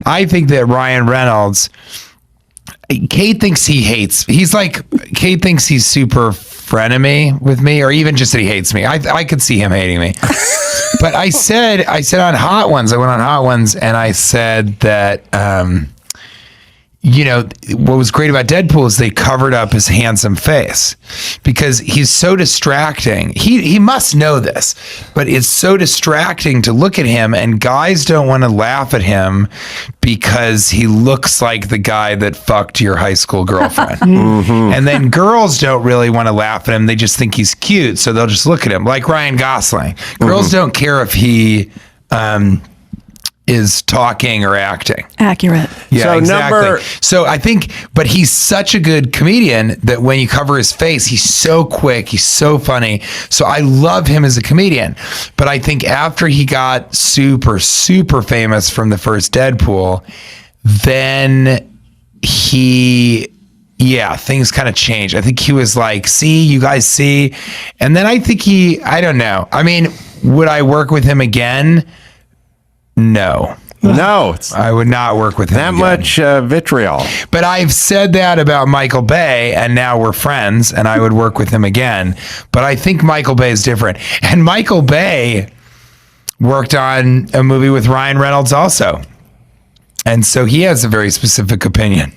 I think that Ryan Reynolds, Kate thinks Kate thinks he's super frenemy with me, or even just that he hates me. I could see him hating me. But I said on Hot Ones, I went on Hot Ones and I said that, what was great about Deadpool is they covered up his handsome face because he's so distracting. He must know this, but it's so distracting to look at him, and guys don't want to laugh at him because he looks like the guy that fucked your high school girlfriend. And then girls don't really want to laugh at him. They just think he's cute, so they'll just look at him like Ryan Gosling. Girls don't care if he is talking or acting. Accurate. Yeah, so exactly. So I think, but he's such a good comedian that when you cover his face, he's so quick, he's so funny. So I love him as a comedian. But I think after he got super, super famous from the first Deadpool, then things kind of changed. I think he was like, see, you guys see. And then I think I don't know. I mean, would I work with him again? No, I would not work with him that again. much vitriol. But I've said that about Michael Bay, and now we're friends, and I would work with him again. But I think Michael Bay is different. And Michael Bay worked on a movie with Ryan Reynolds also. And so he has a very specific opinion.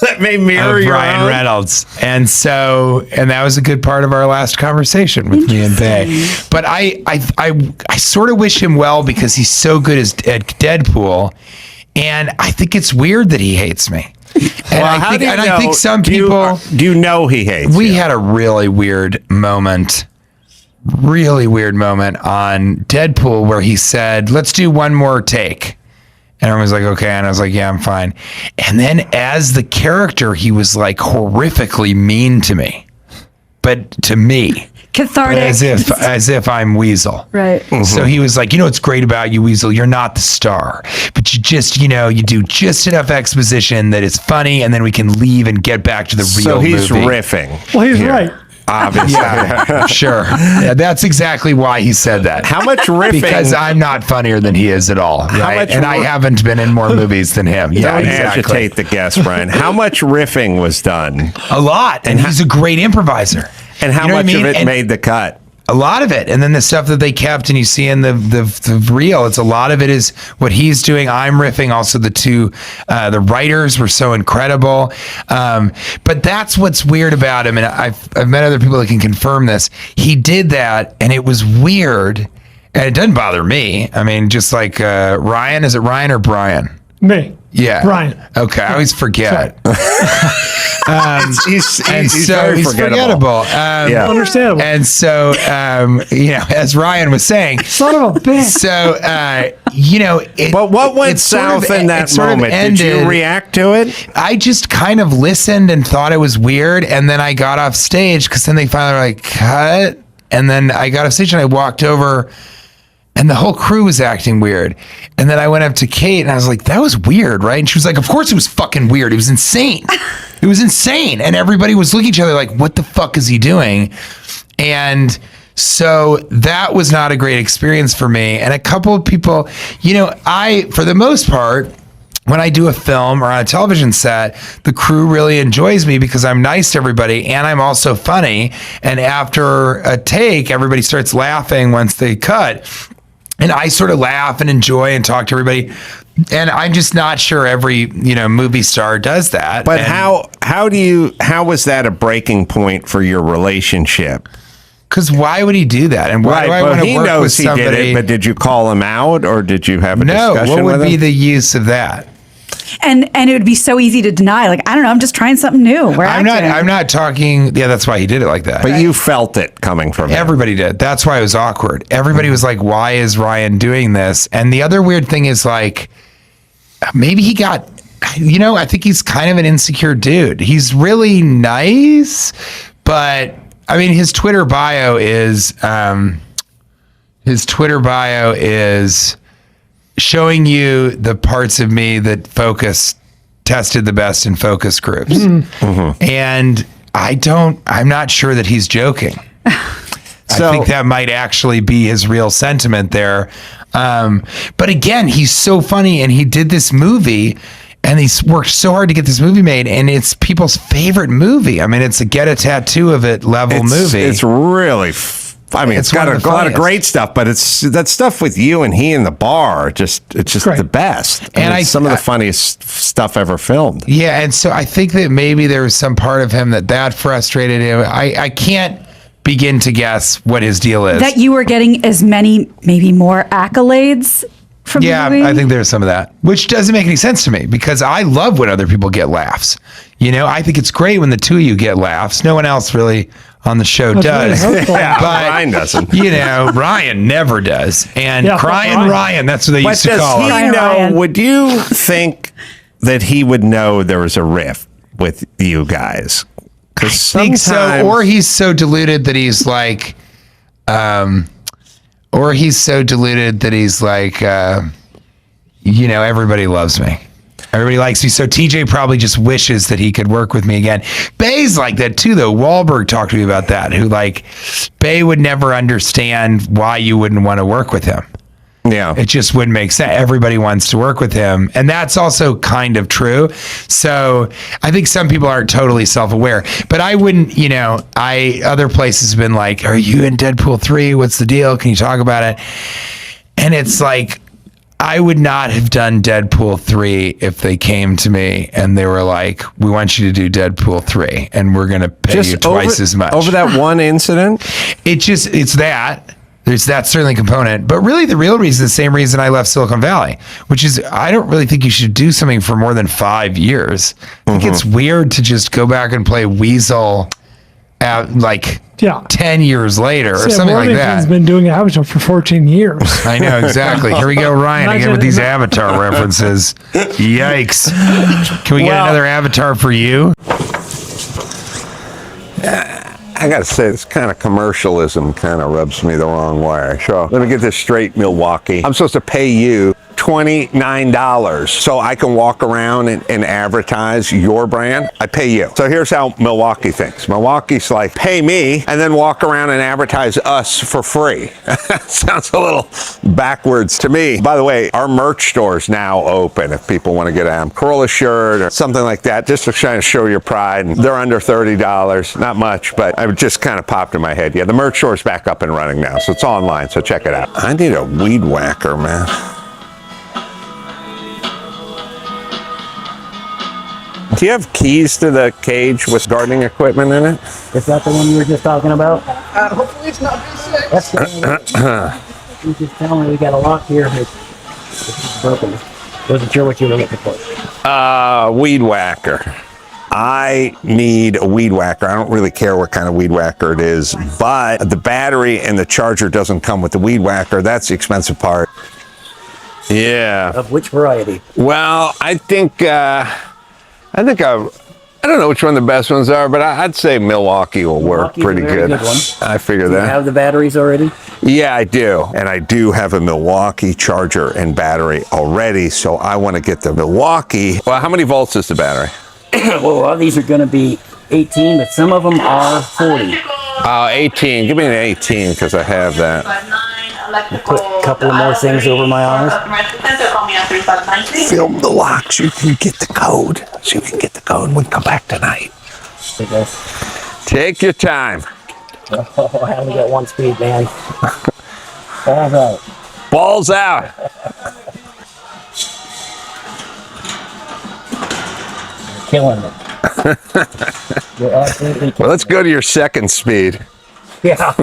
That may mirror your Ryan own. Reynolds. And that was a good part of our last conversation with me and Bay. But I sort of wish him well because he's so good at Deadpool. And I think it's weird that he hates me. And I think some people... Do you know he hates We you? had a really weird moment on Deadpool where he said, let's do one more take. And everyone was like, okay. And I was like, yeah, I'm fine. And then as the character, he was like horrifically mean to me. But to me. Cathartic. As if I'm Weasel. Right. Mm-hmm. So he was like, what's great about you, Weasel? You're not the star. But you just, you do just enough exposition that it's funny, and then we can leave and get back to the real movie. So he's riffing. Well, he's right. Obviously. Yeah, sure. Yeah, that's exactly why he said that. How much riffing? Because I'm not funnier than he is at all. Right? And I haven't been in more movies than him. Yeah, Don't exactly. agitate the guest, Brian. How much riffing was done? A lot. And he's a great improviser. And how much of it made the cut? A lot of it. And then the stuff that they kept and you see in the reel, it's a lot of it is what he's doing. I'm riffing. Also the writers were so incredible. But that's what's weird about him. And I've met other people that can confirm this. He did that and it was weird. And it doesn't bother me. I mean, just like Ryan, is it Ryan or Brian? Me. Yeah. Brian. Okay. I always forget. He's very forgettable. Yeah. Understandable. And so, as Ryan was saying, son of a bitch. So, but what went south in that moment? Did you react to it? I just kind of listened and thought it was weird. And then I got off stage because then they finally were like, cut. And then I got off stage and I walked over. And the whole crew was acting weird. And then I went up to Kate and I was like, that was weird, right? And she was like, of course it was fucking weird. It was insane. It was insane. And everybody was looking at each other like, what the fuck is he doing? And so that was not a great experience for me. And a couple of people, for the most part, when I do a film or on a television set, the crew really enjoys me because I'm nice to everybody and I'm also funny. And after a take, everybody starts laughing once they cut. And I sort of laugh and enjoy and talk to everybody. And I'm just not sure every, movie star does that. But how was that a breaking point for your relationship? Because why would he do that? And why do I want to work with somebody? He did it, but did you call him out or did you have a discussion with him? No, what would be the use of that? And it would be so easy to deny. Like, I don't know, I'm just trying something new. I'm not talking. Yeah, that's why he did it like that. But you felt it coming from him. Everybody did. That's why it was awkward. Everybody was like, why is Ryan doing this? And the other weird thing is like, maybe he got, I think he's kind of an insecure dude. He's really nice, but I mean, his Twitter bio is showing you the parts of me that tested the best in focus groups. Mm-hmm. And I'm not sure that he's joking. I think that might actually be his real sentiment there. But again, he's so funny, and he did this movie, and he's worked so hard to get this movie made, and it's people's favorite movie. I mean, it's a get a tattoo of it level movie. It's really it's got a lot of great stuff, but it's that stuff with you and he in the bar. It's just the best. And it's some of the funniest stuff ever filmed. Yeah, and so I think that maybe there was some part of him that frustrated him. I can't begin to guess what his deal is. That you were getting as many, maybe more accolades from the movie? I think there's some of that, which doesn't make any sense to me because I love when other people get laughs. You know, I think it's great when the two of you get laughs. No one else really on the show does. Really but Ryan doesn't. You know, Ryan never does. And Crying Ryan, that's what they used to call him. Would you think that he would know there was a rift with you guys? I think so. Or he's so deluded that he's like, you know, everybody loves me. Everybody likes me. So TJ probably just wishes that he could work with me again. Bay's like that too, though. Wahlberg talked to me about that, who like, Bay would never understand why you wouldn't want to work with him. Yeah. It just wouldn't make sense. Everybody wants to work with him. And that's also kind of true. So I think some people aren't totally self-aware. But I wouldn't, you know, other places have been like, are you in Deadpool 3? What's the deal? Can you talk about it? And it's like, I would not have done Deadpool 3 if they came to me and they were like, we want you to do Deadpool 3 and we're going to pay you twice as much. Over that one incident? It's that. There's that certainly component. But really the real reason, the same reason I left Silicon Valley, which is I don't really think you should do something for more than 5 years. I think it's weird to just go back and play Weasel at like 10 years later or something like that. He's been doing Avatar for 14 years. I know, exactly. Here we go, Ryan, again with these Avatar references. Yikes. Can we get another Avatar for you? I got to say, this kind of commercialism kind of rubs me the wrong way. So let me get this straight, Milwaukee. I'm supposed to pay you $29 so I can walk around and advertise your brand. I pay you. So here's how Milwaukee thinks. Milwaukee's like, pay me and then walk around and advertise us for free. Sounds a little backwards to me. By the way, our merch store is now open if people want to get a Carolla shirt or something like that, just to try to show your pride. And they're under $30, not much, but it just kind of popped in my head. Yeah, the merch store is back up and running now, so it's online, so check it out. I need a weed whacker, man. Do you have keys to the cage with gardening equipment in it? Is that the one you were just talking about? Hopefully it's not V6. That's the one. You just tell me we got a lock here. It's broken. Wasn't sure what you were looking for. Weed whacker. I need a weed whacker. I don't really care what kind of weed whacker it is, but the battery and the charger doesn't come with the weed whacker. That's the expensive part. Yeah. Of which variety? Well, I don't know which one the best ones are, but I'd say Milwaukee will work pretty good. I figure that. Do you have the batteries already? Yeah, I do. And I do have a Milwaukee charger and battery already, so I want to get the Milwaukee. Well, how many volts is the battery? Well, a lot of these are going to be 18, but some of them are 40. 18. Give me an 18 because I have that. Put a couple of more things over my eyes. Film the lock so you can get the code. We can come back tonight. Okay. Take your time. Oh, I only got one speed, man. Balls out. Balls out. You're killing it. You're absolutely killing it. Well, let's go to your second speed. Yeah.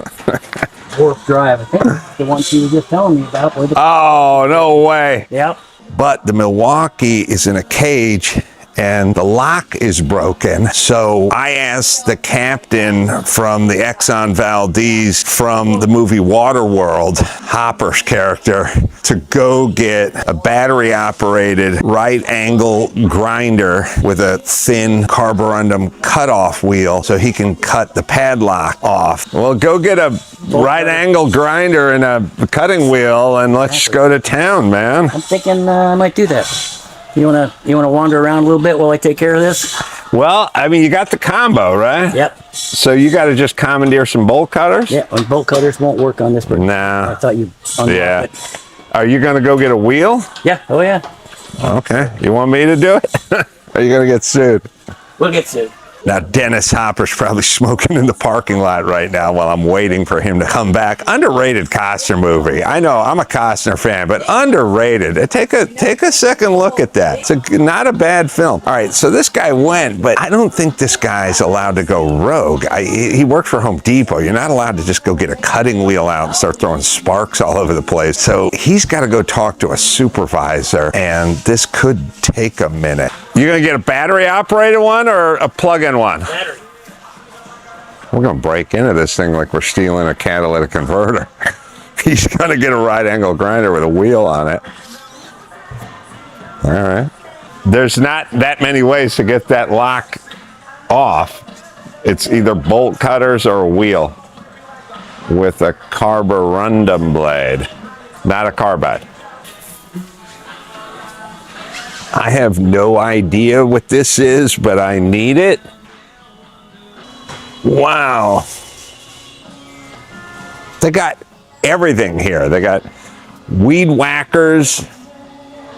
Warp drive. I think the one she was just telling me about. Oh, no way. Yep. But the Milwaukee is in a cage and the lock is broken. So I asked the captain from the Exxon Valdez from the movie Waterworld, Hopper's character, to go get a battery operated right angle grinder with a thin carborundum cutoff wheel so he can cut the padlock off. Well, go get a right angle grinder and a cutting wheel and let's go to town, man. I'm thinking I might do that. You wanna wander around a little bit while I take care of this? Well, I mean, you got the combo, right? Yep. So you got to just commandeer some bolt cutters? Yeah, and bolt cutters won't work on this. Nah. I thought you unlocked it. Are you going to go get a wheel? Yeah. Oh yeah. Okay. You want me to do it? Are you going to get sued? We'll get sued. Now, Dennis Hopper's probably smoking in the parking lot right now while I'm waiting for him to come back. Underrated Costner movie. I know, I'm a Costner fan, but underrated. Take a second look at that. It's not a bad film. All right, so this guy went, but I don't think this guy's allowed to go rogue. He worked for Home Depot. You're not allowed to just go get a cutting wheel out and start throwing sparks all over the place. So he's got to go talk to a supervisor, and this could take a minute. You're going to get a battery-operated one or a plug-in one? Battery. We're going to break into this thing like we're stealing a catalytic converter. He's going to get a right-angle grinder with a wheel on it. All right. There's not that many ways to get that lock off. It's either bolt cutters or a wheel with a carborundum blade, not a carbide. I have no idea what this is, but I need it. Wow. They got everything here. They got weed whackers.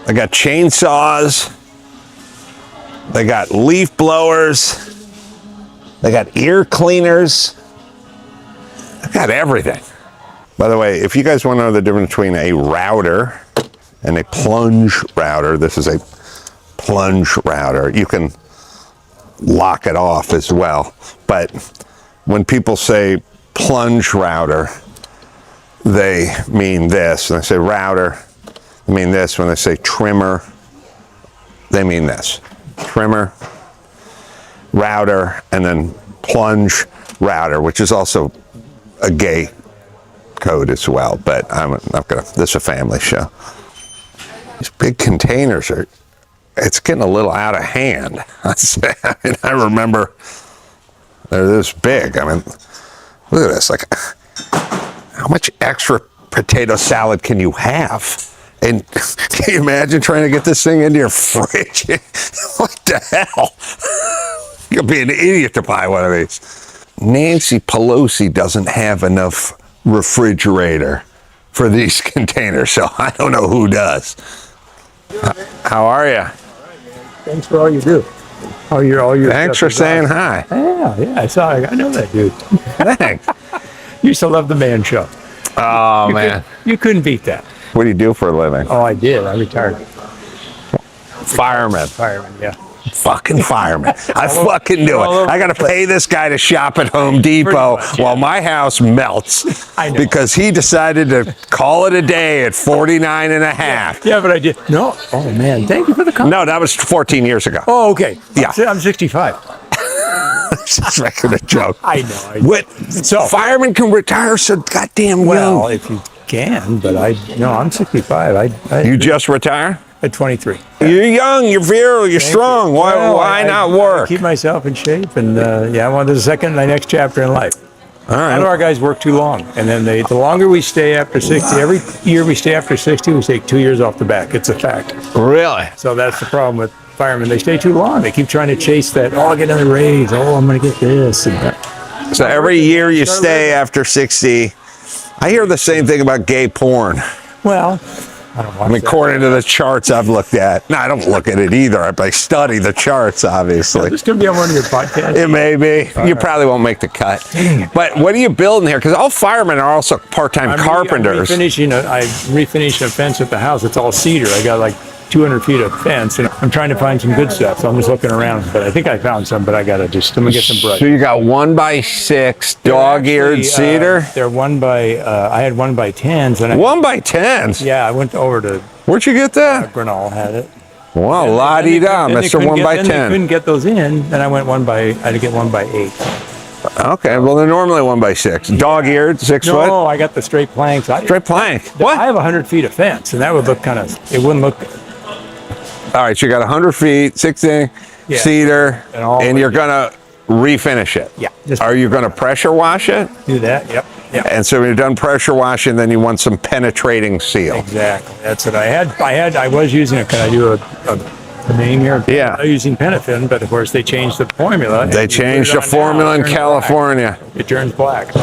They got chainsaws. They got leaf blowers. They got ear cleaners. They got everything. By the way, if you guys want to know the difference between a router and a plunge router, this is a plunge router. You can lock it off as well. But when people say plunge router, they mean this. When they say router, they mean this. When they say trimmer, they mean this. Trimmer, router, and then plunge router, which is also a gay code as well. But I'm not gonna, this is a family show. These big containers are, it's getting a little out of hand. I remember they're this big. I mean, look at this. Like, how much extra potato salad can you have? And can you imagine trying to get this thing into your fridge? What the hell? You'll be an idiot to buy one of these. Nancy Pelosi doesn't have enough refrigerator for these containers, so I don't know who does. How are you? Thanks for all you do. All your Thanks for saying hi. Yeah, I know that dude. Thanks. Used to love the Man Show. Oh, man. You couldn't beat that. What do you do for a living? Oh, I did. I retired. Fireman. Fireman, yeah. Fucking fireman. I fucking do it. I got to pay this guy to shop at Home Depot while my house melts. I know. Because he decided to call it a day at 49 and a half. Yeah, but I did. No. Oh, man. Thank you for the comment. No, that was 14 years ago. Oh, okay. Yeah. I'm 65. Just making a joke. I know. What? So firemen can retire so goddamn Well, young. if you can, but I'm 65. You just retire? At 23. You're young, you're virile, you're strong. Why not work? I keep myself in shape, and I want the second, my next chapter in life. All right. A lot of our guys work too long, and then the longer we stay after 60, every year we stay after 60, we take 2 years off the back. It's a fact. Really? So that's the problem with firemen. They stay too long. They keep trying to chase that, I'll get another raise, I'm going to get this. And that. So every year you stay after 60. I hear the same thing about gay porn. Well, I don't watch according to the charts I've looked at. No, I don't look at it either. I study the charts, obviously. This could be on one of your podcasts. It may be. You probably won't make the cut. But what are you building here? Because all firemen are also part-time carpenters. I refinished a fence at the house. It's all cedar. I got like 200 feet of fence, and I'm trying to find some good stuff. So I'm just looking around, but I think I found some. But I gotta let me get some brush. So you got 1x6 dog-eared cedar. They're 1x. I had 1x10s, and 1x10s. Yeah, I went over to. Where'd you get that? Reynolds had it. Well, la-di-da, Mr. 1x10. They couldn't get those in. Then I went I had to get 1x8. Okay, well they're normally 1x6. Dog-eared, 6 foot. No, I got the straight planks. Straight plank. What? I have 100 feet of fence, and that would look it wouldn't look. All right, so you got 100 feet, 6-inch cedar, and you're gonna refinish it. Yeah. Are you gonna pressure wash it? Do that. Yep. And so when you're done pressure washing, then you want some penetrating seal. Exactly. That's what I had. I was using it. Can I do a name here? Yeah. I was using Penafin, but of course they changed the formula. They changed the formula in California. It turns black.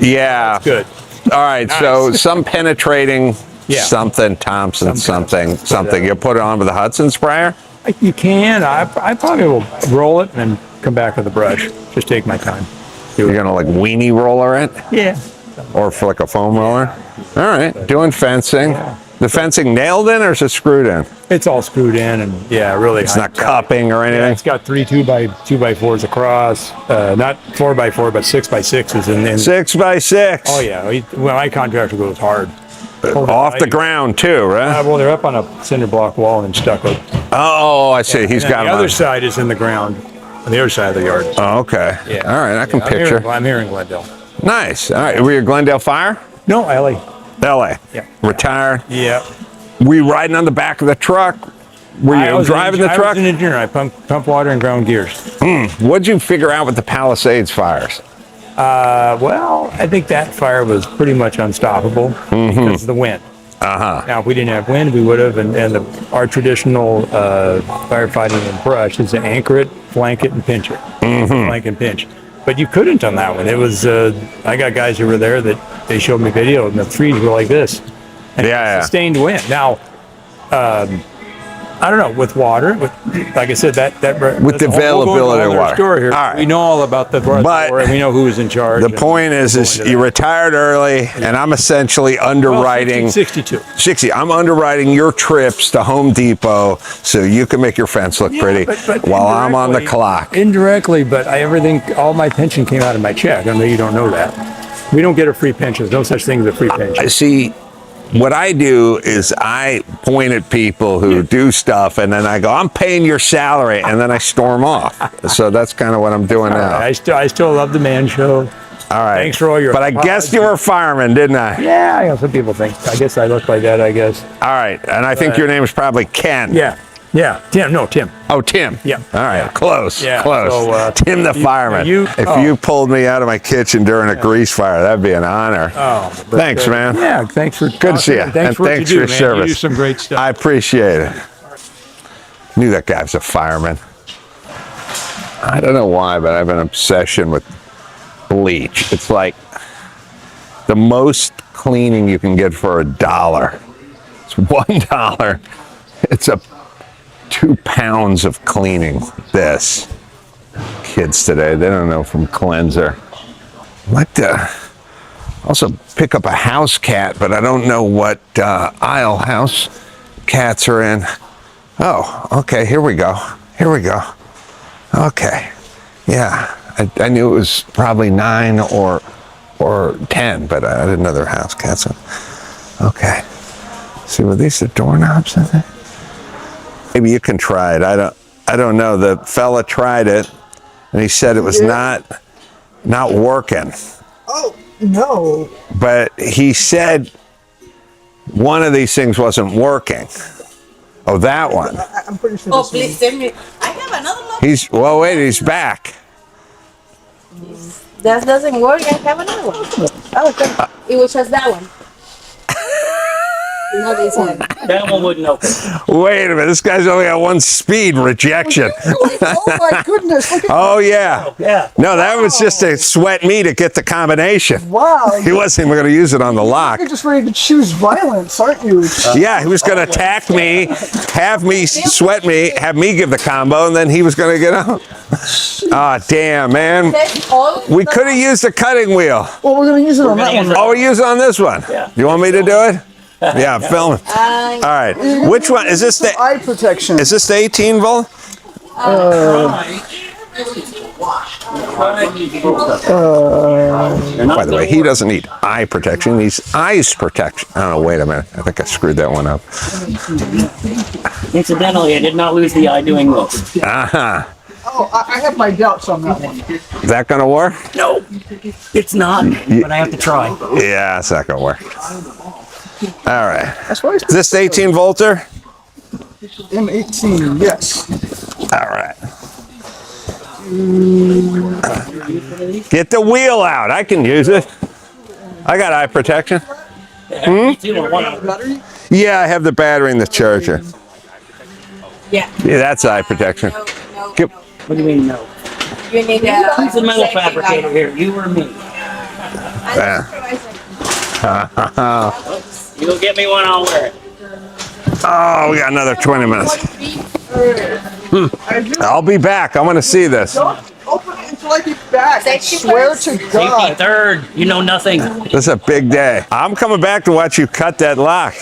Yeah. Good. All right, so some penetrating Yeah. something Thompson something. You put it on with a Hudson sprayer? You can. I probably will roll it and then come back with a brush. Just take my time. You're gonna like weenie roller it? Yeah. Or for like a foam roller? All right, doing fencing. Yeah. The fencing nailed in or is it screwed in? It's all screwed in and yeah, really. It's not cupping or anything? Yeah, it's got 3 2x4s across. Not 4x4, but 6x6s. And 6x6. Oh yeah. Well, my contractor goes hard. Off the ground too, right? Well, they're up on a cinder block wall and stucco. Oh, I see. He's got the other side is in the ground on the other side of the yard. Oh, okay. Yeah. All right, I can picture. I'm here in Glendale. Nice. All right, were you Glendale Fire? No, LA. LA. Yeah. Retired. Yeah. Were you riding on the back of the truck? Were you driving the truck? I was an engineer. I pump water and ground gears. What'd you figure out with the Palisades fires? Well, I think that fire was pretty much unstoppable because of the wind. Now, if we didn't have wind, we would have. And our traditional firefighting in brush is to anchor it, flank it, and pinch it. Flank and pinch. But you couldn't on that one. It was, I got guys who were there that they showed me video, and the trees were like this. And sustained wind. Now, I don't know, with water, like I said, with the availability of water. Story here. All right. We know all about the But we know who was in charge. The point is you retired early, and I'm essentially underwriting. 62. 60. I'm underwriting your trips to Home Depot so you can make your fence look pretty while I'm on the clock. Indirectly, but all my pension came out of my check. I know you don't know that. We don't get a free pension. There's no such thing as a free pension. I see. What I do is I point at people who do stuff, and then I go, I'm paying your salary, and then I storm off. So that's kind of what I'm doing now. Right. I still love the man show. All right. Thanks for all your. But I guessed you were a fireman, didn't I? Yeah, some people think. I guess I look like that, I guess. All right. And I think your name is probably Ken. Yeah. Tim. No, Tim. Oh, Tim. Yeah. All right. Yeah. Close. Yeah. Close. So, Tim the fireman. If you pulled me out of my kitchen during a grease fire, that'd be an honor. Oh. Thanks, man. Yeah. Thanks for. Good to see you. Thanks for your service. You do some great stuff. I appreciate it. Knew that guy was a fireman. I don't know why, but I have an obsession with bleach. It's like the most cleaning you can get for $1. It's $1. It's 2 pounds of cleaning. This kids today, they don't know from cleanser. I'd like to also pick up a house cat, but I don't know what aisle house cats are in. Oh, okay, here we go. Okay, yeah, I knew it was probably 9 or 10, but I didn't know there were house cats. Okay, see, were these the doorknobs in there? Maybe you can try it. I don't know. The fella tried it, and he said it was not working. Oh, no. But he said one of these things wasn't working. Oh, that one. I'm pretty sure. Oh, please send me. I have another one. He's back. That doesn't work. I have another one. Oh, okay. It was just that one. No, this one. That one wouldn't open. Wait a minute. This guy's only got one speed, rejection. Oh my goodness! Look at Oh, yeah. Yeah. No, that was just to sweat me to get the combination. Wow. He wasn't even going to use it on the lock. You're just ready to choose violence, aren't you? Yeah, he was going to attack me, have me sweat me, have me give the combo, and then he was going to get out. Ah, damn, man. We could have used a cutting wheel. Well, we're gonna use it on that one. Oh, we use it on this one. Yeah. You want me to do it? Yeah, film it. All right. Which one? Is this the Eye protection. Is this the 18 volt? By the way, he doesn't need eye protection. He needs eyes protection. Oh, wait a minute. I think I screwed that one up. Incidentally, I did not lose the eye doing this. Uh-huh. Oh, I have my doubts on that one. Is that going to work? No, it's not, but I have to try. Yeah, it's not going to work. All right. That's why Is this the 18 volter? M18, yes. All right. Get the wheel out. I can use it. I got eye protection. Me too, on one of them. Yeah, I have the battery and the charger. Yeah. Yeah, that's eye protection. No. Get- What do you mean, no? You need Who's the metal fabricator here, you or me? Yeah. You'll get me one, I'll wear it. Oh, we got another 20 minutes. I'll be back. I want to see this. Don't open it until I get back. I Safety swear first. to Safety God. third. You know nothing. This is a big day. I'm coming back to watch you cut that lock.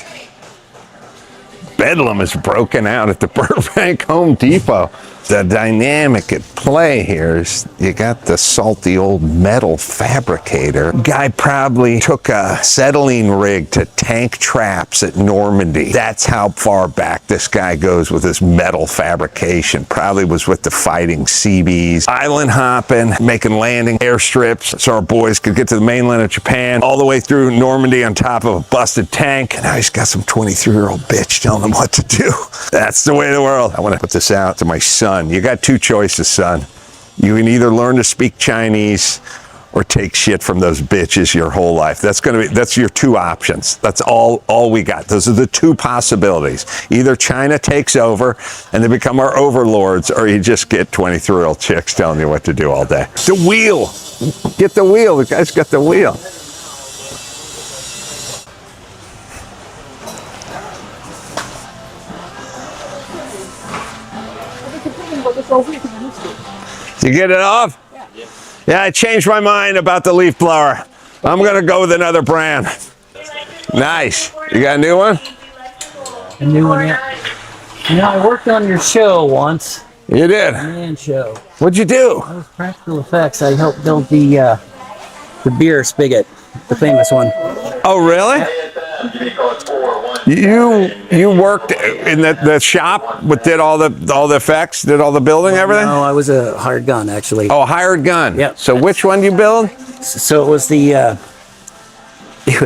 Bedlam is broken out at the Burbank Home Depot. The dynamic at play here is you got the salty old metal fabricator. Guy probably took a settling rig to tank traps at Normandy. That's how far back this guy goes with his metal fabrication. Probably was with the fighting Seabees. Island hopping, making landing airstrips so our boys could get to the mainland of Japan, all the way through Normandy on top of a busted tank. And now he's got some 23-year-old bitch telling him what to do. That's the way of the world. I want to put this out to my son. You got two choices, son. You can either learn to speak Chinese or take shit from those bitches your whole life. That's your two options. That's all we got. Those are the two possibilities. Either China takes over and they become our overlords, or you just get 23-year-old chicks telling you what to do all day. The wheel. Get the wheel. The guy's got the wheel. You get it off? Yeah, I changed my mind about the leaf blower. I'm gonna go with another brand. Nice. You got a new one? A new one, yeah. You know, I worked on your show once. You did? Man show. What'd you do? That was Practical Effects. I helped build the beer spigot, the famous one. Oh, really? You worked in the shop, but did all the effects, did all the building, everything? No, I was a hired gun, actually. Oh, hired gun. Yep. So which one do you build? So it was the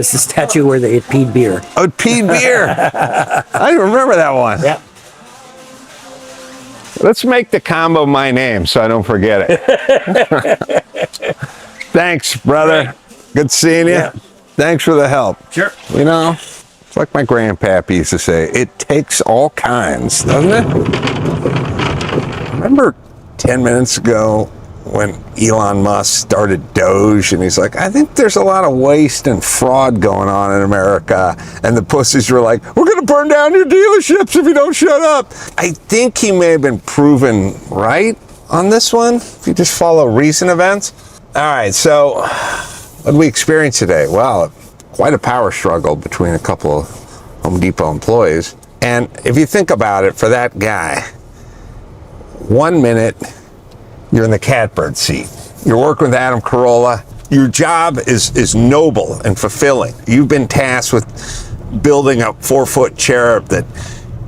statue where they had peed beer. Oh, peed beer. I remember that one. Yeah. Let's make the combo my name so I don't forget it. Thanks, brother. Good seeing you. Yeah. Thanks for the help. Sure. You know, it's like my grandpappy used to say, it takes all kinds, doesn't it? Remember 10 minutes ago when Elon Musk started Doge and he's like, I think there's a lot of waste and fraud going on in America. And the pussies were like, we're going to burn down your dealerships if you don't shut up. I think he may have been proven right on this one if you just follow recent events. All right, so what did we experience today? Well, quite a power struggle between a couple of Home Depot employees. And if you think about it, for that guy, 1 minute, you're in the catbird seat. You're working with Adam Carolla. Your job is noble and fulfilling. You've been tasked with building a 4-foot cherub that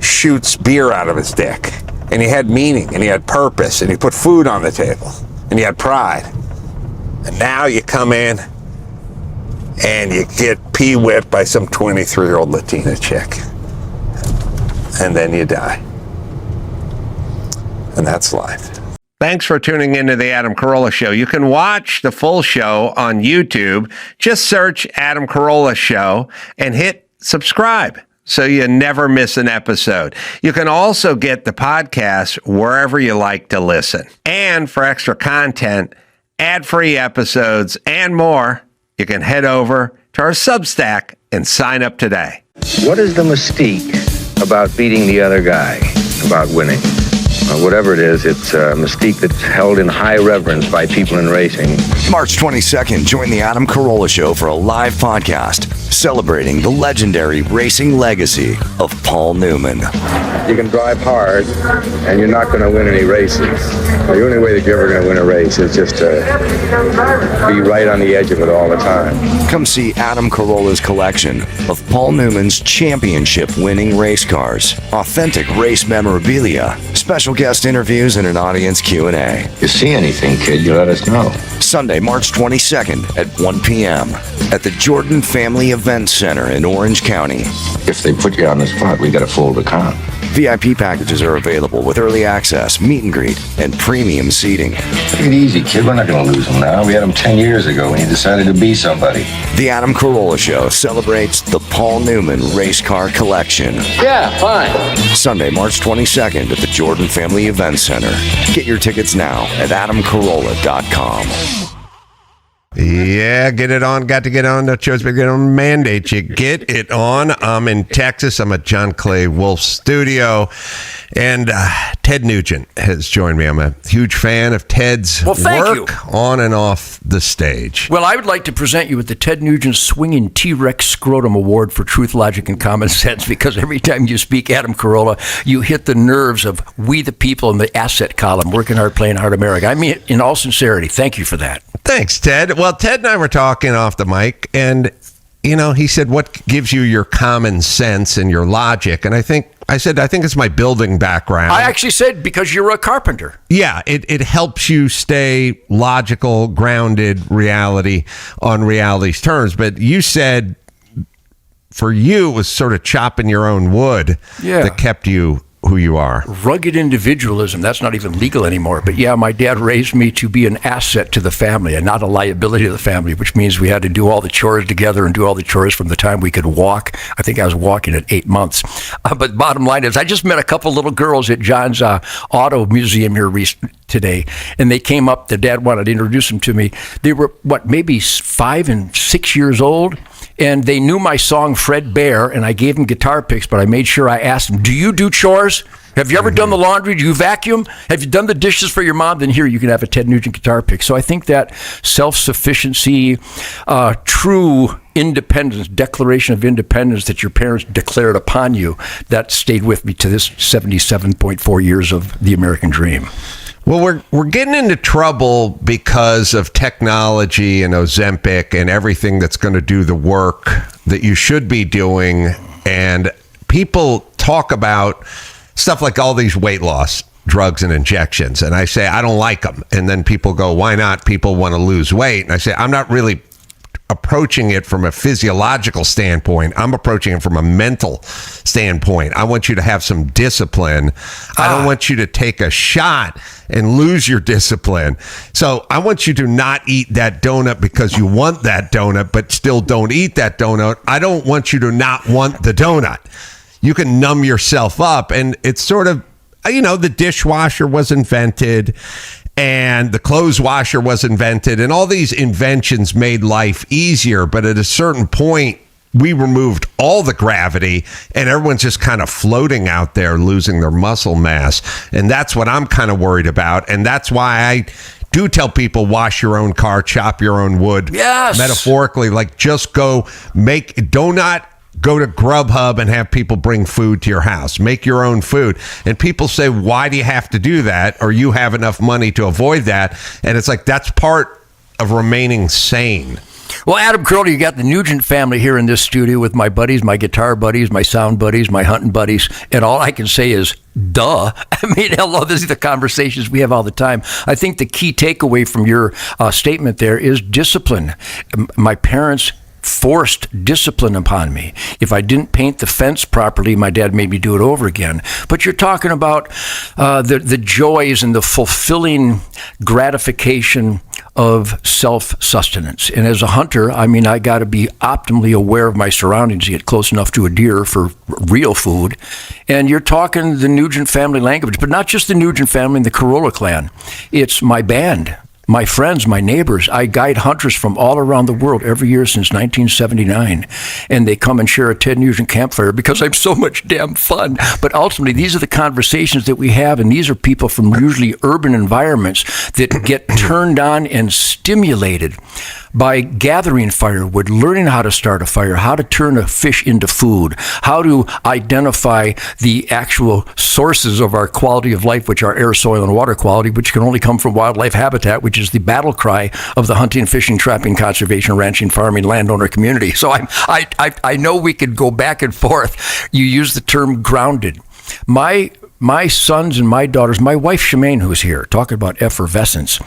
shoots beer out of his dick. And he had meaning, and he had purpose, and he put food on the table, and he had pride. And now you come in, and you get pee-whipped by some 23-year-old Latina chick. And then you die. And that's life. Thanks for tuning into the Adam Carolla Show. You can watch the full show on YouTube. Just search Adam Carolla Show and hit subscribe so you never miss an episode. You can also get the podcast wherever you like to listen. And for extra content, ad-free episodes, and more, you can head over to our Substack and sign up today. What is the mystique about beating the other guy, about winning? Whatever it is, it's a mystique that's held in high reverence by people in racing. March 22nd, join the Adam Carolla Show for a live podcast celebrating the legendary racing legacy of Paul Newman. You can drive hard, and you're not going to win any races. The only way that you're ever going to win a race is just to be right on the edge of it all the time. Come see Adam Carolla's collection of Paul Newman's championship-winning race cars, authentic race memorabilia, special guest interviews, and an audience Q&A. If you see anything, kid, you let us know. Sunday, March 22nd at 1 p.m. at the Jordan Family Event Center in Orange County. If they put you on the spot, we got to fold the comp. VIP packages are available with early access, meet and greet, and premium seating. Take it easy, kid. We're not going to lose them now. We had them 10 years ago when you decided to be somebody. The Adam Carolla Show celebrates the Paul Newman Race Car Collection. Yeah, fine. Sunday, March 22nd at the Jordan Family Event Center. Get your tickets now at adamcarolla.com. Yeah, get it on. Got to get on. No choice but get on. Mandate you get it on. I'm in Texas. I'm at John Clay Wolf's studio. And Ted Nugent has joined me. I'm a huge fan of Ted's work on and off the stage. Well, I would like to present you with the Ted Nugent Swinging T-Rex Scrotum Award for Truth, Logic, and Common Sense, because every time you speak, Adam Carolla, you hit the nerves of we the people in the asset column, working hard, playing hard America. I mean it in all sincerity. Thank you for that. Thanks, Ted. Well, Ted and I were talking off the mic, and, you know, he said, what gives you your common sense and your logic? And I said, I think it's my building background. I actually said, because you're a carpenter. Yeah, it helps you stay logical, grounded reality on reality's terms. But you said for you, it was sort of chopping your own wood that kept you who you are. Rugged individualism, that's not even legal anymore. But yeah, my dad raised me to be an asset to the family and not a liability to the family, which means we had to do all the chores together and do all the chores from the time we could walk. I think I was walking at 8 months. But bottom line is, I just met a couple little girls at John's Auto Museum here today, and they came up. Their dad wanted to introduce them to me. They were, maybe 5 and 6 years old? And they knew my song Fred Bear, and I gave them guitar picks, but I made sure I asked them, do you do chores? Have you ever done the laundry? Do you vacuum? Have you done the dishes for your mom? Then here, you can have a Ted Nugent guitar pick. So I think that self-sufficiency, true independence, declaration of independence that your parents declared upon you, that stayed with me to this 77.4 years of the American dream. Well, we're getting into trouble because of technology and Ozempic and everything that's going to do the work that you should be doing. And people talk about stuff like all these weight loss drugs and injections. And I say, I don't like them. And then people go, why not? People want to lose weight. And I say, I'm not really approaching it from a physiological standpoint. I'm approaching it from a mental standpoint. I want you to have some discipline. I don't want you to take a shot and lose your discipline. So I want you to not eat that donut because you want that donut, but still don't eat that donut. I don't want you to not want the donut. You can numb yourself up. And it's sort of, you know, the dishwasher was invented and the clothes washer was invented, and all these inventions made life easier. But at a certain point, we removed all the gravity and everyone's just kind of floating out there, losing their muscle mass. And that's what I'm kind of worried about. And that's why I do tell people, wash your own car, chop your own wood. Yes. Metaphorically, like, just do not go to Grubhub and have people bring food to your house. Make your own food. And people say, why do you have to do that? Or you have enough money to avoid that. And it's like, that's part of remaining sane. Well, Adam Carolla, you got the Nugent family here in this studio with my buddies, my guitar buddies, my sound buddies, my hunting buddies. And all I can say is, duh. I mean, hello, these are the conversations we have all the time. I think the key takeaway from your statement there is discipline. My parents forced discipline upon me. If I didn't paint the fence properly, my dad made me do it over again. But you're talking about the joys and the fulfilling gratification of self-sustenance. And as a hunter, I mean, I got to be optimally aware of my surroundings to get close enough to a deer for real food. And you're talking the Nugent family language, but not just the Nugent family and the Carolla clan. It's my band, my friends, my neighbors. I guide hunters from all around the world every year since 1979. And they come and share a Ted Nugent campfire because I'm so much damn fun. But ultimately, these are the conversations that we have. And these are people from usually urban environments that get turned on and stimulated by gathering firewood, learning how to start a fire, how to turn a fish into food, how to identify the actual sources of our quality of life, which are air, soil, and water quality, which can only come from wildlife habitat, which is the battle cry of the hunting, fishing, trapping, conservation, ranching, farming, landowner community. So I know we could go back and forth. You use the term grounded. My sons and my daughters, my wife Shemaine, who's here, talking about effervescence,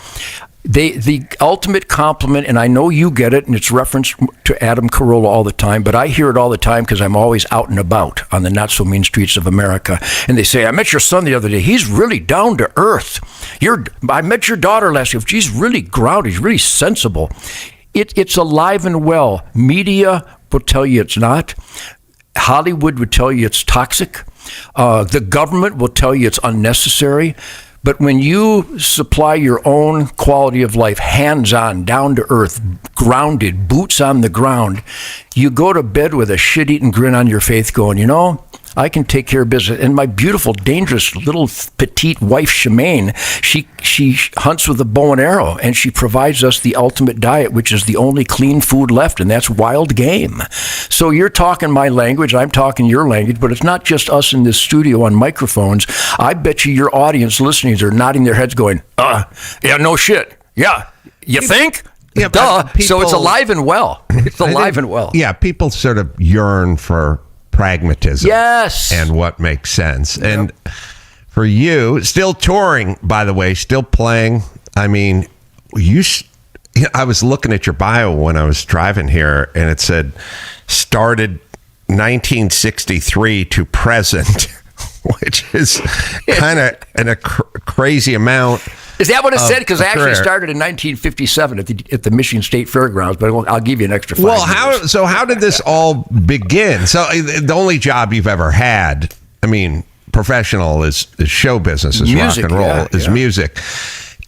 the ultimate compliment, and I know you get it, and it's referenced to Adam Carolla all the time, but I hear it all the time because I'm always out and about on the not-so-mean streets of America. And they say, I met your son the other day. He's really down to earth. I met your daughter last year. She's really grounded. She's really sensible. It's alive and well. Media will tell you it's not. Hollywood would tell you it's toxic. The government will tell you it's unnecessary. But when you supply your own quality of life, hands-on, down to earth, grounded, boots on the ground, you go to bed with a shit-eating grin on your face going, you know, I can take care of business. And my beautiful, dangerous, little petite wife, Shemaine, she hunts with a bow and arrow, and she provides us the ultimate diet, which is the only clean food left, and that's wild game. So you're talking my language, I'm talking your language, but it's not just us in this studio on microphones. I bet you your audience listeners are nodding their heads going, yeah, no shit. Yeah, you think? Yeah, duh. people, So it's alive and well. It's alive and well. Yeah, people sort of yearn for pragmatism. Yes. And what makes sense. Yep. And for you, still touring, by the way, still playing. I mean, I was looking at your bio when I was driving here, and it said started 1963 to present, which is kind of a crazy amount. Is that what it said? Because I actually started in 1957 at the Michigan State Fairgrounds, but I'll give you an extra 5 years. How did this all begin? So the only job you've ever had, I mean, professional is show business, is music, rock and roll, is music.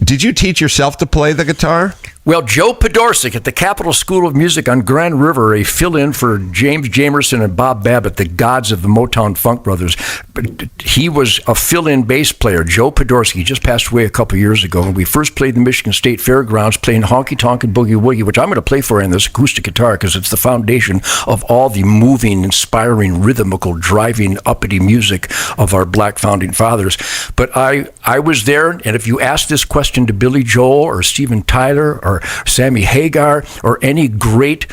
Did you teach yourself to play the guitar? Well, Joe Podorczyk at the Capitol School of Music on Grand River, a fill-in for James Jamerson and Bob Babbitt, the gods of the Motown Funk Brothers. But he was a fill-in bass player, Joe Podorczyk. He just passed away a couple years ago. And we first played the Michigan State Fairgrounds playing Honky Tonk and Boogie Woogie, which I'm going to play for you on this acoustic guitar because it's the foundation of all the moving, inspiring, rhythmical, driving, uppity music of our Black founding fathers. But I was there, and if you ask this question to Billy Joel or Steven Tyler or Sammy Hagar or any great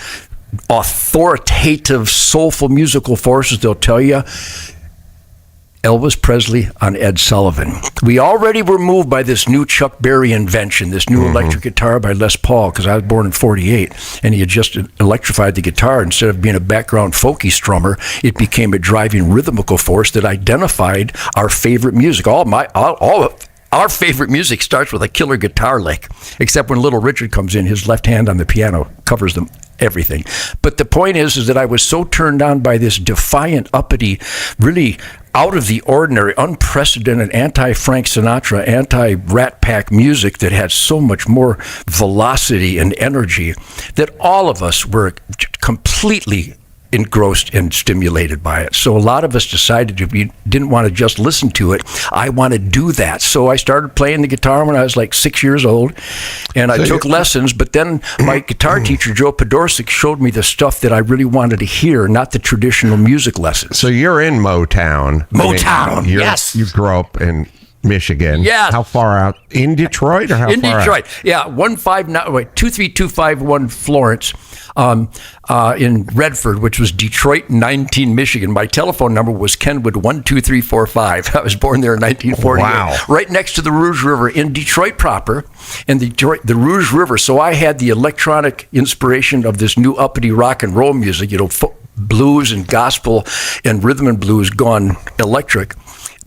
authoritative soulful musical forces, they'll tell you Elvis Presley on Ed Sullivan. We already were moved by this new Chuck Berry invention, this new electric guitar by Les Paul, because I was born in 48, and he had just electrified the guitar. Instead of being a background folky strummer, it became a driving rhythmical force that identified our favorite music. All of our favorite music starts with a killer guitar lick, except when Little Richard comes in, his left hand on the piano covers them everything. But the point is that I was so turned on by this defiant, uppity, really out of the ordinary, unprecedented anti-Frank Sinatra, anti-Rat Pack music that had so much more velocity and energy that all of us were completely engrossed and stimulated by it. So a lot of us decided if we didn't want to just listen to it, I want to do that. So I started playing the guitar when I was like 6 years old, and I took lessons, but then my guitar teacher, Joe Podorczyk, showed me the stuff that I really wanted to hear, not the traditional music lessons. So you're in Motown. Yes. You grew up in Michigan. Yeah. How far out? In Detroit or how in far Detroit. out? Yeah, 23251 Florence, in Redford, which was Detroit 19, Michigan. My telephone number was Kenwood 12345. I was born there in 1948. Wow. Right next to the Rouge River in Detroit proper, and the Rouge River. So I had the electronic inspiration of this new uppity rock and roll music, blues and gospel and rhythm and blues gone electric.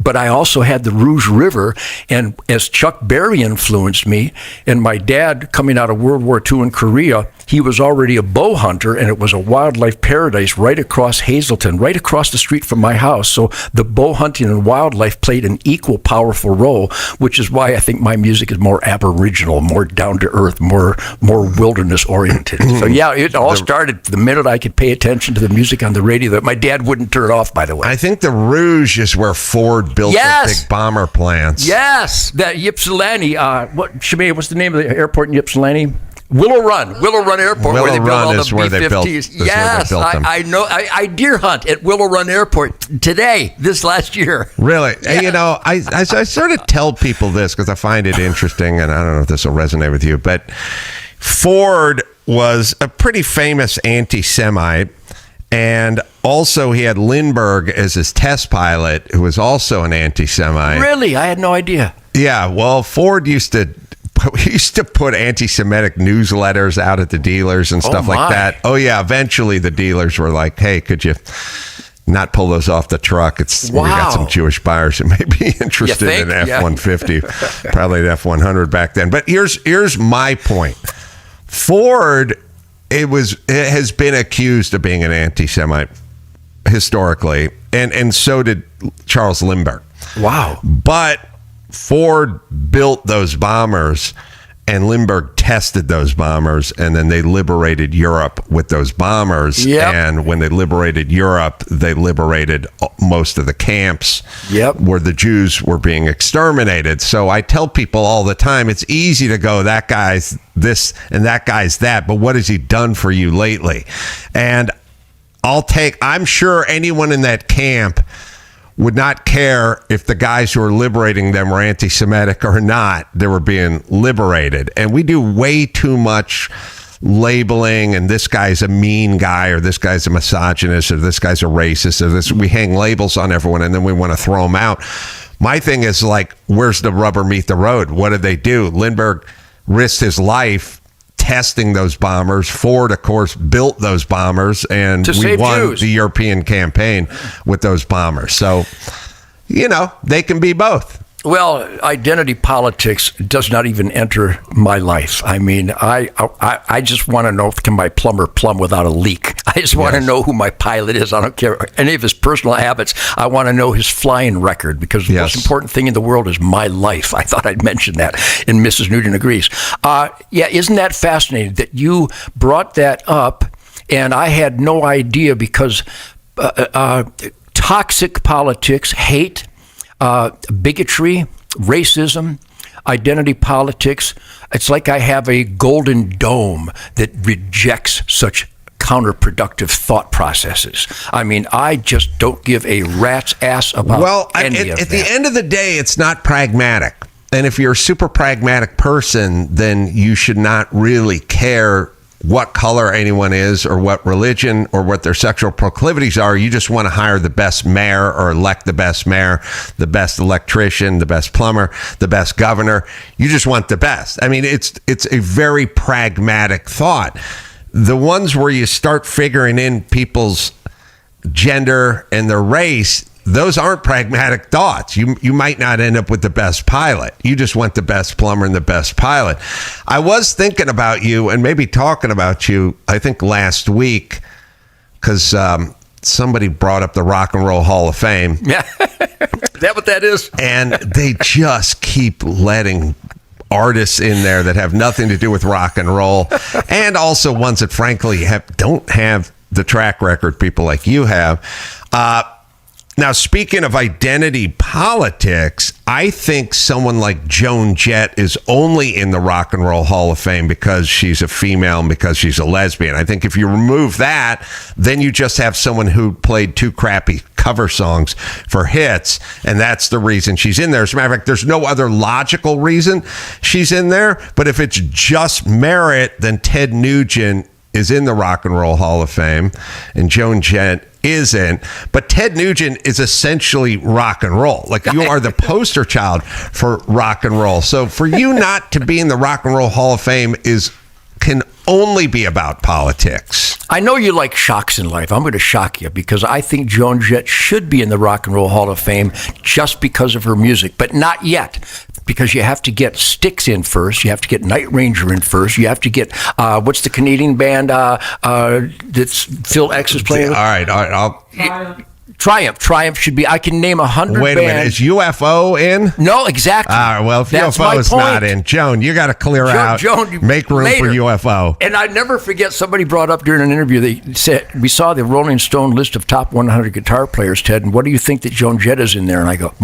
But I also had the Rouge River, and as Chuck Berry influenced me, and my dad coming out of World War II in Korea, he was already a bow hunter, and it was a wildlife paradise right across Hazleton, right across the street from my house. So the bow hunting and wildlife played an equal powerful role, which is why I think my music is more aboriginal, more down to earth, more wilderness oriented. So yeah, it all started the minute I could pay attention to the music on the radio that my dad wouldn't turn off, by the way. I think the Rouge is where Ford built the big bomber plants. Yes, that Ypsilanti. Shemaine, what's the name of the airport in Ypsilanti? Willow Run Airport. Willow where they built Run all is the where they built. Yes, I know. I deer hunt at Willow Run Airport this last year. Really? Yeah. I sort of tell people this because I find it interesting, and I don't know if this will resonate with you, but Ford was a pretty famous anti-Semite. And also he had Lindbergh as his test pilot, who was also an anti-Semite. Really? I had no idea. Yeah, well, Ford used to put anti-Semitic newsletters out at the dealers and stuff like that. Oh, yeah, eventually the dealers were like, hey, could you not pull those off the truck? We got some Jewish buyers who may be interested in F-150, probably an F-100 back then. But here's my point. Ford... It has been accused of being an anti-Semite historically, and so did Charles Lindbergh. Wow. But Ford built those bombers and Lindbergh tested those bombers, and then they liberated Europe with those bombers. Yep. And when they liberated Europe, they liberated most of the camps where the Jews were being exterminated. So I tell people all the time, it's easy to go, that guy's this and that guy's that, but what has he done for you lately? And I'm sure anyone in that camp would not care if the guys who were liberating them were anti-Semitic or not. They were being liberated. And we do way too much labeling, and this guy's a mean guy, or this guy's a misogynist, or this guy's a racist, or this. We hang labels on everyone, and then we want to throw them out. My thing is, like, where's the rubber meet the road? What did they do? Lindbergh risked his life testing those bombers. Ford, of course, built those bombers, and we won the European campaign with those bombers. So, they can be both. Well, identity politics does not even enter my life. I mean, I just want to know, can my plumber plumb without a leak? I just want to know who my pilot is. I don't care any of his personal habits. I want to know his flying record, because the most important thing in the world is my life. I thought I'd mention that, and Mrs. Nugent agrees. Isn't that fascinating that you brought that up, and I had no idea, because toxic politics, hate, bigotry, racism, identity politics. It's like I have a golden dome that rejects such counterproductive thought processes. I mean, I just don't give a rat's ass about any of that. At the end of the day, it's not pragmatic. And if you're a super pragmatic person, then you should not really care what color anyone is, or what religion, or what their sexual proclivities are. You just want to hire the best mayor, or elect the best mayor, the best electrician, the best plumber, the best governor. You just want the best. I mean, it's a very pragmatic thought. The ones where you start figuring in people's gender and their race, those aren't pragmatic thoughts. You might not end up with the best pilot. You just want the best plumber and the best pilot. I was thinking about you, and maybe talking about you, I think last week, because somebody brought up the Rock and Roll Hall of Fame. Yeah, is that what that is? And they just keep letting artists in there that have nothing to do with rock and roll, and also ones that frankly don't have the track record people like you have. Now, speaking of identity politics, I think someone like Joan Jett is only in the Rock and Roll Hall of Fame because she's a female and because she's a lesbian. I think if you remove that, then you just have someone who played two crappy cover songs for hits, and that's the reason she's in there. As a matter of fact, there's no other logical reason she's in there, but if it's just merit, then Ted Nugent is in the Rock and Roll Hall of Fame, and Joan Jett isn't. But Ted Nugent is essentially rock and roll. Like, you are the poster child for rock and roll. So for you not to be in the Rock and Roll Hall of Fame can only be about politics. I know you like shocks in life. I'm going to shock you, because I think Joan Jett should be in the Rock and Roll Hall of Fame just because of her music, but not yet. Because you have to get Styx in first. You have to get Night Ranger in first. You have to get, what's the Canadian band that's Phil X is playing with? All right. Triumph should be. I can name 100 Wait a minute. Is UFO in? No, exactly. All right. Well, if That's UFO is not in, Joan, you got to clear out. Joan, make room for UFO. And I never forget, somebody brought up during an interview, they said, we saw the Rolling Stone list of top 100 guitar players, Ted, and what do you think that Joan Jett is in there? And I go,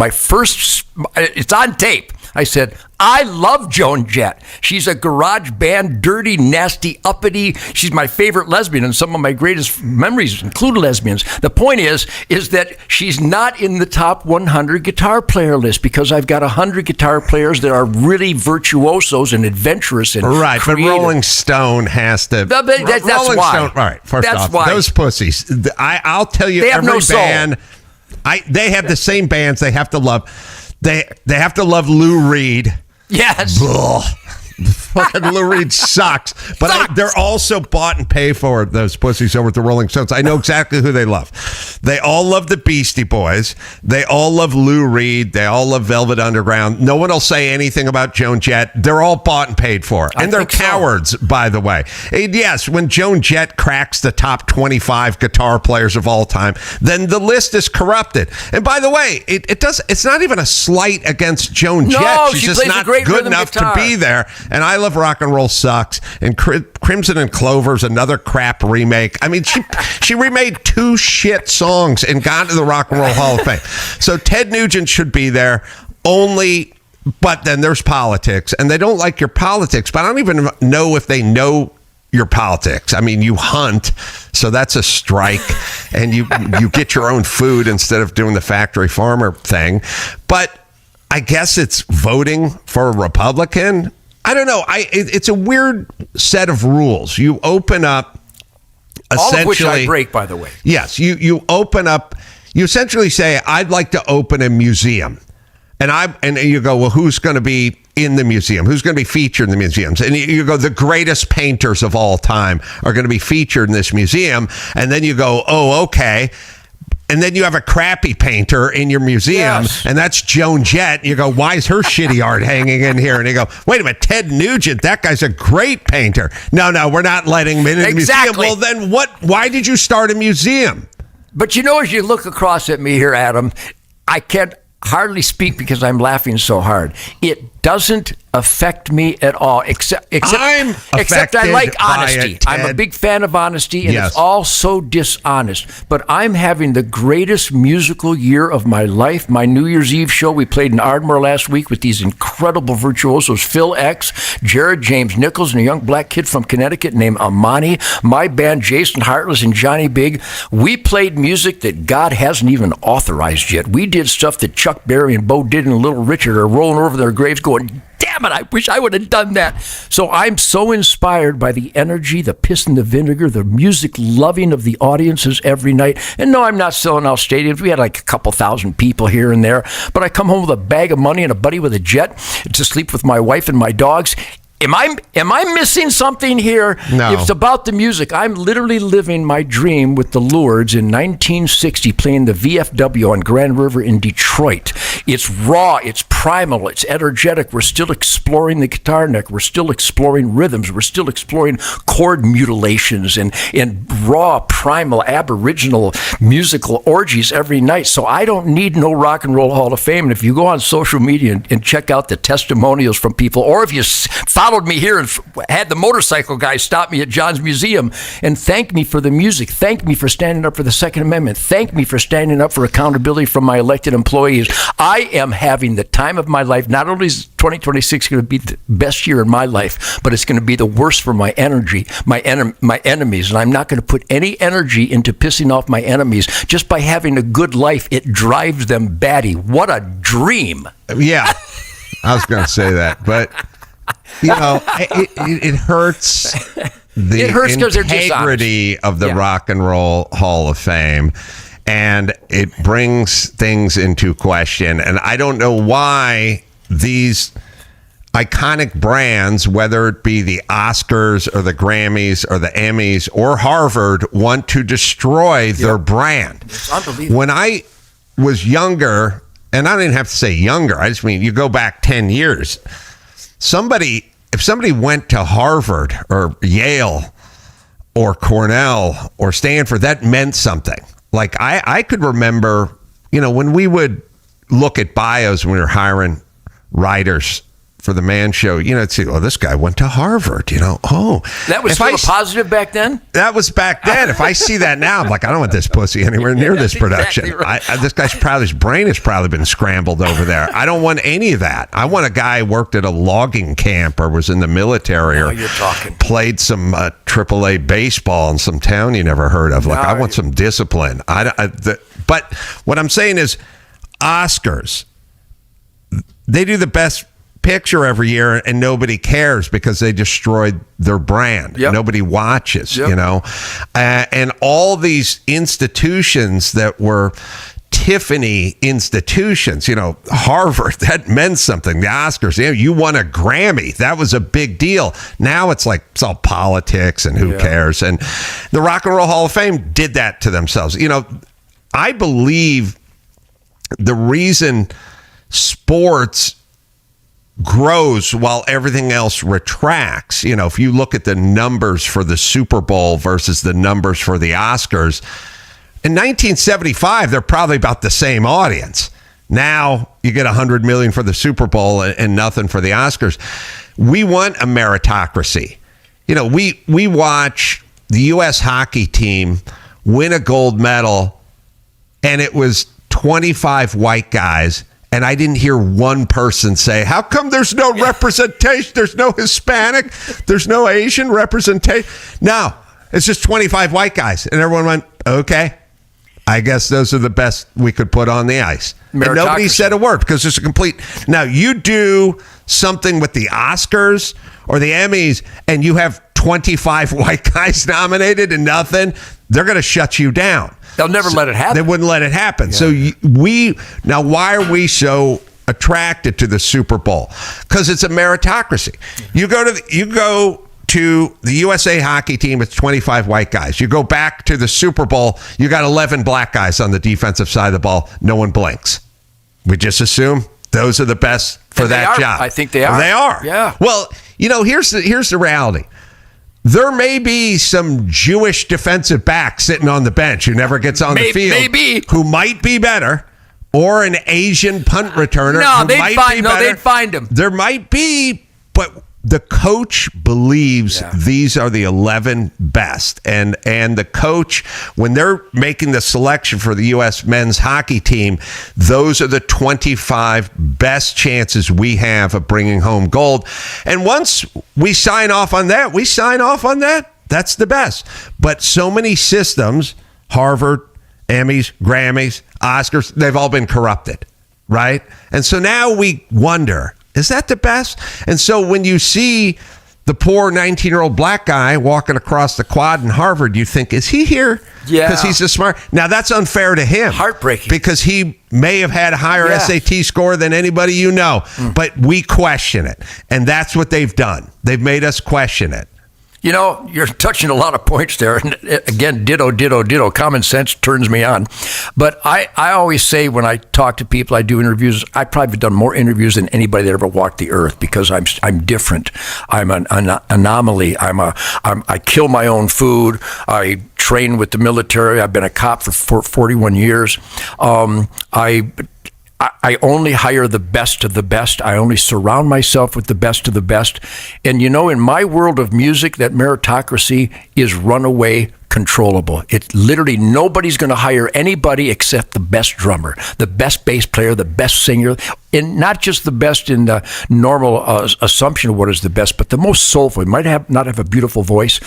it's on tape. I said, I love Joan Jett. She's a garage band, dirty, nasty, uppity. She's my favorite lesbian, and some of my greatest memories include lesbians. The point is that she's not in the top 100 guitar player list, because I've got 100 guitar players that are really virtuosos and adventurous and right, creative. But Rolling Stone has to. That's Rolling why. Stone, all right, first that's off, why. those pussies. I'll tell you, they have every no soul. band. They have the same bands they have to love. They have to love Lou Reed. Yes. Fucking Lou Reed sucks. But they're also bought and paid for, those pussies over at the Rolling Stones. I know exactly who they love. They all love the Beastie Boys. They all love Lou Reed. They all love Velvet Underground. No one will say anything about Joan Jett. They're all bought and paid for. And they're cowards, by the way. And yes, when Joan Jett cracks the top 25 guitar players of all time, then the list is corrupted. And by the way, it's not even a slight against Joan Jett. She's just not good enough to be there. And I Love Rock and Roll sucks. And Crimson and Clover's another crap remake. I mean, she remade 2 shit songs and got into the Rock and Roll Hall of Fame. So Ted Nugent should be there only. But then there's politics, and they don't like your politics. But I don't even know if they know your politics. I mean, you hunt, so that's a strike, and you get your own food instead of doing the factory farmer thing. But I guess it's voting for a Republican. I don't know. It's a weird set of rules. You open up, all of which I break, by the way. Yes, you open up. You essentially say, "I'd like to open a museum." And you go, well, who's going to be in the museum? Who's going to be featured in the museums? And you go, the greatest painters of all time are going to be featured in this museum. And then you go, oh, okay. And then you have a crappy painter in your museum, and that's Joan Jett. You go, why is her shitty art hanging in here? And you go, wait a minute, Ted Nugent, that guy's a great painter. No, we're not letting him in the museum. Well, then why did you start a museum? But as you look across at me here, Adam, I can't hardly speak because I'm laughing so hard. It doesn't affect me at all, except I like honesty. I'm a big fan of honesty, and it's all so dishonest. But I'm having the greatest musical year of my life. My New Year's Eve show, we played in Ardmore last week with these incredible virtuosos, Phil X, Jared James Nichols, and a young black kid from Connecticut named Amani. My band, Jason Hartless and Johnny Big. We played music that God hasn't even authorized yet. We did stuff that Chuck Berry and Bo Diddley and Little Richard are rolling over their graves going, damn it, I wish I would have done that. So I'm so inspired by the energy, the piss and the vinegar, the music loving of the audiences every night. And no, I'm not selling out stadiums. We had like a couple thousand people here and there. But I come home with a bag of money and a buddy with a jet to sleep with my wife and my dogs. Am I missing something here? No. It's about the music. I'm literally living my dream with the Lourdes in 1960, playing the VFW on Grand River in Detroit. It's raw, it's primal, it's energetic. We're still exploring the guitar neck. We're still exploring rhythms. We're still exploring chord mutilations and raw, primal, aboriginal musical orgies every night. So I don't need no Rock and Roll Hall of Fame. And if you go on social media and check out the testimonials from people, or if you followed me here and had the motorcycle guy stop me at John's Museum and thank me for the music, thank me for standing up for the Second Amendment, thank me for standing up for accountability from my elected employees. I am having the time of my life. Not only is 2026 going to be the best year in my life, but it's going to be the worst for my energy, my enemies. And I'm not going to put any energy into pissing off my enemies. Just by having a good life, it drives them batty. What a dream. Yeah, I was going to say that, but it hurts the integrity of the Rock and Roll Hall of Fame, and it brings things into question. And I don't know why these iconic brands, whether it be the Oscars or the Grammys or the Emmys or Harvard, want to destroy their brand. It's unbelievable. When I was younger, and I don't even have to say younger, I just mean you go back 10 years, if somebody went to Harvard or Yale or Cornell or Stanford, that meant something. Like I could remember, when we would look at bios when we were hiring writers for the Man Show, see, this guy went to Harvard, oh. That was still a positive back then? That was back then. If I see that now, I'm like, I don't want this pussy anywhere near this production. Exactly right. This guy's his brain has probably been scrambled over there. I don't want any of that. I want a guy who worked at a logging camp or was in the military or played some AAA baseball in some town you never heard of. Like, I want some discipline. But what I'm saying is Oscars, they do the best picture every year and nobody cares because they destroyed their brand. Nobody watches, and all these institutions that were Tiffany institutions, Harvard, that meant something. The Oscars, you won a Grammy. That was a big deal. Now it's like, it's all politics and who cares. And the Rock and Roll Hall of Fame did that to themselves. I believe the reason sports grows while everything else retracts, if you look at the numbers for the Super Bowl versus the numbers for the Oscars, in 1975, they're probably about the same audience. Now you get 100 million for the Super Bowl and nothing for the Oscars. We want a meritocracy. We watch the U.S. hockey team win a gold medal, and it was 25 white guys, and I didn't hear one person say, how come there's no representation? There's no Hispanic, there's no Asian representation. No, it's just 25 white guys. And everyone went, okay, I guess those are the best we could put on the ice. And nobody said a word because it's a complete. Now, you do something with the Oscars or the Emmys and you have 25 white guys nominated and nothing, they're going to shut you down. They'll never let it happen. They wouldn't let it happen. Yeah. So now why are we so attracted to the Super Bowl? Because it's a meritocracy. You go to the USA hockey team, it's 25 white guys. You go back to the Super Bowl, you got 11 black guys on the defensive side of the ball. No one blinks. We just assume those are the best for that job. I think they are. They are. Yeah. Well, here's the reality. There may be some Jewish defensive back sitting on the bench who never gets on the field. Maybe. Who might be better. Or an Asian punt returner they'd find him. There might be, but the coach believes these are the 11 best. And the coach, when they're making the selection for the U.S. men's hockey team, those are the 25 best chances we have of bringing home gold. And once we sign off on that, that's the best. But so many systems, Harvard, Emmys, Grammys, Oscars, they've all been corrupted, right? And so now we wonder, is that the best? And so when you see the poor 19-year-old black guy walking across the quad in Harvard, you think, is he here? Yeah. Because he's a smart. Now, that's unfair to him. Heartbreaking. Because he may have had a higher SAT score than anybody you know. But we question it. And that's what they've done. They've made us question it. You're touching a lot of points there. And again, ditto. Common sense turns me on. But I always say when I talk to people, I do interviews, I've probably done more interviews than anybody that ever walked the earth because I'm different. I'm an anomaly. I kill my own food. I train with the military. I've been a cop for 41 years. I only hire the best of the best. I only surround myself with the best of the best. And in my world of music, that meritocracy is runaway controllable. It's literally nobody's going to hire anybody except the best drummer, the best bass player, the best singer, and not just the best in the normal assumption of what is the best, but the most soulful. He might not have a beautiful voice,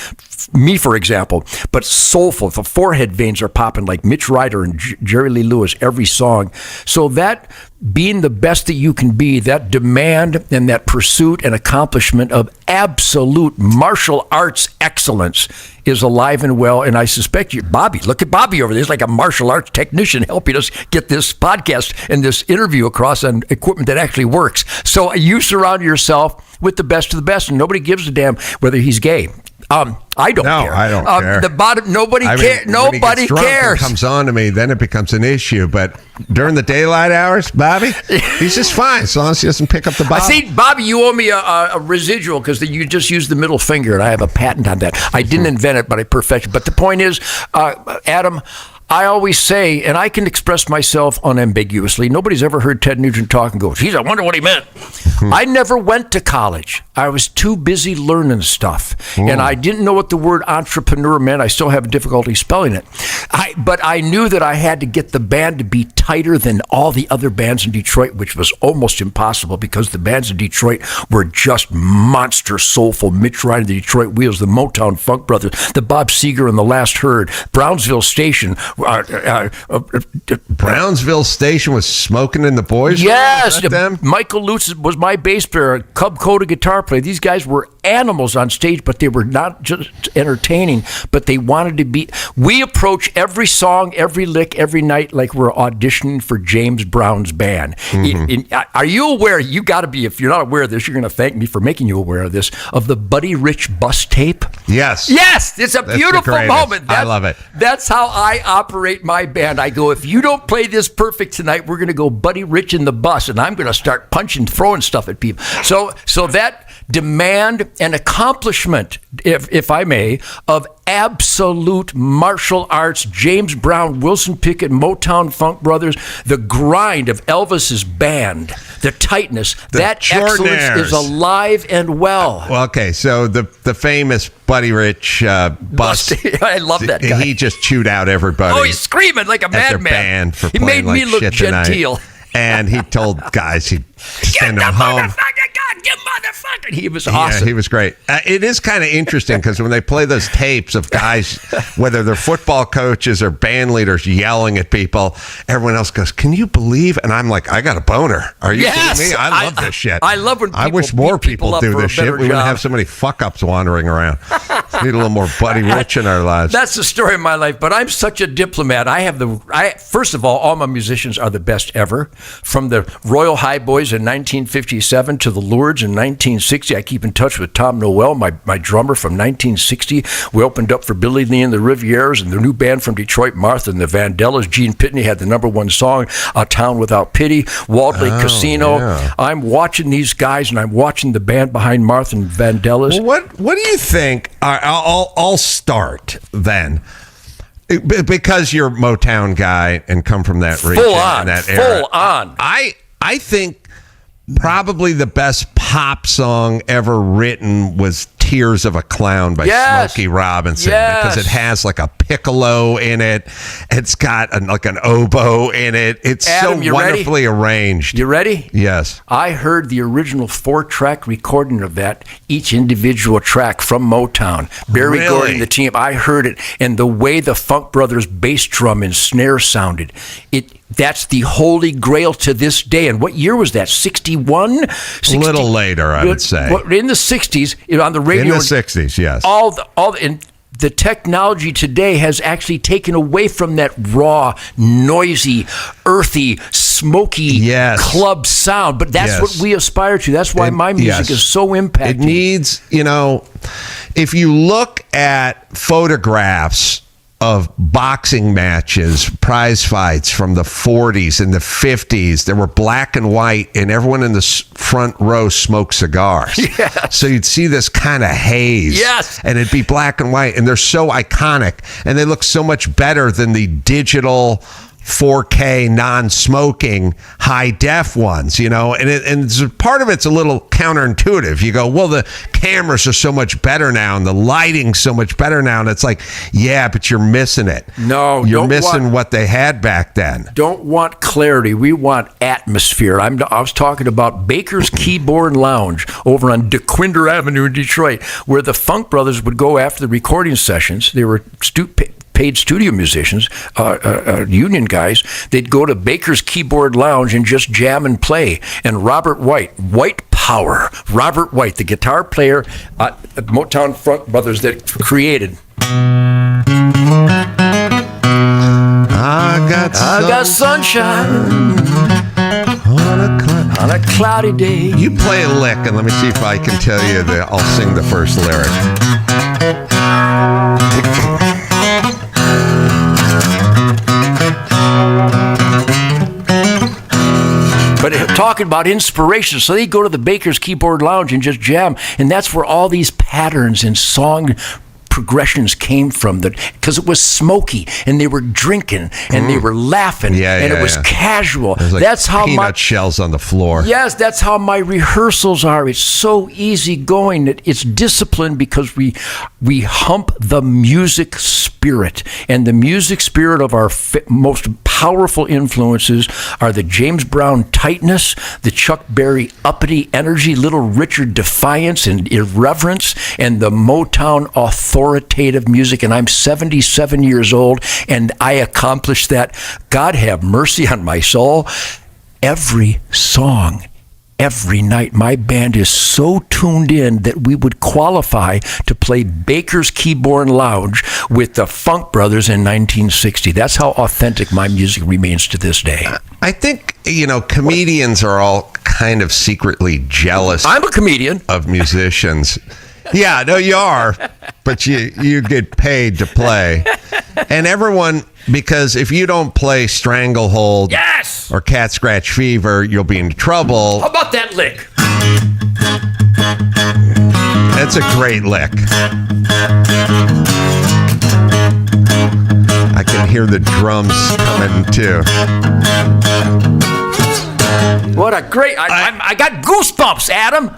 me for example, but soulful. The forehead veins are popping like Mitch Ryder and Jerry Lee Lewis every song. So that being the best that you can be, that demand and that pursuit and accomplishment of absolute martial arts excellence is alive and well. And I suspect Bobby, look at Bobby over there. He's like a martial arts technician helping us get this podcast and this interview across on equipment that actually works. So you surround yourself with the best of the best, and nobody gives a damn whether he's gay. I don't care. No, I don't care. The bottom, nobody cares. Nobody cares. It comes on to me, then it becomes an issue. But during the daylight hours, Bobby, he's just fine as long as he doesn't pick up the bottle. I see, Bobby, you owe me a residual because you just used the middle finger, and I have a patent on that. I didn't invent it, but I perfected it. But the point is, Adam, I always say, and I can express myself unambiguously. Nobody's ever heard Ted Nugent talk and go, geez, I wonder what he meant. I never went to college. I was too busy learning stuff. And I didn't know what the word entrepreneur meant. I still have difficulty spelling it. But I knew that I had to get the band to be tighter than all the other bands in Detroit, which was almost impossible because the bands in Detroit were just monster soulful. Mitch Ryder, the Detroit Wheels, the Motown Funk Brothers, the Bob Seger and the Last Herd, Brownsville Station. Brownsville Station was Smoking in the Boys? Yes. Michael Lutz was my bass player, Cub Coda guitar player. These guys were animals on stage, but they were not just entertaining, but they wanted to be. We approach every song, every lick, every night like we're auditioning for James Brown's band. Are you aware? You got to be. If you're not aware of this, you're going to thank me for making you aware of this. Of the Buddy Rich bus tape. Yes. Yes, it's a beautiful moment. I love it. That's how I operate my band. I go, if you don't play this perfect tonight, we're going to go Buddy Rich in the bus, and I'm going to start punching, throwing stuff at people. So that demand and accomplishment, if I may, of absolute martial arts, James Brown, Wilson Pickett, Motown Funk Brothers, the grind of Elvis's band, the tightness, that excellence is alive and well. Well, okay, so the famous Buddy Rich bus. I love that guy. He just chewed out everybody. Oh, he's screaming like a madman. He made me look genteel. And he told guys he'd send them home. You motherfucker! He was awesome. Yeah, he was great. It is kind of interesting because when they play those tapes of guys, whether they're football coaches or band leaders yelling at people, everyone else goes, "Can you believe?" And I'm like, "I got a boner." Are you kidding me? I love this shit. I love when people I wish more people do this shit. We wouldn't have so many fuck ups wandering around. Need a little more Buddy Rich in our lives. That's the story of my life. But I'm such a diplomat. First of all my musicians are the best ever. From the Royal High Boys in 1957 to the Lourdes in 1960. I keep in touch with Tom Noel, my drummer from 1960. We opened up for Billy Lee and the Rivieras and the new band from Detroit, Martha and the Vandellas. Gene Pitney had the #1 song, A Town Without Pity, Walled Lake Casino. Yeah. I'm watching these guys, and I'm watching the band behind Martha and Vandellas. Well, what do you think? I'll start then. Because you're a Motown guy and come from that region and that era. Full on. I think probably the best pop song ever written was Tears of a Clown by Smokey Robinson, because it has like a piccolo in it. It's got like an oboe in it. It's Adam, so wonderfully arranged. You ready? Yes. I heard the original 4-track recording of that, each individual track from Motown. Barry Gordy, the team, I heard it. And the way the Funk Brothers bass drum and snare sounded, that's the holy grail to this day. And what year was that? 61? A little later, I would say. In the 60s, on the radio. In the 60s, yes. And the technology today has actually taken away from that raw, noisy, earthy, smoky club sound. But that's what we aspire to. That's why my music is so impactful. It needs, if you look at photographs of boxing matches, prize fights from the 40s and the 50s. They were black and white, and everyone in the front row smoked cigars. Yes. So you'd see this kind of haze. Yes. And it'd be black and white, and they're so iconic, and they look so much better than the digital 4K non-smoking high def ones, and part of it's a little counterintuitive. You go, well, the cameras are so much better now and the lighting's so much better now, and it's like, yeah, but you're missing it. No, you're missing what they had back then. Don't want clarity. We want atmosphere. I was talking about Baker's Keyboard Lounge over on DeQuinder Avenue in Detroit, where the Funk Brothers would go after the recording sessions. They were paid studio musicians, union guys. They'd go to Baker's Keyboard Lounge and just jam and play. And Robert White Power, Robert White, the guitar player at Motown Funk Brothers that created. I got sunshine on a cloudy day. You play a lick, and let me see if I can tell you I'll sing the first lyric. But talking about inspiration, so they go to the Baker's Keyboard Lounge and just jam, and that's where all these patterns and song progressions came from, because it was smoky and they were drinking and they were laughing and it was casual. Like that's how peanut shells on the floor. Yes, that's how my rehearsals are. It's so easy going. It's disciplined because we hump the music spirit, and the music spirit of our most powerful influences are the James Brown tightness, the Chuck Berry uppity energy, Little Richard defiance and irreverence, and the Motown authoritative music. And I'm 77 years old, and I accomplished that. God have mercy on my soul. Every song every night. My band is so tuned in that we would qualify to play Baker's Keyboard Lounge with the Funk Brothers in 1960. That's how authentic my music remains to this day. I think, comedians are all kind of secretly jealous. I'm a comedian. Of musicians. Yeah, no, you are, but you get paid to play. And everyone, because if you don't play Stranglehold yes! or Cat Scratch Fever, you'll be in trouble. How about that lick? That's a great lick. I can hear the drums coming too. What a great... I got goosebumps, Adam.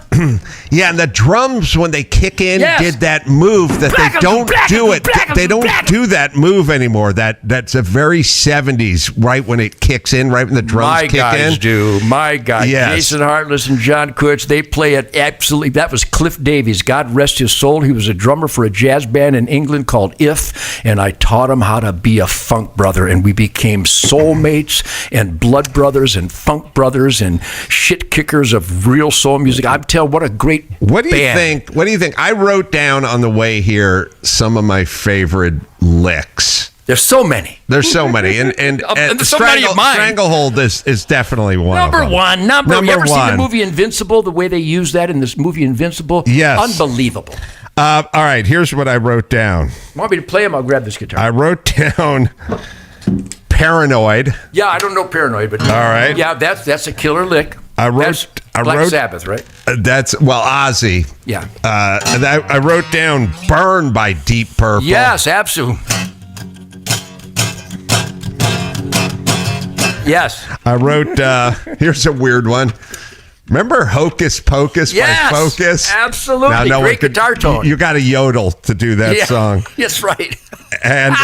Yeah, and the drums, when they kick in, yes. did that move that they don't do it. They don't do that move anymore. That's a very 70s, right when it kicks in, right when the drums kick in. My guys do. My guys. Yes. Jason Hartless and John Kutch, they play it absolutely. That was Cliff Davies. God rest his soul. He was a drummer for a jazz band in England called If, and I taught him how to be a funk brother, and we became soulmates and blood brothers and funk brothers and shit kickers of real soul music. I'm telling what a great What do you band. think? What do you think? I wrote down on the way here some of my favorite licks. There's so many. There's so many, and there's so many of mine. Stranglehold is definitely one. Number of them. one. Number You ever one. seen the movie Invincible? The way they use that in this movie Invincible? Yes. Unbelievable. All right, here's what I wrote down. Want me to play them? I'll grab this guitar. I wrote down Paranoid. Yeah, I don't know Paranoid, but all right. Yeah, that's a killer lick. That's Black Sabbath, right? That's Ozzy. Yeah. And I wrote down Burn by Deep Purple. Yes, absolutely. Yes. I wrote, here's a weird one. Remember Hocus Pocus by Focus? Absolutely. Now, no great guitar tone. You got to yodel to do that song. That's right. And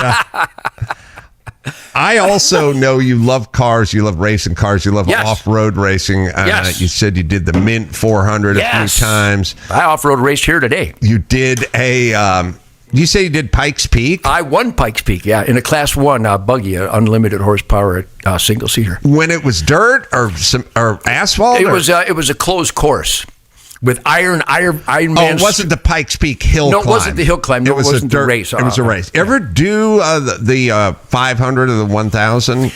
I also know you love cars. You love racing cars. You love off-road racing. Yes. You said you did the Mint 400 a few times. I off-road raced here today. You did a... you say you did Pikes Peak? I won Pikes Peak, in a Class 1 buggy, unlimited horsepower single-seater. When it was dirt or asphalt? It was a closed course with Iron Man. Oh, it wasn't the Pikes Peak hill climb. No, it wasn't the hill climb. No, it wasn't the race. It was a race. Ever do the 500 or the 1,000?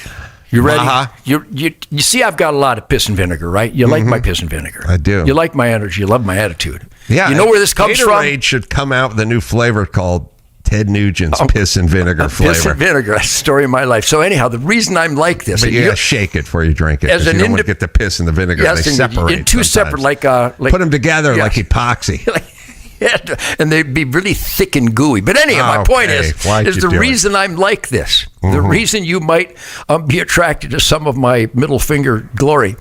You ready? You see, I've got a lot of piss and vinegar, right? You like my piss and vinegar. I do. You like my energy. You love my attitude. Yeah. You know where this comes from? Gatorade should come out with a new flavor called Ted Nugent's piss and vinegar flavor. Piss and vinegar. That's the story of my life. So anyhow, the reason I'm like this... But you got to shake it before you drink it. As you don't want to get the piss and the vinegar. They separate in two separate, like... Put them together like epoxy. And they'd be really thick and gooey. But anyhow, my point is the reason I'm like this, the reason you might be attracted to some of my middle finger glory,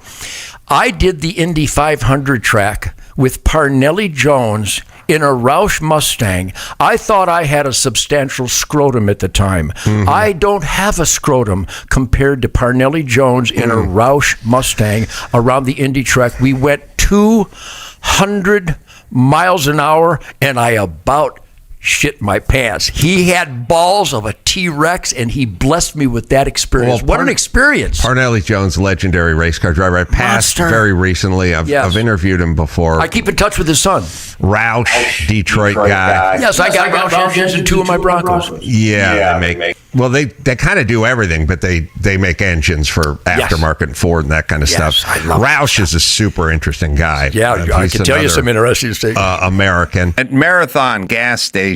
I did the Indy 500 track with Parnelli Jones in a Roush Mustang. I thought I had a substantial scrotum at the time. I don't have a scrotum compared to Parnelli Jones in a Roush Mustang around the Indy track. We went 200 miles an hour, and I about shit my pants. He had balls of a T-Rex, and he blessed me with that experience. What an experience. Parnelli Jones, legendary race car driver. I passed very recently. I've interviewed him before. I keep in touch with his son. Roush, Detroit guy. Yes, I got Roush engines in two of my Broncos. Yeah, they kind of do everything, but they make engines for aftermarket and Ford and that kind of stuff. I love Roush is a super interesting guy. Yeah, I can tell you some interesting things. American. At Marathon gas stations,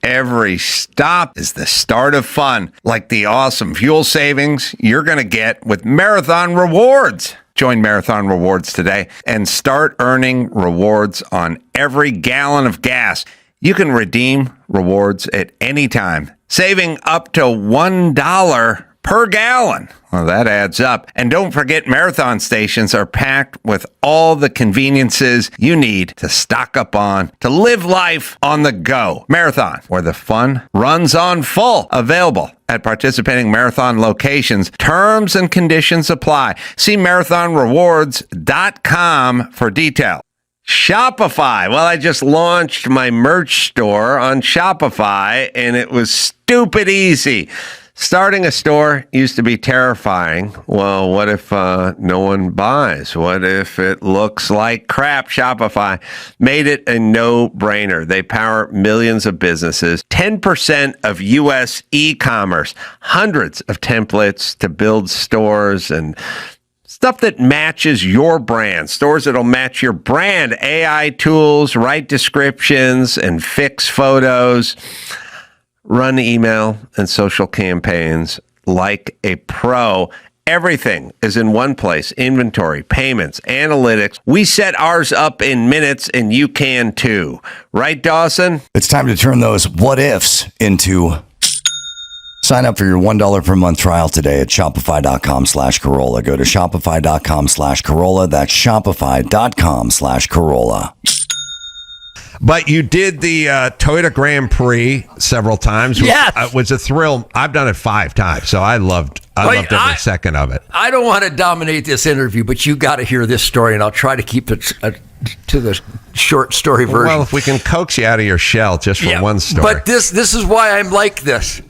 every stop is the start of fun, like the awesome fuel savings you're going to get with Marathon Rewards. Join Marathon Rewards today and start earning rewards on every gallon of gas. You can redeem rewards at any time, saving up to $1 per gallon. Well, that adds up. And don't forget, Marathon stations are packed with all the conveniences you need to stock up on, to live life on the go. Marathon, where the fun runs on full. Available at participating Marathon locations. Terms and conditions apply. See marathonrewards.com for details. Shopify. Well, I just launched my merch store on Shopify, and it was stupid easy. Starting a store used to be terrifying. Well, what if no one buys? What if it looks like crap? Shopify made it a no-brainer. They power millions of businesses, 10% of U.S. e-commerce, hundreds of templates to build stores and stuff that matches your brand, stores that'll match your brand, AI tools, write descriptions, and fix photos. Run email and social campaigns like a pro. Everything is in one place. Inventory, payments, analytics. We set ours up in minutes and you can too. Right, Dawson? It's time to turn those what ifs into. Sign up for your $1 per month trial today at shopify.com/Carolla. Go to shopify.com/Carolla. That's shopify.com/Carolla. But you did the Toyota Grand Prix several times. Yes. It was a thrill. I've done it 5 times, so I loved every second of it. I don't want to dominate this interview, but you got to hear this story, and I'll try to keep it to the short story version. Well, if we can coax you out of your shell just for one story. But this is why I'm like this.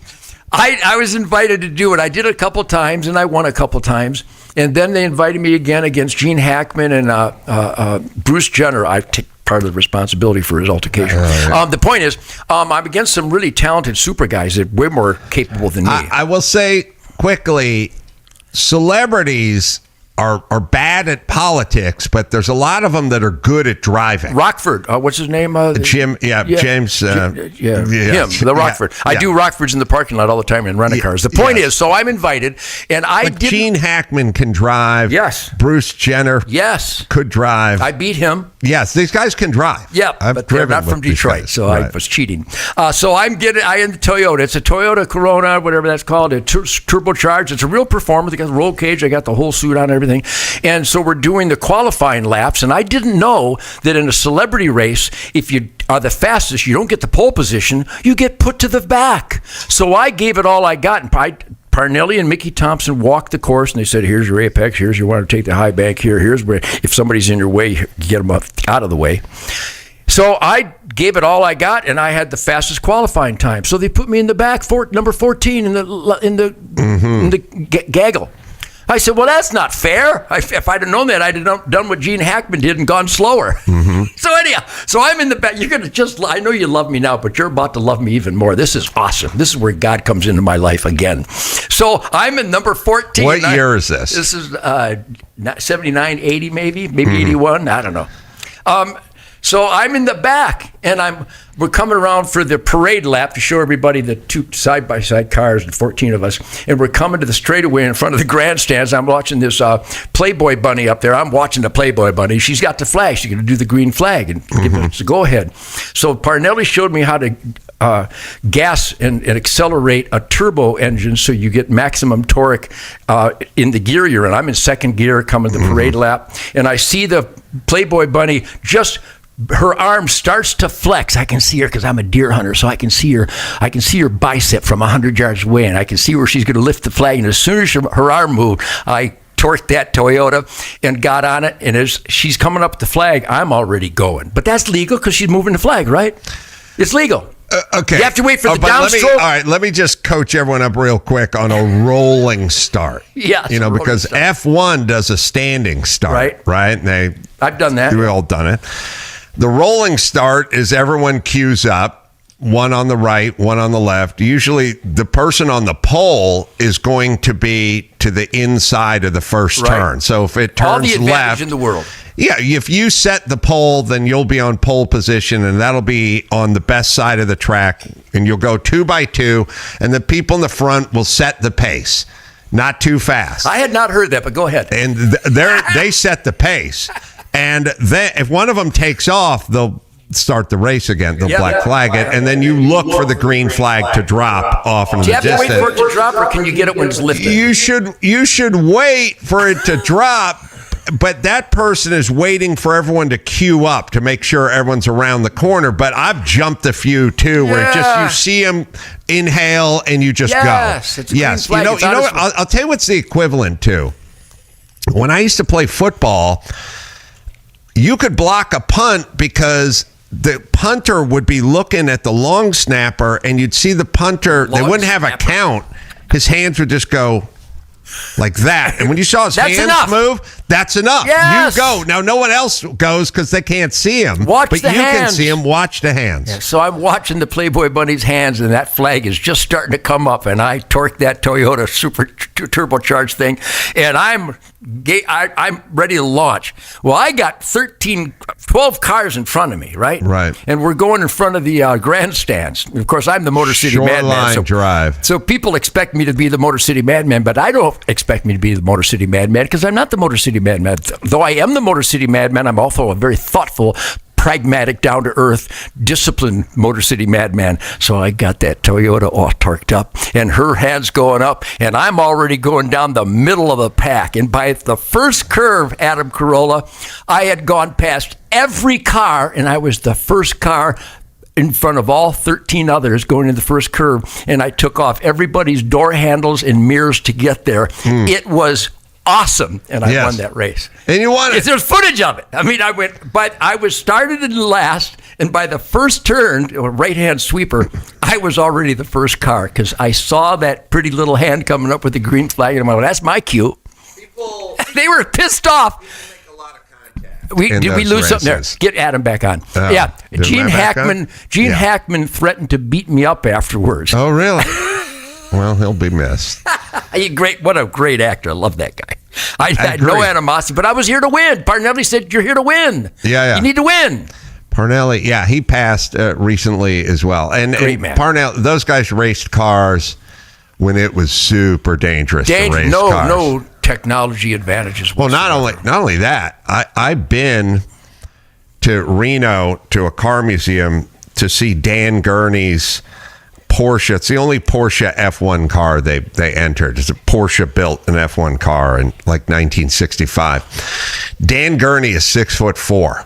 I was invited to do it. I did it a couple times, and I won a couple times. And then they invited me again against Gene Hackman and Bruce Jenner. I take part of the responsibility for his altercation. The point is, I'm against some really talented super guys that are way more capable than me. I will say quickly, celebrities are bad at politics, but there's a lot of them that are good at driving. Rockford, what's his name? James. Him, the Rockford. I do Rockfords in the parking lot all the time in rent-a-cars. The point is, so I'm invited, and Gene Hackman can drive. Yes. Bruce Jenner. Yes. Could drive. I beat him. Yes, these guys can drive. Yeah, but they're not from Detroit, so I was cheating. So I in the Toyota. It's a Toyota Corona, whatever that's called. It's turbocharged. It's a real performance. I got the roll cage. I got the whole suit on and everything. And so we're doing the qualifying laps, and I didn't know that in a celebrity race, if you are the fastest, you don't get the pole position, you get put to the back. So I gave it all I got, and Parnelli and Mickey Thompson walked the course, and they said, here's your apex, here's you want to take the high bank here, here's where, if somebody's in your way, you get them out of the way. So I gave it all I got, and I had the fastest qualifying time. So they put me in the back, number 14 in the gaggle. I said, well, that's not fair. If I'd have known that, I'd have done what Gene Hackman did and gone slower. Mm-hmm. So anyhow, I'm in the back. You're going to I know you love me now, but you're about to love me even more. This is awesome. This is where God comes into my life again. So I'm in number 14. What year is this? This is 79, 80 maybe 81. I don't know. So I'm in the back, and we're coming around for the parade lap to show everybody the 2 side-by-side cars and 14 of us, and we're coming to the straightaway in front of the grandstands. I'm watching this Playboy bunny up there. I'm watching the Playboy bunny. She's got the flag. She's going to do the green flag and give us a go-ahead. So Parnelli showed me how to gas and accelerate a turbo engine so you get maximum torque in the gear you're in. I'm in second gear coming the parade lap, and I see the Playboy bunny her arm starts to flex. I can see her because I'm a deer hunter, so I can see her bicep from 100 yards away, and I can see where she's going to lift the flag. And as soon as her arm moved, I torqued that Toyota and got on it. And as she's coming up the flag, I'm already going. But that's legal because she's moving the flag, right? It's legal. Okay. You have to wait for the downstroke. All right, let me just coach everyone up real quick on a rolling start. Yes. Because F1 does a standing start, right? And I've done that. We've all done it. The rolling start is everyone queues up, one on the right, one on the left. Usually the person on the pole is going to be to the inside of the first turn. So if it turns all the advantage left in the world. Yeah, if you set the pole, then you'll be on pole position, and that'll be on the best side of the track, and you'll go 2 by 2, and the people in the front will set the pace. Not too fast. I had not heard that, but go ahead. And they set the pace. And then if one of them takes off, they'll start the race again. They'll black flag it, and then you look for the green flag to drop off in the distance. Do you have to wait for it to drop, or can you get it when it's lifted? You should wait for it to drop, but that person is waiting for everyone to queue up to make sure everyone's around the corner. But I've jumped a few too, where you see them inhale and you just go. It's a green flag. You know what? I'll tell you what's the equivalent to. When I used to play football, you could block a punt because the punter would be looking at the long snapper, and you'd see the punter. They wouldn't have a count. his hands would just go like that. And when you saw his That's hands enough. move, that's enough. Yes. You go. Now, no one else goes because they can't see him. Watch but the you can hands. see him. Watch the hands. Yeah, so I'm watching the Playboy Bunny's hands, and that flag is just starting to come up, and I torque that Toyota super turbocharged thing, and I'm ready to launch. Well, I got 12 cars in front of me, right? Right. And we're going in front of the grandstands. Of course, I'm the Motor City Shoreline Madman. Drive. So people expect me to be the Motor City Madman, but I don't expect me to be the Motor City Madman because I'm not the Motor City Madman. Though I am the Motor City Madman, I'm also a very thoughtful, pragmatic, down-to-earth, disciplined Motor City Madman. So I got that Toyota all torqued up, and her hands going up, and I'm already going down the middle of the pack. And by the first curve, Adam Carolla, I had gone past every car, and I was the first car in front of all 13 others going in the first curve, and I took off everybody's door handles and mirrors to get there. It was awesome, and I won that race. And you won it. There's footage of it. I mean, I was started in last, and by the first turn, right-hand sweeper, I was already the first car because I saw that pretty little hand coming up with the green flag, and I'm like, well, that's my cue. They were pissed off. Did we lose something there? Get Adam back on. Yeah. Gene Hackman threatened to beat me up afterwards. Oh, really? Well, he'll be missed. What a great actor. I love that guy. I had no animosity, but I was here to win. Parnelli said, you're here to win. Yeah. You need to win. Parnelli, he passed recently as well. And man. Parnelli, those guys raced cars when it was super dangerous to race cars. No technology advantages whatsoever. Well, not only that, I've been to Reno to a car museum to see Dan Gurney's Porsche. It's the only Porsche F1 car they entered. It's a Porsche built an F1 car in like 1965. Dan Gurney is 6'4".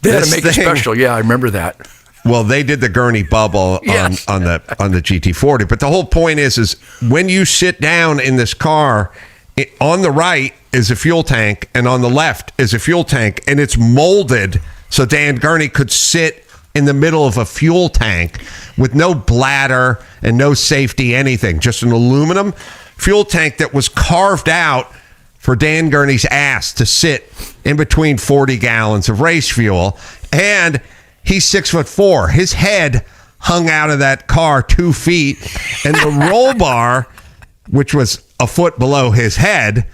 They had to make it special. Yeah, I remember that. Well, they did the Gurney bubble on the GT40, but the whole point is when you sit down in this car, on the right is a fuel tank, and on the left is a fuel tank, and it's molded so Dan Gurney could sit in the middle of a fuel tank with no bladder and no safety anything, just an aluminum fuel tank that was carved out for Dan Gurney's ass to sit in between 40 gallons of race fuel. And he's 6'4". His head hung out of that car 2 feet, and the roll bar, which was a foot below his head,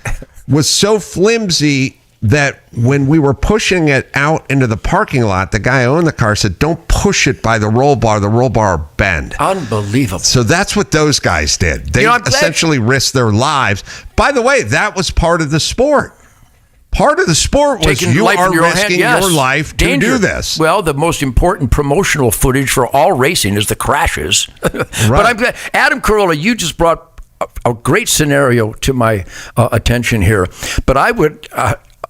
was so flimsy that when we were pushing it out into the parking lot, the guy who owned the car said, don't push it by the roll bar will bend. Unbelievable. So that's what those guys did. They essentially risked their lives. By the way, that was part of the sport. Part of the sport was you are risking your life to do this. Well, the most important promotional footage for all racing is the crashes. Right. But I'm glad. Adam Carolla, you just brought a great scenario to my attention here. But I would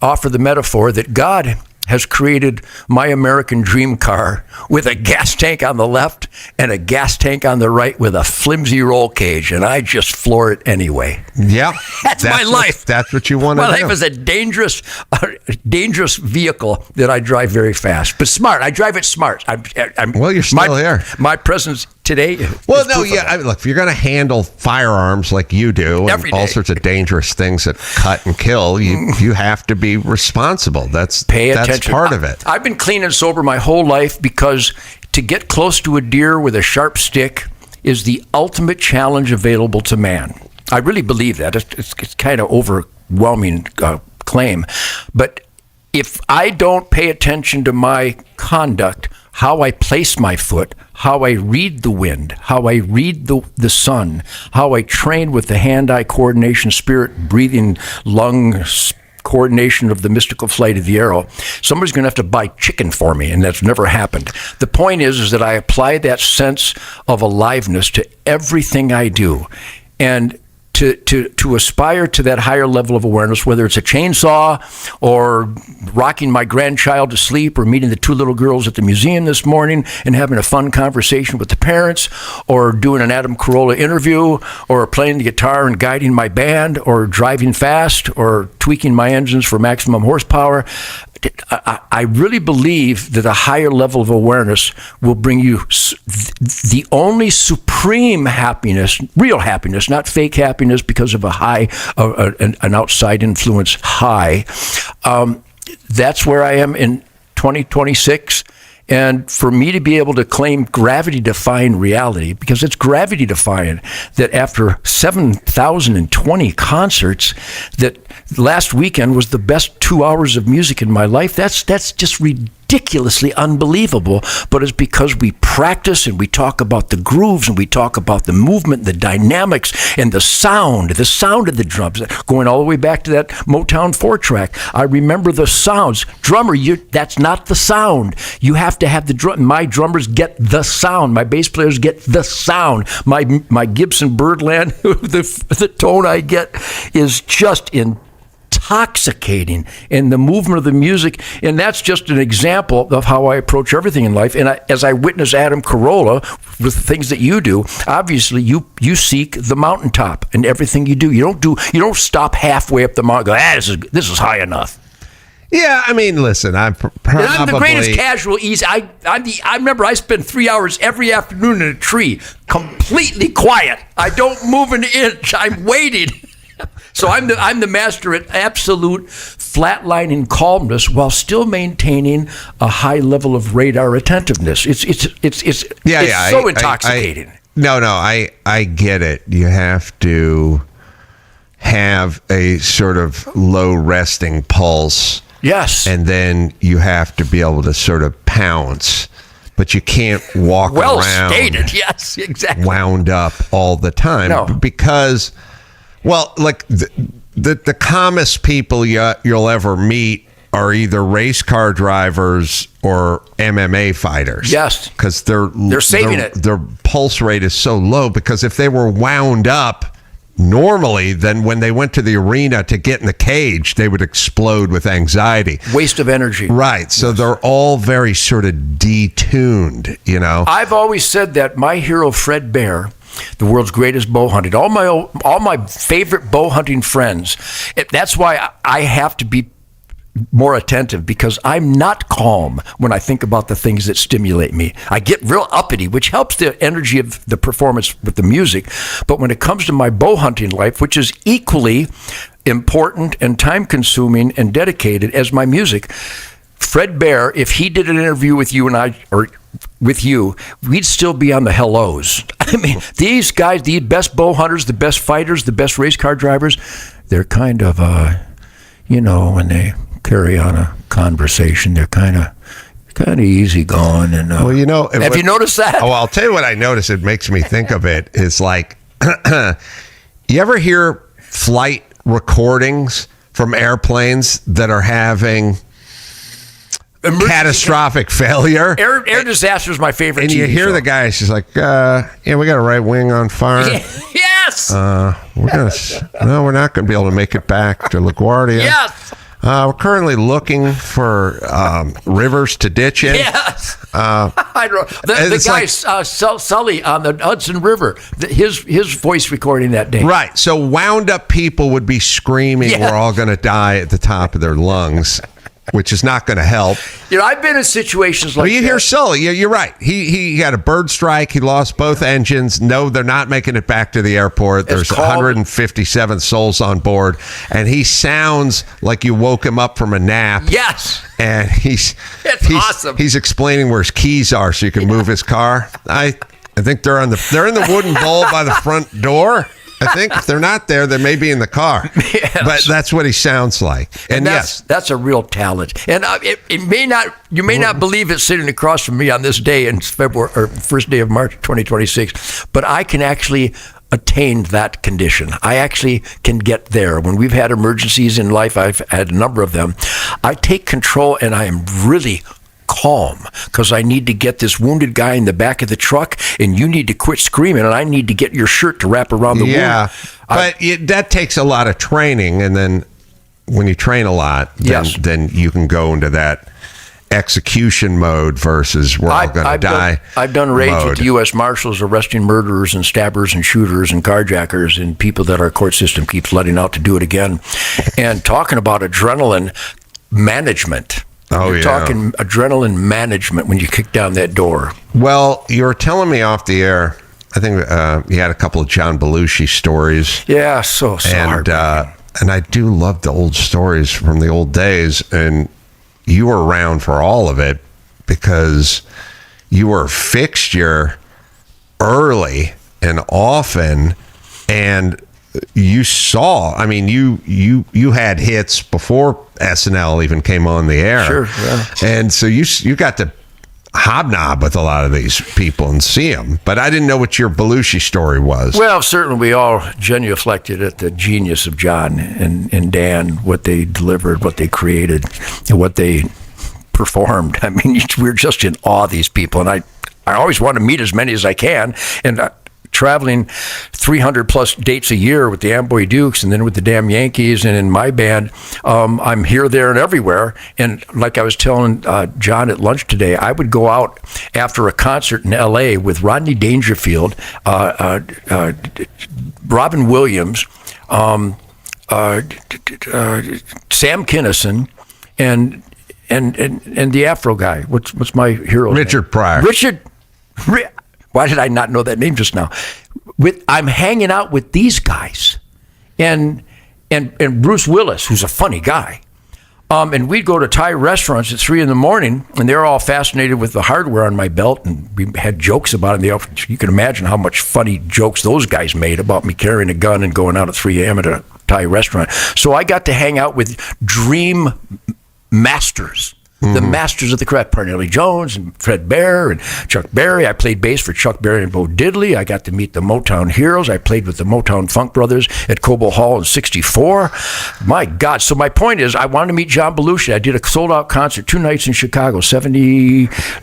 offer the metaphor that God has created my American dream car with a gas tank on the left and a gas tank on the right with a flimsy roll cage, and I just floor it anyway. Yeah. That's my life. That's what you want to do. My life is a dangerous vehicle that I drive very fast, but smart. I drive it smart. Well, you're still here. My presence today. Well, no, yeah. Look, if you're going to handle firearms like you do, and all sorts of dangerous things that cut and kill, you have to be responsible. That's part of it. I've been clean and sober my whole life because to get close to a deer with a sharp stick is the ultimate challenge available to man. I really believe that. It's kind of overwhelming claim, but if I don't pay attention to my conduct, how I place my foot, how I read the wind, how I read the sun, how I train with the hand-eye coordination, spirit, breathing, lungs, coordination of the mystical flight of the arrow, somebody's going to have to buy chicken for me, and that's never happened. The point is that I apply that sense of aliveness to everything I do. And to aspire to that higher level of awareness, whether it's a chainsaw or rocking my grandchild to sleep or meeting the two little girls at the museum this morning and having a fun conversation with the parents, or doing an Adam Carolla interview, or playing the guitar and guiding my band, or driving fast, or tweaking my engines for maximum horsepower. I really believe that a higher level of awareness will bring you the only supreme happiness, real happiness, not fake happiness because of a high, an outside influence high. That's where I am in 2026. And for me to be able to claim gravity-defying reality, because it's gravity-defying, that after 7,020 concerts, that last weekend was the best 2 hours of music in my life, that's just ridiculously unbelievable. But it's because we practice and we talk about the grooves and we talk about the movement, the dynamics, and the sound of the drums, going all the way back to that Motown 4-track. I remember the sounds. Drummer, that's not the sound. You have to have the drum. My drummers get the sound. My bass players get the sound. My Gibson Birdland, the tone I get is just intoxicating in the movement of the music. And that's just an example of how I approach everything in life. And as I witness Adam Carolla with the things that you do, obviously you seek the mountaintop in everything you do. You don't stop halfway up the mountain and go, this is high enough. Yeah, I mean, listen, I'm the greatest casual easy. I remember I spent 3 hours every afternoon in a tree, completely quiet. I don't move an inch. I'm waiting. So I'm the master at absolute flatlining calmness while still maintaining a high level of radar attentiveness. It's so intoxicating. I get it. You have to have a sort of low resting pulse. Yes. And then you have to be able to sort of pounce, but you can't walk well around. Stated. Yes, exactly. Wound up all the time. No. Because, well, like the calmest people you'll ever meet are either race car drivers or MMA fighters. Yes. Because they're saving it. Their pulse rate is so low, because if they were wound up normally, then when they went to the arena to get in the cage, they would explode with anxiety. Waste of energy. Right. So they're all very sort of detuned, you know. I've always said that my hero, Fred Bear, the world's greatest bow hunter, all my favorite bow hunting friends, that's why I have to be more attentive, because I'm not calm when I think about the things that stimulate me. I get real uppity, which helps the energy of the performance with the music. But when it comes to my bow hunting life, which is equally important and time consuming and dedicated as my music, Fred Bear, if he did an interview with you and I, or with you, we'd still be on the hellos. I mean, these guys, the best bow hunters, the best fighters, the best race car drivers, they're kind of, when they carry on a conversation, they're kind of easy going. And well, have you noticed that? Oh, I'll tell you what I noticed. It makes me think of it. Is like, you ever hear flight recordings from airplanes that are having catastrophic failure? Air disaster is my favorite. And TV you hear show. the guy, she's like, we got a right wing on fire. Yes. We're not going to be able to make it back to LaGuardia. Yes. We're currently looking for rivers to ditch in. Yes. I don't know. The guy, Sully on the Hudson River, his voice recording that day. Right. So wound up people would be screaming, we're all going to die at the top of their lungs, which is not going to help. I've been in situations like that. You hear Sully. You're right. He had a bird strike. He lost both engines. No, they're not making it back to the airport. There's 157 souls on board. And he sounds like you woke him up from a nap. Yes. And he's awesome. He's explaining where his keys are so you can move his car. I think they're in the wooden bowl by the front door. I think if they're not there, they may be in the car. Yes. But that's what he sounds like. And that's a real talent. And you may not believe it sitting across from me on this day in February or first day of March 2026, but I can actually attain that condition. I actually can get there. When we've had emergencies in life, I've had a number of them. I take control and I am really calm, because I need to get this wounded guy in the back of the truck, and you need to quit screaming, and I need to get your shirt to wrap around the wound. But that takes a lot of training, and then when you train a lot, then you can go into that execution mode versus we're all going to die. I've done raids with the U.S. Marshals arresting murderers and stabbers and shooters and carjackers and people that our court system keeps letting out to do it again. And talking about adrenaline management, Oh, You're talking adrenaline management when you kick down that door. Well, you were telling me off the air, I think you had a couple of John Belushi stories. Yeah, so hard. And I do love the old stories from the old days. And you were around for all of it because you were a fixture early and often. And you saw, I mean, you had hits before SNL even came on the air. Sure, yeah. And so you got to hobnob with a lot of these people and see them. But I didn't know what your Belushi story was. Well, certainly we all genuflected at the genius of John and Dan, what they delivered, what they created, and what they performed. I mean, we're just in awe of these people. And I always want to meet as many as I can. And traveling 300 plus dates a year with the Amboy Dukes and then with the damn Yankees and in my band, I'm here, there, and everywhere. And like I was telling John at lunch today, I would go out after a concert in L.A. with Rodney Dangerfield, Robin Williams, Sam Kinison, and the Afro guy. What's my hero? Richard Pryor. Why did I not know that name just now? I'm hanging out with these guys, and Bruce Willis, who's a funny guy, and we'd go to Thai restaurants at 3 a.m, and they're all fascinated with the hardware on my belt, and we had jokes about it. You can imagine how much funny jokes those guys made about me carrying a gun and going out at 3 a.m. at a Thai restaurant. So I got to hang out with dream masters. The masters of the craft, Parnelli Jones and Fred Bear and Chuck Berry. I played bass for Chuck Berry and Bo Diddley. I got to meet the Motown heroes. I played with the Motown Funk Brothers at Cobo Hall in '64. My God. So my point is, I wanted to meet John Belushi. I did a sold-out concert 2 nights in Chicago,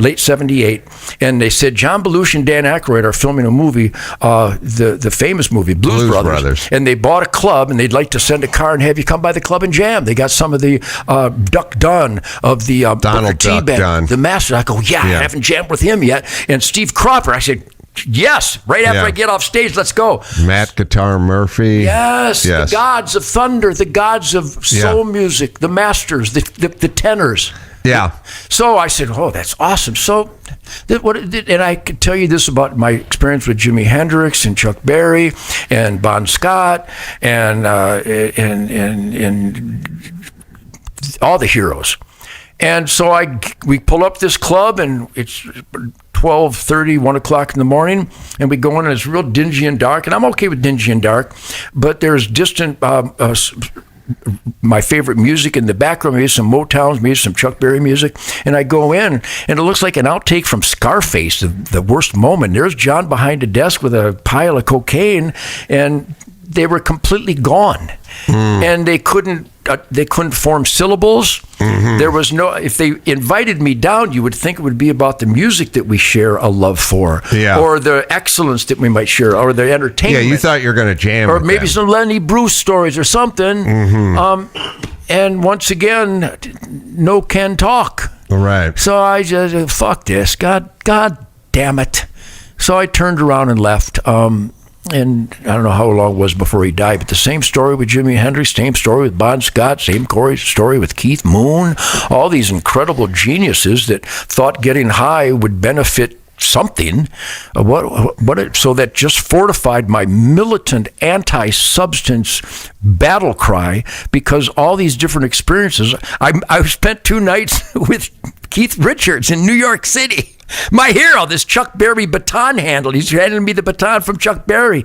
late 78. And they said, John Belushi and Dan Aykroyd are filming a movie, the famous movie, Blues Brothers. And they bought a club, and they'd like to send a car and have you come by the club and jam. They got some of the Duck Dunn of the Donald Duck Dunn, the master. I go, I haven't jammed with him yet. And Steve Cropper, I said, yes, right after I get off stage, let's go. Matt Guitar Murphy. Yes, the gods of thunder, the gods of soul music, the masters, the tenors. Yeah. So I said, oh, that's awesome. So, and I could tell you this about my experience with Jimi Hendrix and Chuck Berry and Bon Scott and all the heroes. And so we pull up this club, and it's 12:30, 1 o'clock in the morning, and we go in, and it's real dingy and dark. And I'm okay with dingy and dark, but there's distant, my favorite music in the background, maybe some Motowns, maybe some Chuck Berry music. And I go in, and it looks like an outtake from Scarface, the worst moment. There's John behind a desk with a pile of cocaine, and they were completely gone. And they couldn't form syllables. There was no, if they invited me down, you would think it would be about the music that we share a love for, or the excellence that we might share, or the entertainment. Yeah, you thought you were going to jam, or maybe some Lenny Bruce stories or something. And once again, no can talk. Right. So I just fuck this. God damn it. So I turned around and left. And I don't know how long it was before he died, but the same story with Jimi Hendrix, same story with Bon Scott, same story with Keith Moon, all these incredible geniuses that thought getting high would benefit something. So that just fortified my militant anti-substance battle cry, because all these different experiences. I spent 2 nights with Keith Richards in New York City. My hero, this Chuck Berry baton handle. He's handing me the baton from Chuck Berry.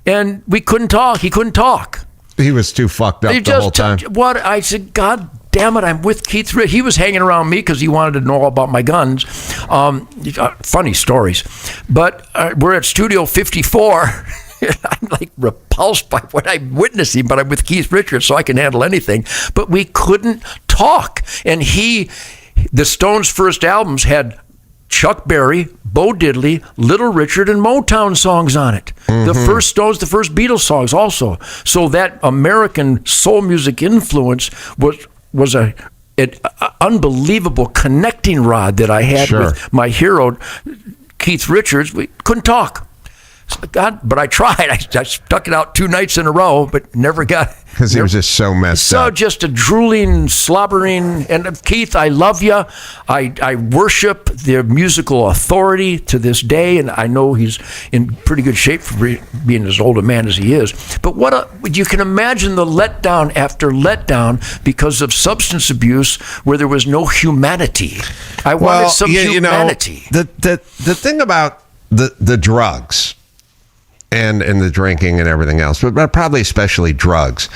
And we couldn't talk. He couldn't talk. He was too fucked up the whole time. I said, God damn it, I'm with Keith Richards. He was hanging around me because he wanted to know all about my guns. Funny stories. But we're at Studio 54. I'm like repulsed by what I'm witnessing, but I'm with Keith Richards, so I can handle anything. But we couldn't talk. And the Stones' first albums had Chuck Berry, Bo Diddley, Little Richard, and Motown songs on it. The first Stones, the first Beatles songs also. So that American soul music influence was an unbelievable connecting rod that I had with my hero, Keith Richards. We couldn't talk. But I tried. I stuck it out 2 nights in a row, but never got Because he was just so messed So up. just a drooling, slobbering. And Keith, I love you. I worship their musical authority to this day, and I know he's in pretty good shape for being as old a man as he is. But you can imagine the letdown after letdown because of substance abuse, where there was no humanity. I wanted some humanity. The thing about the drugs and the drinking and everything else, but probably especially drugs,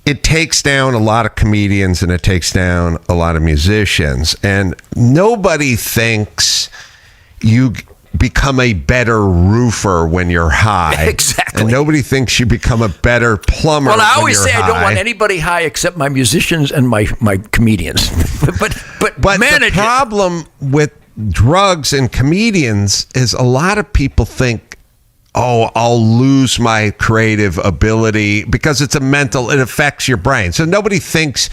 it takes down a lot of comedians and it takes down a lot of musicians, and nobody thinks you become a better roofer when you're high. Exactly. And nobody thinks you become a better plumber. Well, I always say high. I don't want anybody high except my musicians and my comedians. but the problem with drugs and comedians is a lot of people think, oh, I'll lose my creative ability because it affects your brain. So nobody thinks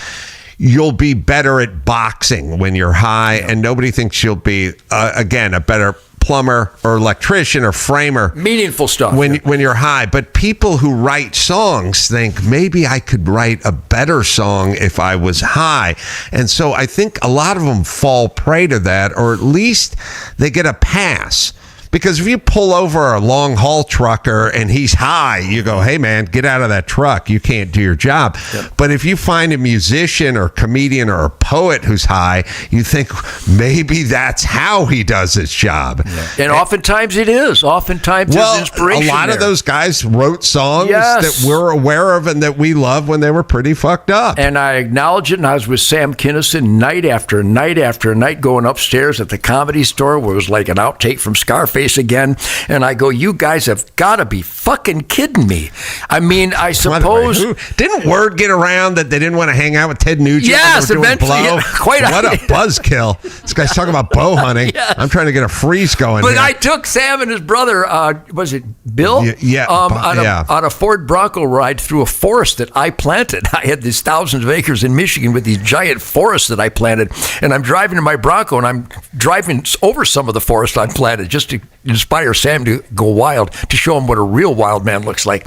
you'll be better at boxing when you're high, and nobody thinks you'll be, again, a better plumber or electrician or framer. Meaningful stuff. When you're high. But people who write songs think, maybe I could write a better song if I was high. And so I think a lot of them fall prey to that, or at least they get a pass. Because if you pull over a long haul trucker and he's high, you go, hey man, get out of that truck. You can't do your job. Yep. But if you find a musician or comedian or a poet who's high, you think maybe that's how he does his job. Yeah. And oftentimes it is. Oftentimes there's inspiration. A lot of those guys wrote songs yes. that we're aware of and that we love when they were pretty fucked up. And I acknowledge it. And I was with Sam Kinison night after night after night going upstairs at the Comedy Store, where it was like an outtake from Scarface again, and I go, you guys have got to be fucking kidding me. I mean, I suppose didn't word get around that they didn't want to hang out with Ted Nugent? Yes, eventually. Blow? What a buzzkill! This guy's talking about bow hunting. Yes. I'm trying to get a freeze going. But here. I took Sam and his brother. Was it Bill? Yeah. On a Ford Bronco ride through a forest that I planted. I had these thousands of acres in Michigan with these giant forests that I planted, and I'm driving in my Bronco, and I'm driving over some of the forest I planted just to inspire Sam to go wild, to show him what a real wild man looks like.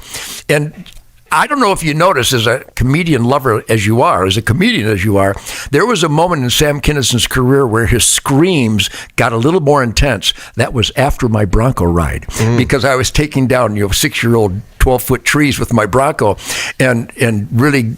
And I don't know if you notice, as a comedian lover as you are, as a comedian as you are, there was a moment in Sam Kinison's career where his screams got a little more intense. That was after my Bronco ride, because I was taking down 6-year-old 12-foot trees with my Bronco and really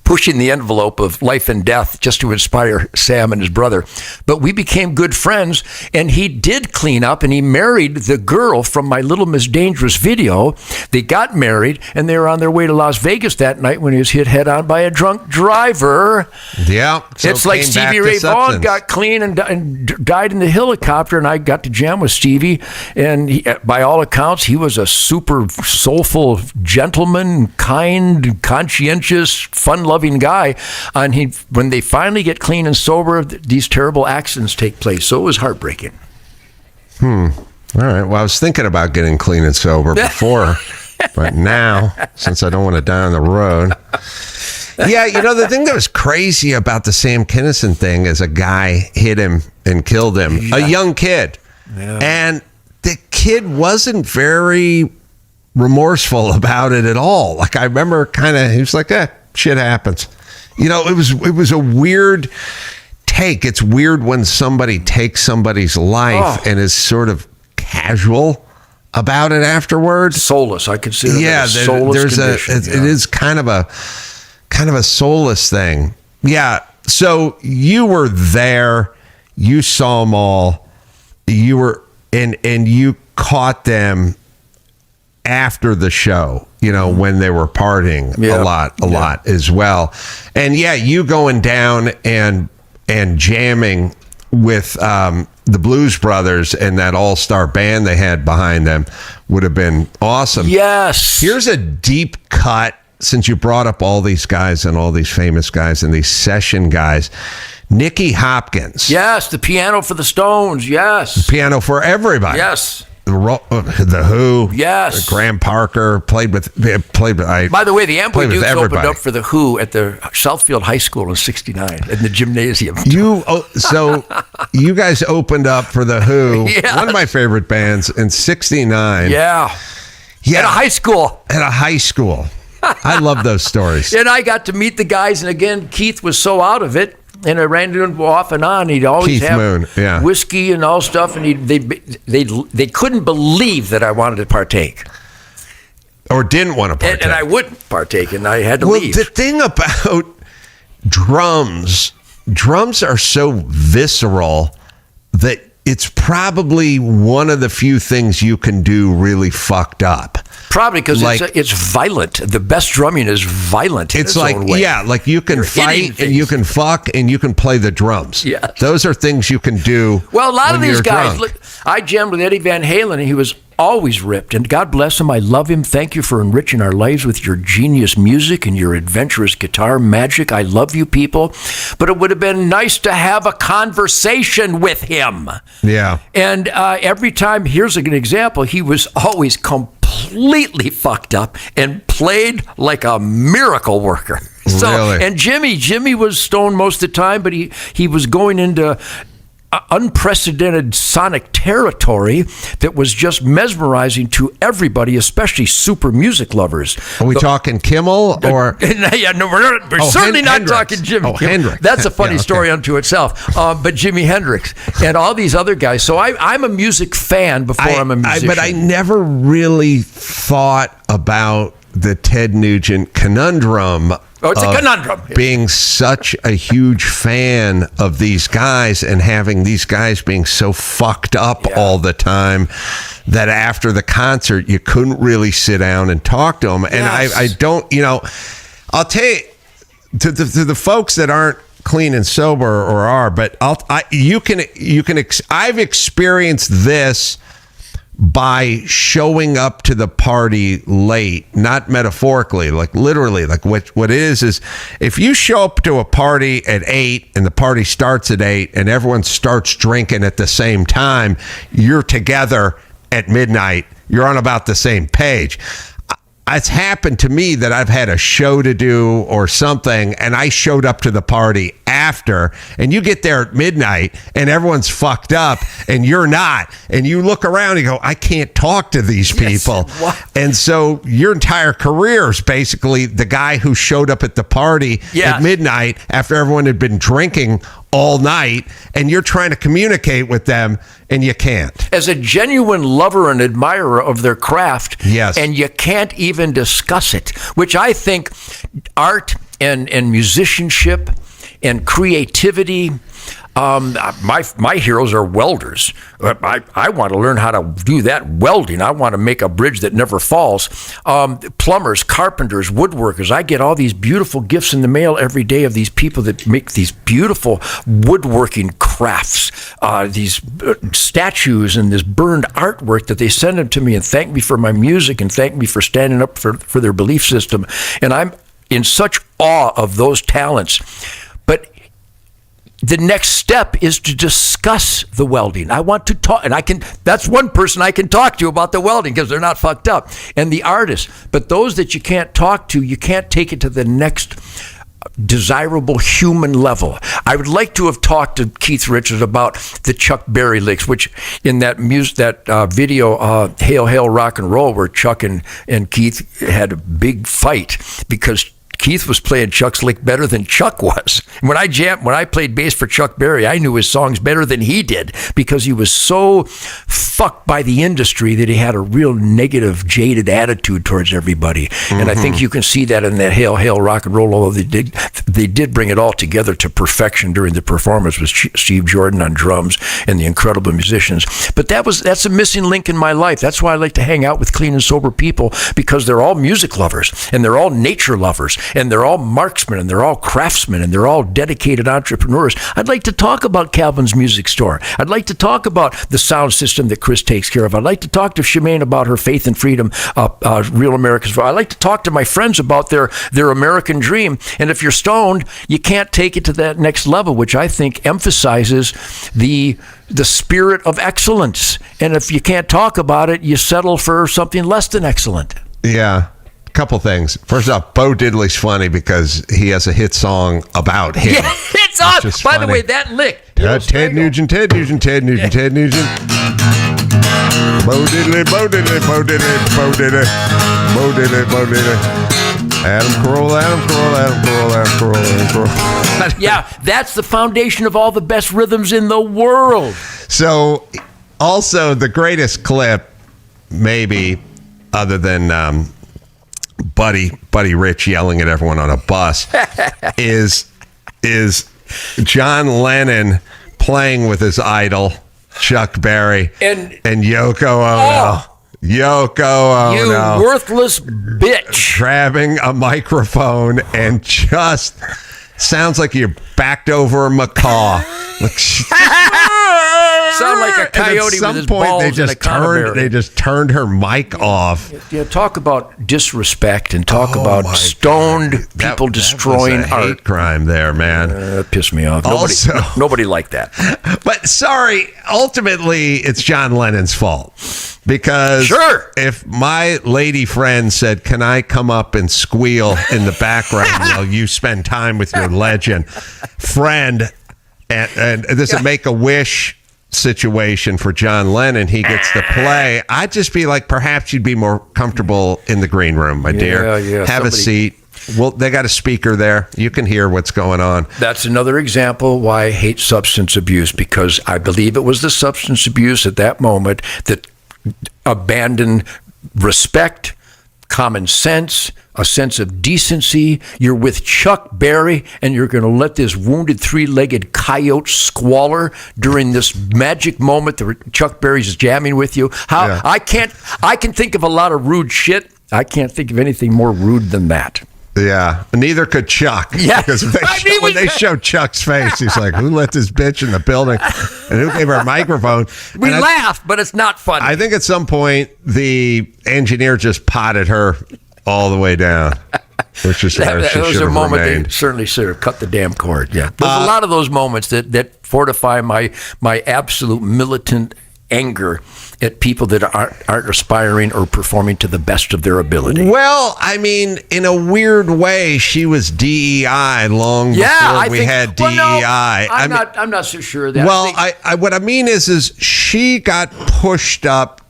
pushing the envelope of life and death just to inspire Sam and his brother. But we became good friends, and he did clean up, and he married the girl from my Little Miss Dangerous video. They got married, and they were on their way to Las Vegas that night when he was hit head on by a drunk driver. Yeah. So it's like Stevie Ray Vaughan got clean and died in the helicopter, and I got to jam with Stevie, and he, by all accounts, he was a super soulful gentleman, kind, conscientious, fun-loving guy. And when they finally get clean and sober, these terrible accidents take place. So it was heartbreaking. All right. Well, I was thinking about getting clean and sober before, but now, since I don't want to die on the road. Yeah, the thing that was crazy about the Sam Kinison thing is a guy hit him and killed him, a young kid. Yeah. And the kid wasn't very remorseful about it at all. Like, I remember he was like, shit happens. It was a weird take. It's weird when somebody takes somebody's life and is sort of casual about it afterwards. Soulless, I consider that a soulless condition. It is kind of a soulless thing. Yeah. So you were there, you saw them all, you were and you caught them after the show, when they were partying a lot as well. And you going down and jamming with the Blues Brothers and that all-star band they had behind them would have been awesome. Yes. Here's a deep cut, since you brought up all these guys and all these famous guys and these session guys. Nicky Hopkins. Yes, the piano for the Stones. Yes. The piano for everybody. Yes. The Who, yes. Graham Parker played with. By the way, the Amplitudes opened up for the Who at the Southfield High School in '69 in the gymnasium. So you guys opened up for the Who, one of my favorite bands, in '69. Yeah. At a high school. I love those stories. And I got to meet the guys, and again, Keith was so out of it. And I ran into him off and on. He'd always Keith have Moon, yeah. whiskey and all stuff, and they couldn't believe that I wanted to partake. Or didn't want to partake. And I wouldn't partake, and I had to leave. The thing about drums are so visceral that it's probably one of the few things you can do really fucked up. Probably because it's violent. The best drumming is violent in its own way. Yeah, like you can fight and you can fuck and you can play the drums. Yeah. Those are things you can do. Well, a lot of these guys, drunk. look, I jammed with Eddie Van Halen, and he was always ripped. And God bless him. I love him. Thank you for enriching our lives with your genius music and your adventurous guitar magic. I love you people. But it would have been nice to have a conversation with him. Yeah. And every time, here's an example, he was always completely fucked up and played like a miracle worker. So, really? And Jimmy was stoned most of the time, but he was going into unprecedented sonic territory that was just mesmerizing to everybody, especially super music lovers. Are we talking Kimmel or? Yeah, no, we're certainly not talking Jimmy. Hendrix. That's a funny story unto itself. But Jimi Hendrix and all these other guys. So I'm a music fan before I'm a musician. But I never really thought about the Ted Nugent conundrum. Oh, it's a conundrum. Being such a huge fan of these guys and having these guys being so fucked up all the time that after the concert you couldn't really sit down and talk to them. And I don't, I'll tell you, to the folks that aren't clean and sober or are, but I've experienced this by showing up to the party late, not metaphorically, like literally. Like what it is if you show up to a party at 8 and the party starts at 8 and everyone starts drinking at the same time, you're together at midnight. You're on about the same page. It's happened to me that I've had a show to do or something, and I showed up to the party after, and you get there at midnight, and everyone's fucked up, and you're not. And you look around and you go, I can't talk to these people. What? And so your entire career is basically the guy who showed up at the party at midnight after everyone had been drinking all night, and you're trying to communicate with them, and you can't. As a genuine lover and admirer of their craft, yes, and you can't even discuss it, which I think art and musicianship and creativity, my heroes are welders. I want to learn how to do that welding. I want to make a bridge that never falls. Plumbers, carpenters, woodworkers. I get all these beautiful gifts in the mail every day of these people that make these beautiful woodworking crafts, these statues and this burned artwork that they send them to me and thank me for my music and thank me for standing up for their belief system. And I'm in such awe of those talents. But the next step is to discuss the welding. I want to talk, and that's one person I can talk to about the welding because they're not fucked up, and the artists. But those that you can't talk to, you can't take it to the next desirable human level. I would like to have talked to Keith Richards about the Chuck Berry licks, which in that video, Hail, Hail, Rock and Roll, where Chuck and Keith had a big fight because Keith was playing Chuck's lick better than Chuck was. When I played bass for Chuck Berry, I knew his songs better than he did because he was so fucked by the industry that he had a real negative, jaded attitude towards everybody. Mm-hmm. And I think you can see that in that Hail, Hail, Rock and Roll, although they did bring it all together to perfection during the performance with Steve Jordan on drums and the incredible musicians. But that's a missing link in my life. That's why I like to hang out with clean and sober people, because they're all music lovers and they're all nature lovers. And they're all marksmen, and they're all craftsmen, and they're all dedicated entrepreneurs. I'd like to talk about Calvin's Music Store. I'd like to talk about the sound system that Chris takes care of. I'd like to talk to Shemaine about her Faith and Freedom, Real Americans. I'd like to talk to my friends about their American dream. And if you're stoned, you can't take it to that next level, which I think emphasizes the spirit of excellence. And if you can't talk about it, you settle for something less than excellent. Yeah. Couple things. First off, Bo Diddley's funny because he has a hit song about him. Yeah, it's on. By the way, that lick. Ted Nugent. Bo Diddley, Bo Diddley, Bo Diddley, Bo Diddley, Bo Diddley, Bo Diddley. Adam Carolla, Adam Carolla, Adam Carolla, Adam Carolla, Adam Carolla. Yeah, that's the foundation of all the best rhythms in the world. So, also the greatest clip, maybe, other than Buddy Rich yelling at everyone on a bus, is John Lennon playing with his idol Chuck Berry and Yoko Ono. Yoko Ono, you worthless bitch, grabbing a microphone and just sounds like you're backed over a macaw. Sound like a coyote with his balls in a conner. They just turned her mic off. Yeah, talk about disrespect and talk about stoned people destroying that was a hate crime there, man. That pissed me off. Nobody liked that. But sorry, ultimately it's John Lennon's fault. Because if my lady friend said, "Can I come up and squeal in the background while you spend time with your legend friend?" And this is a Make-A-Wish situation for John Lennon, he gets to play. I'd just be like, perhaps you'd be more comfortable in the green room, my dear. Have a seat. Well, they got a speaker there. You can hear what's going on. That's another example why I hate substance abuse, because I believe it was the substance abuse at that moment that abandoned respect, common sense, a sense of decency. You're with Chuck Berry and you're going to let this wounded three-legged coyote squalor during this magic moment that Chuck Berry's jamming with you. I can think of a lot of rude shit. I can't think of anything more rude than that. Yeah, neither could Chuck. Yeah, because when they show Chuck's face, he's like, "Who let this bitch in the building? And who gave her a microphone?" We laughed, but it's not funny. I think at some point the engineer just potted her all the way down, which is where she should have moment remained. they certainly should have cut the damn cord. Yeah, there's a lot of those moments that fortify my absolute militant anger at people that aren't aspiring or performing to the best of their ability. Well, I mean, in a weird way, she was DEI long before we had DEI. No, I'm not so sure of that. Well, what I mean is she got pushed up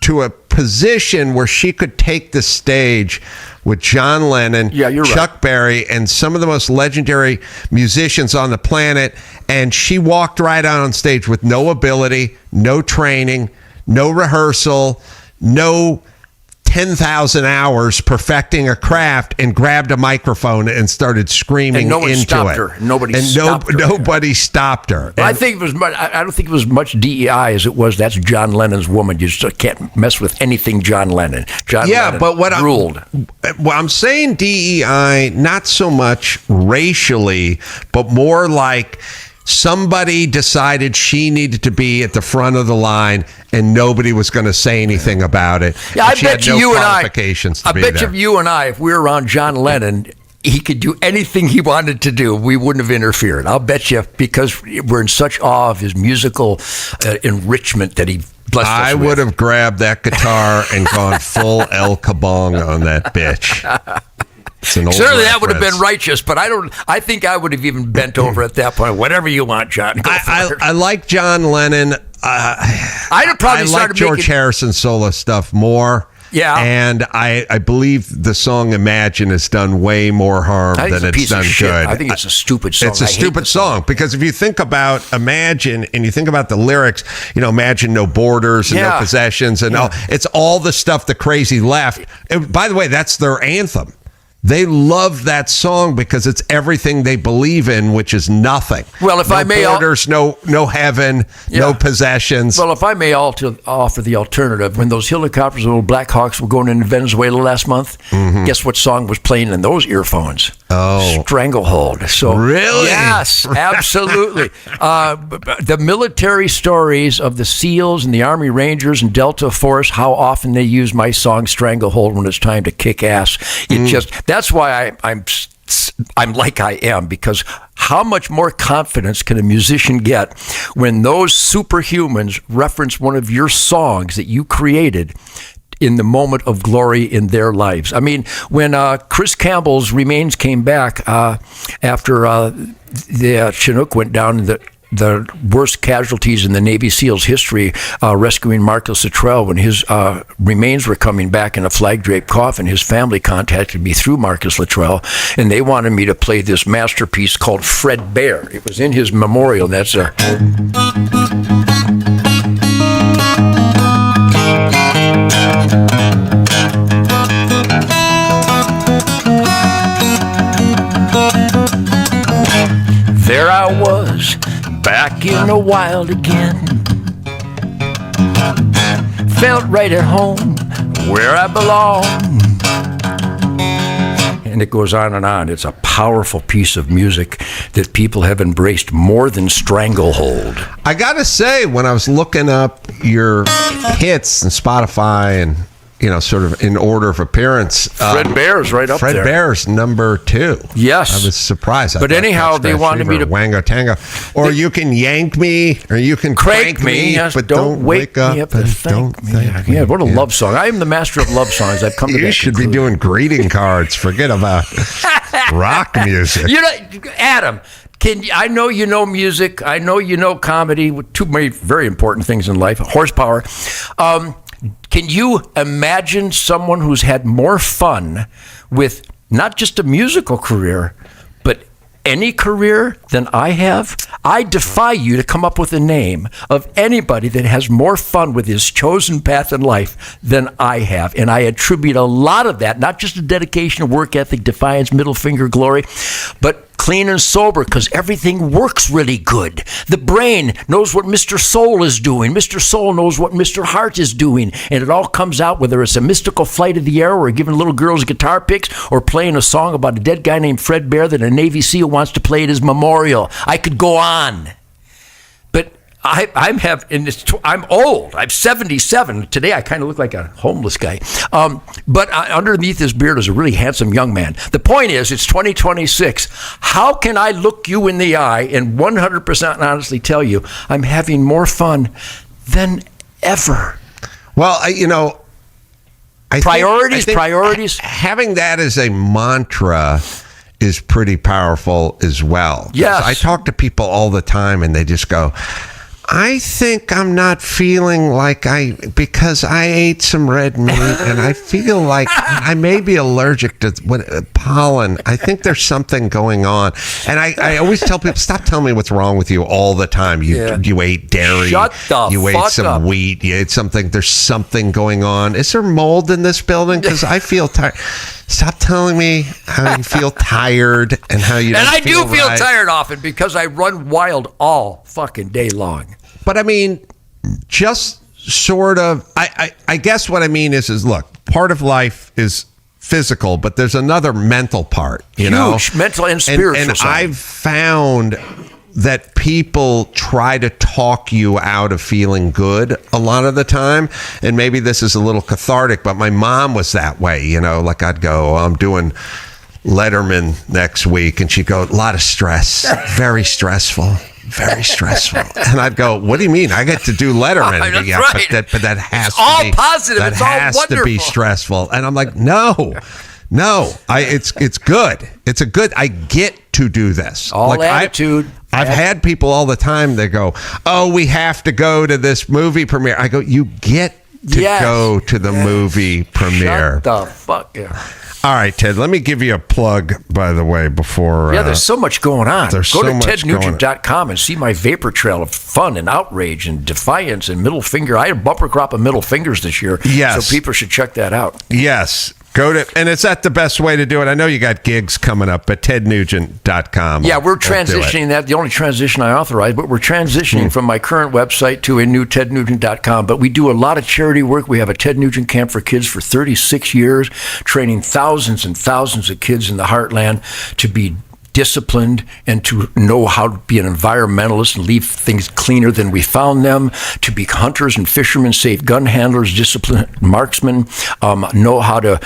to a position where she could take the stage with John Lennon, Chuck Berry, and some of the most legendary musicians on the planet. And she walked right out on stage with no ability, no training, no rehearsal, no 10,000 hours perfecting a craft, and grabbed a microphone and started screaming into it. Nobody stopped her. I think it was. I don't think it was much DEI as it was. That's John Lennon's woman. You just can't mess with anything John Lennon. Lennon but what ruled. I'm saying DEI, not so much racially, but more like somebody decided she needed to be at the front of the line and nobody was going to say anything about it. Yeah, I bet you and I, if we were around John Lennon, he could do anything he wanted to do. We wouldn't have interfered. I'll bet you, because we're in such awe of his musical enrichment that he blessed us with. I would have grabbed that guitar and gone full El Kabong on that bitch. Certainly that would have been righteous, but I think I would have even bent over at that point. Whatever you want, John. I like John Lennon. I'd have probably started like George Harrison's solo stuff more. Yeah. And I believe the song Imagine has done way more harm than it's done good. I think it's a stupid song. It's a stupid song because if you think about Imagine and you think about the lyrics, imagine no borders and no possessions and all. It's all the stuff the crazy left. And by the way, that's their anthem. They love that song because it's everything they believe in, which is nothing. Well, if I may, borders, no heaven, no possessions. Well, if I may offer the alternative, when those helicopters and little Black Hawks were going into Venezuela last month, guess what song was playing in those earphones? Oh, Stranglehold. So really? Yes, absolutely. The military stories of the SEALs and the Army Rangers and Delta Force, how often they use my song Stranglehold when it's time to kick ass. That's why I'm like I am, because how much more confidence can a musician get when those superhumans reference one of your songs that you created in the moment of glory in their lives? I mean, when Chris Campbell's remains came back after the Chinook went down in the worst casualties in the Navy SEALs history, rescuing Marcus Luttrell when his remains were coming back in a flag-draped coffin. His family contacted me through Marcus Luttrell, and they wanted me to play this masterpiece called Fred Bear. It was in his memorial. That's a... There I was, back in the wild again. Felt right at home, where I belong. And it goes on and on. It's a powerful piece of music that people have embraced more than Stranglehold. I gotta say, when I was looking up your hits and Spotify and, you know, sort of in order of appearance, Fred Bear's right up there. Fred Bear's number 2. Yes. I was surprised. But anyhow, they wanted me to... Wango Tango. Or you can yank me, or you can crank me, yes, but don't wake up me and don't thank me. Yeah, what a love song. I am the master of love songs. I've come to that You should be doing greeting cards. Forget about rock music. You know, Adam, I know you know music. I know you know comedy. Two very important things in life. Horsepower. Can you imagine someone who's had more fun with not just a musical career, but any career than I have? I defy you to come up with a name of anybody that has more fun with his chosen path in life than I have. And I attribute a lot of that, not just to dedication, work ethic, defiance, middle finger glory, but clean and sober, because everything works really good. The brain knows what Mr. Soul is doing. Mr. Soul knows what Mr. Heart is doing. And it all comes out, whether it's a mystical flight of the air or giving little girls guitar picks or playing a song about a dead guy named Fred Bear that a Navy SEAL wants to play at his memorial. I could go on. But I'm old. I'm 77. Today I kind of look like a homeless guy. But underneath his beard is a really handsome young man. The point is, it's 2026. How can I look you in the eye and 100% honestly tell you I'm having more fun than ever? Well, Priorities. Having that as a mantra is pretty powerful as well. Yes. I talk to people all the time and they just go, I think I'm not feeling because I ate some red meat and I feel like I may be allergic to pollen. I think there's something going on. And I always tell people, stop telling me what's wrong with you all the time. You ate dairy. You ate some wheat. You ate something. There's something going on. Is there mold in this building? Because I feel tired. Stop telling me how you feel tired and how you don't And I do feel right. tired often because I run wild all fucking day long. But I mean, just sort of, I guess what I mean is look, part of life is physical, but there's another mental part, you know? Huge mental and spiritual And side. I've found that people try to talk you out of feeling good a lot of the time. And maybe this is a little cathartic, but my mom was that way, you know, like I'd go, I'm doing Letterman next week. And she'd go, a lot of stress, very stressful. Very stressful. And I'd go, what do you mean? I get to do Letterman. That's yeah, right. but that has it's to all be positive. That it's all has wonderful. to be stressful. And I'm like, no. It's good. It's a good. I get to do this. All attitude. I've had people all the time. They go, oh, we have to go to this movie premiere. I go, you get to go to the movie premiere. Shut the fuck up. All right, Ted, let me give you a plug, by the way, before... there's so much going on. Go to tednugent.com and see my vapor trail of fun and outrage and defiance and middle finger. I had a bumper crop of middle fingers this year. Yes. So people should check that out. Yes. And it's not the best way to do it. I know you got gigs coming up at tednugent.com. Yeah, we're transitioning that. The only transition I authorize, but we're transitioning from my current website to a new tednugent.com. But we do a lot of charity work. We have a Ted Nugent Camp for Kids for 36 years, training thousands and thousands of kids in the heartland to be disciplined and to know how to be an environmentalist and leave things cleaner than we found them, to be hunters and fishermen, safe gun handlers, disciplined marksmen, know how to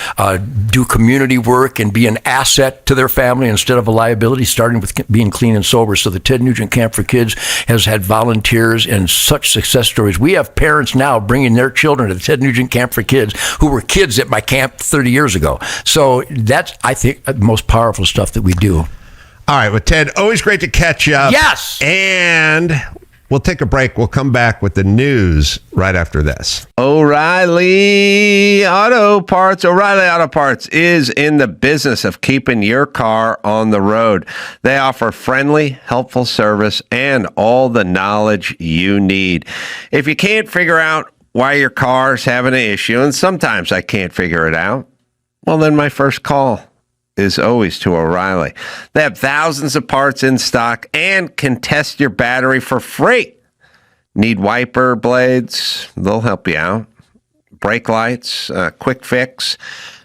do community work and be an asset to their family instead of a liability, starting with being clean and sober. So the Ted Nugent Camp for Kids has had volunteers and such success stories. We have parents now bringing their children to the Ted Nugent Camp for Kids who were kids at my camp 30 years ago. So that's, I think, the most powerful stuff that we do. All right, with Ted, always great to catch up. Yes. And we'll take a break. We'll come back with the news right after this. O'Reilly Auto Parts. O'Reilly Auto Parts is in the business of keeping your car on the road. They offer friendly, helpful service and all the knowledge you need. If you can't figure out why your car's having an issue, and sometimes I can't figure it out, well, then my first call is always to O'Reilly. They have thousands of parts in stock and can test your battery for free. Need wiper blades? They'll help you out. Brake lights, quick fix.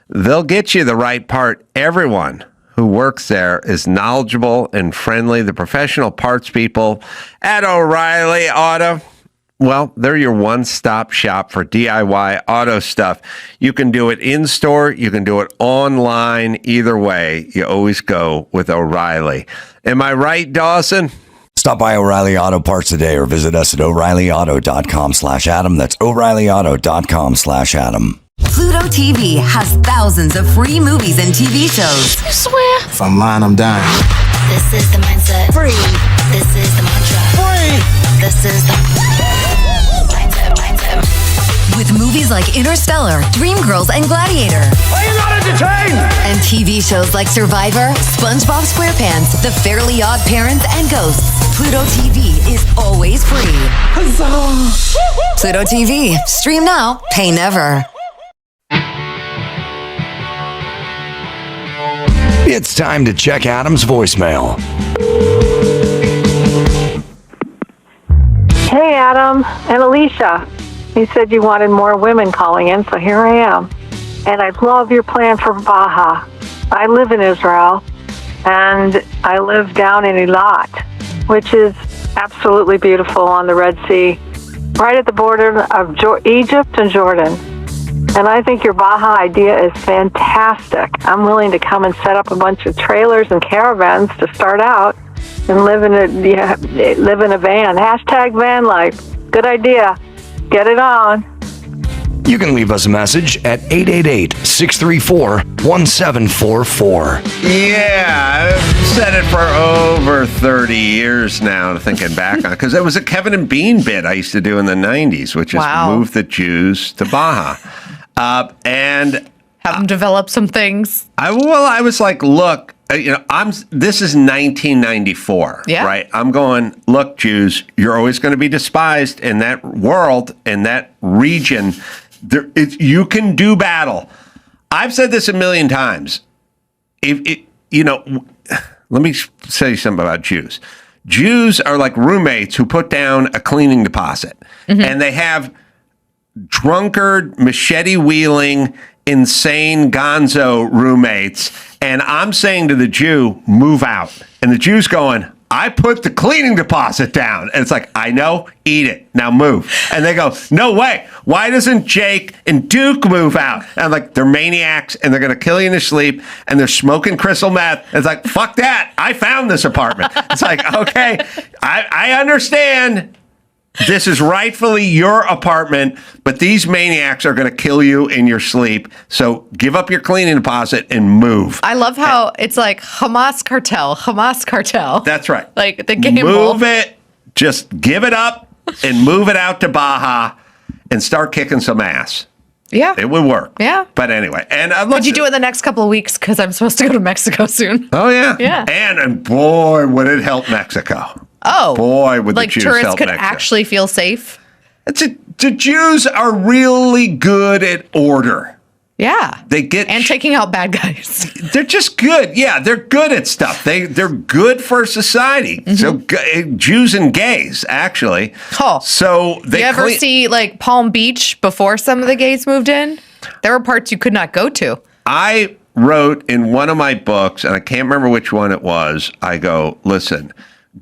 They'll get you the right part. Everyone who works there is knowledgeable and friendly. The professional parts people at O'Reilly Auto, well, they're your one-stop shop for DIY auto stuff. You can do it in-store. You can do it online. Either way, you always go with O'Reilly. Am I right, Dawson? Stop by O'Reilly Auto Parts today or visit us at O'ReillyAuto.com/Adam. That's O'ReillyAuto.com/Adam. Pluto TV has thousands of free movies and TV shows. I swear. If I'm lying, I'm dying. This is the mindset. Free. This is the mantra. Free. This is the mindset. With movies like Interstellar, Dreamgirls, and Gladiator. Are you not entertained? And TV shows like Survivor, SpongeBob SquarePants, The Fairly Odd Parents, and Ghosts. Pluto TV is always free. Huzzah! Pluto TV. Stream now, pay never. It's time to check Adam's voicemail. Hey, Adam and Alicia. You said you wanted more women calling in, so here I am. And I love your plan for Baja. I live in Israel, and I live down in Eilat, which is absolutely beautiful on the Red Sea, right at the border of Egypt and Jordan. And I think your Baja idea is fantastic. I'm willing to come and set up a bunch of trailers and caravans to start out and live in a van. Hashtag van life. Good idea. Get it on. You can leave us a message at 888-634-1744. Yeah, I've said it for over 30 years now, thinking back on it, because it was a Kevin and Bean bit I used to do in the 90s, which is move the Jews to Baja. And have them develop some things. I was like, look, this is 1994, right? I'm going, look, Jews, you're always going to be despised in that world, in that region. You can do battle. I've said this a million times. Let me say something about Jews. Jews are like roommates who put down a cleaning deposit, and they have drunkard, machete-wielding, insane gonzo roommates, and I'm saying to the Jew, move out. And the Jew's going, I put the cleaning deposit down. And it's like, I know, eat it. Now move. And they go, no way. Why doesn't Jake and Duke move out? And I'm like, they're maniacs, and they're going to kill you in your sleep, and they're smoking crystal meth. And it's like, fuck that. I found this apartment. It's like, okay, I understand. This is rightfully your apartment, but these maniacs are going to kill you in your sleep. So give up your cleaning deposit and move. I love how it's like Hamas cartel. That's right. Like the game. Move it. Just give it up and move it out to Baja and start kicking some ass. Yeah. It would work. Yeah. But anyway. And would you do it the next couple of weeks? Because I'm supposed to go to Mexico soon. Oh, yeah. Yeah. And boy, would it help Mexico. Oh, boy, would the Jews tourists help could Mexico. actually feel safe. The Jews are really good at order. Yeah, they get and taking out bad guys. They're just good. Yeah, they're good at stuff. They're good for society. So Jews and gays actually. Oh, so they you ever see like Palm Beach before some of the gays moved in? There were parts you could not go to. I wrote in one of my books, and I can't remember which one it was. I go, listen.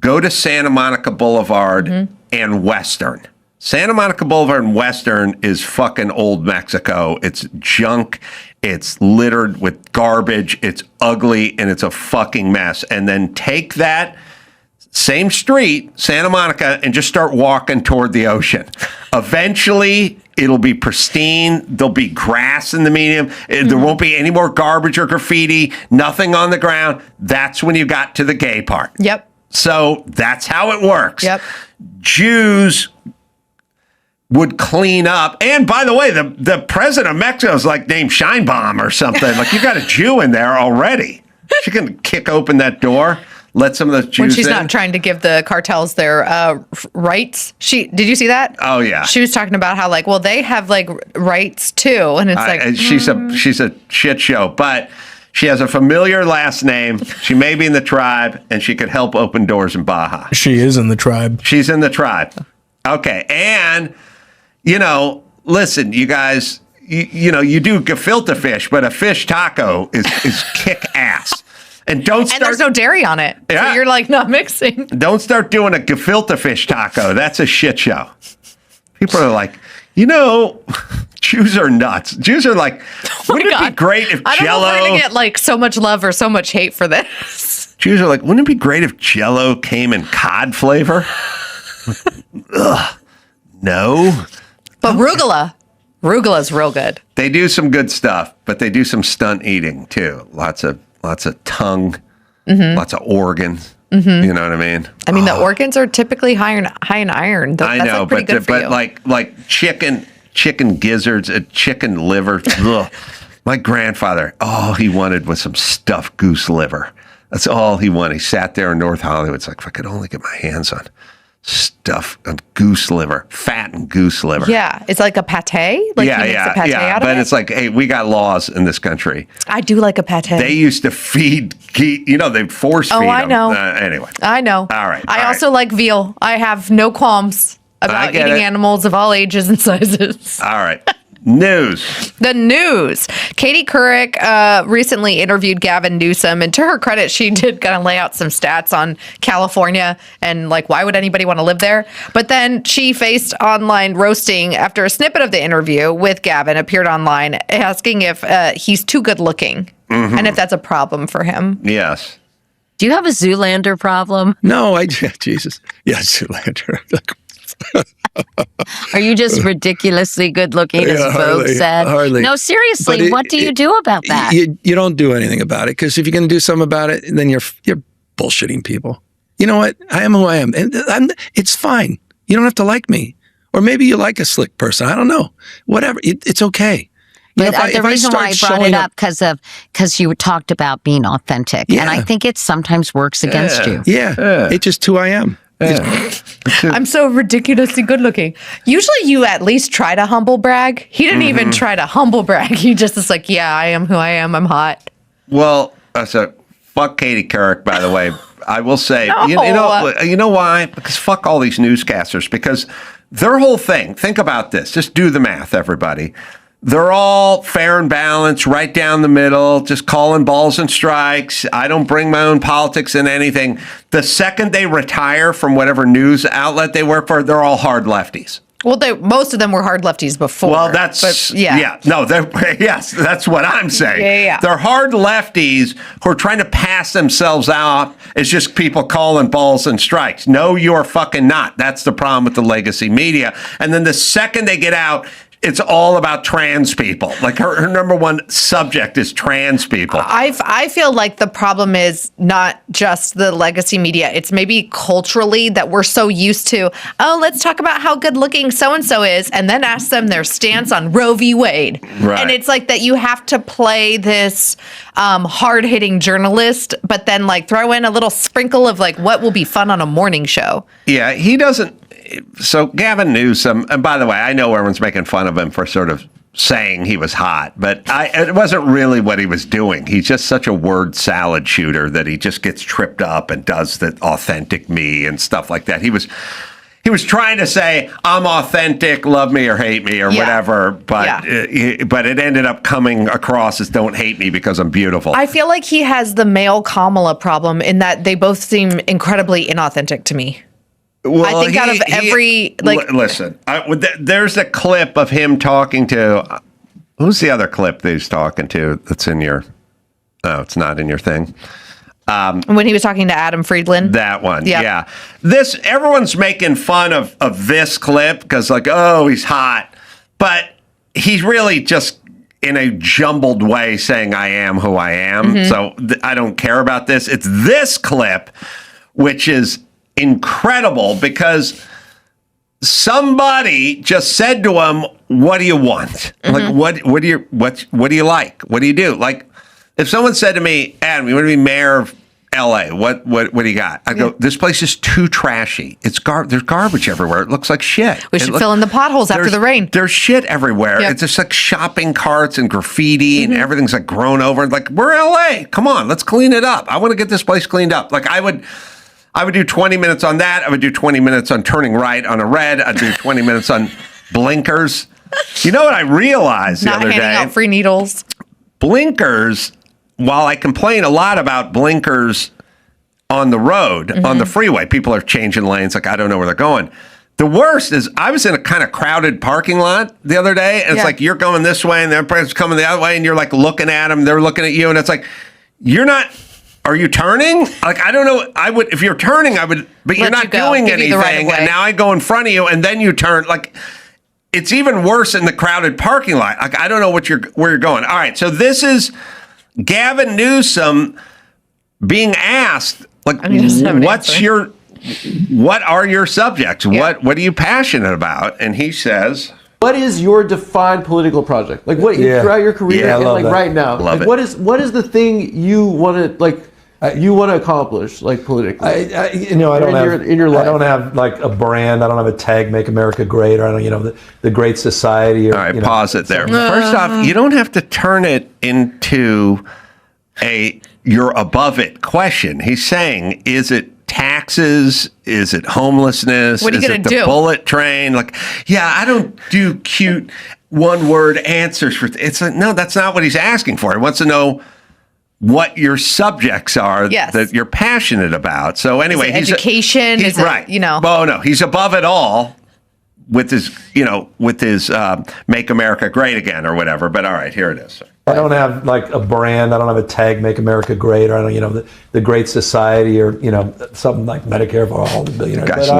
Go to Santa Monica Boulevard and Western. Santa Monica Boulevard and Western is fucking old Mexico. It's junk. It's littered with garbage. It's ugly, and it's a fucking mess. And then take that same street, Santa Monica, and just start walking toward the ocean. Eventually, it'll be pristine. There'll be grass in the medium. There won't be any more garbage or graffiti, nothing on the ground. That's when you got to the gay part. Yep. So that's how it works. Yep. Jews would clean up. And by the way, the president of Mexico is like named Scheinbaum or something. Like, you got a Jew in there already. She can kick open that door. Let some of those Jews when she's in. not trying to give the cartels their rights. Did you see that? Oh yeah. She was talking about how like, well, they have like rights too, and it's like she's a shit show, but she has a familiar last name. She may be in the tribe, and she could help open doors in Baja. She is in the tribe. She's in the tribe. Okay, and listen, you guys, you do gefilte fish, but a fish taco is kick ass. And don't start. And there's no dairy on it. Yeah. So you're like not mixing. Don't start doing a gefilte fish taco. That's a shit show. People are like, Jews are nuts. Jews are like, wouldn't it be great if I don't Jell-O... know if we're going to get like so much love or so much hate for this. Jews are like, wouldn't it be great if Jell-O came in cod flavor? Ugh. No. But Rugola's real good. They do some good stuff, but they do some stunt eating too. Lots of tongue, lots of organs. You know what I mean? I mean, the organs are typically high in iron. I know, like pretty good for you. like chicken gizzards, a chicken liver. Ugh. My grandfather, all he wanted was some stuffed goose liver. That's all he wanted. He sat there in North Hollywood. It's like, if I could only get my hands on stuff on goose liver, fattened goose liver. Yeah, it's like a pate. Like he makes a pate out of but it? it's like, hey, we got laws in this country. I do like a pate. They used to feed, they force feed them. I know. Anyway. I know. All right. I also like veal. I have no qualms about eating animals of all ages and sizes. All right. News. The news. Katie Couric recently interviewed Gavin Newsom, and to her credit, she did kind of lay out some stats on California and like why would anybody want to live there. But then she faced online roasting after a snippet of the interview with Gavin appeared online, asking if he's too good looking and if that's a problem for him. Yes. Do you have a Zoolander problem? No, Jesus. Yeah, Zoolander. Are you just ridiculously good looking, as Vogue said? Hardly. No, seriously, what do you do about that? You don't do anything about it, because if you're going to do something about it, then you're bullshitting people. You know what? I am who I am. And it's fine. You don't have to like me. Or maybe you like a slick person. I don't know. Whatever. It's okay. But the reason why I brought it up because you talked about being authentic, and I think it sometimes works against you. Yeah, it's just who I am. I'm so ridiculously good looking. Usually you at least try to humble brag. He didn't even try to humble brag. He just is like, yeah, I am who I am. I'm hot. Well, so fuck Katie Couric, by the way. I will say, you know why? Because fuck all these newscasters, because their whole thing, think about this. Just do the math, everybody. They're all fair and balanced, right down the middle, just calling balls and strikes. I don't bring my own politics in anything. The second they retire from whatever news outlet they work for, they're all hard lefties. Well, most of them were hard lefties before. Well, that's that's what I'm saying. Yeah. They're hard lefties who are trying to pass themselves out as just people calling balls and strikes. No, you're fucking not. That's the problem with the legacy media. And then the second they get out, it's all about trans people. Like her number one subject is trans people. I feel like the problem is not just the legacy media. It's maybe culturally that we're so used to, let's talk about how good looking so-and-so is, and then ask them their stance on Roe v. Wade. Right. And it's like that you have to play this hard-hitting journalist, but then like throw in a little sprinkle of like what will be fun on a morning show. Yeah, he doesn't. So Gavin Newsom, and by the way, I know everyone's making fun of him for sort of saying he was hot, but it wasn't really what he was doing. He's just such a word salad shooter that he just gets tripped up and does the authentic me and stuff like that. He was trying to say, I'm authentic, love me or hate me or whatever, but it ended up coming across as don't hate me because I'm beautiful. I feel like he has the male Kamala problem in that they both seem incredibly inauthentic to me. Well, I think out of every listen, there's a clip of him talking to who's the other clip that he's talking to that's in your? Oh, it's not in your thing. When he was talking to Adam Friedland. That one, Yep. yeah. Everyone's making fun of this clip because, like, oh, he's hot. But he's really just in a jumbled way saying, I am who I am. So I don't care about this. It's this clip, which is incredible because somebody just said to him, what do you want? Like, what do you like? What do you do? Like, if someone said to me, Adam, you want to be mayor of LA, what do you got? I go, this place is too trashy. There's garbage everywhere. It looks like shit. We should fill in the potholes after the rain. There's shit everywhere. Yep. It's just like shopping carts and graffiti and everything's like grown over. Like, we're LA. Come on, let's clean it up. I want to get this place cleaned up. Like, I would do 20 minutes on that. I would do 20 minutes on turning right on a red. I'd do 20 minutes on blinkers. You know what I realized the other day? Not handing out free needles. Blinkers, while I complain a lot about blinkers on the road, on the freeway, people are changing lanes. Like, I don't know where they're going. The worst is I was in a kind of crowded parking lot the other day. And it's like, you're going this way and the other person's coming the other way. And you're like looking at them. They're looking at you. And it's like, are you turning? Like, I don't know. I would, if you're turning, I would, but you're not doing anything. And now I go in front of you and then you turn. Like, it's even worse in the crowded parking lot. Like, I don't know where you're going. All right. So this is Gavin Newsom being asked, like, what are your subjects? Yeah. What are you passionate about? And he says, what is your defined political project? Like, what throughout your career and like right now? Like, what is the thing you want to accomplish, like, politically? I don't have in your life. I don't have like a brand. I don't have a tag, "Make America Great," or I don't, the Great Society. Or, all right, pause it there. First off, you don't have to turn it into a you're above it question. He's saying, is it taxes? Is it homelessness? What are you going to do? The bullet train? Like, yeah, I don't do cute one-word answers for. It's like, no, that's not what he's asking for. He wants to know what your subjects are that you're passionate about. So anyway, he's education. He's right. Oh no, he's above it all with his "Make America Great Again" or whatever. But all right, here it is. I don't have like a brand. I don't have a tag, "Make America Great," or I don't, the Great Society, or something like Medicare for all the billionaires.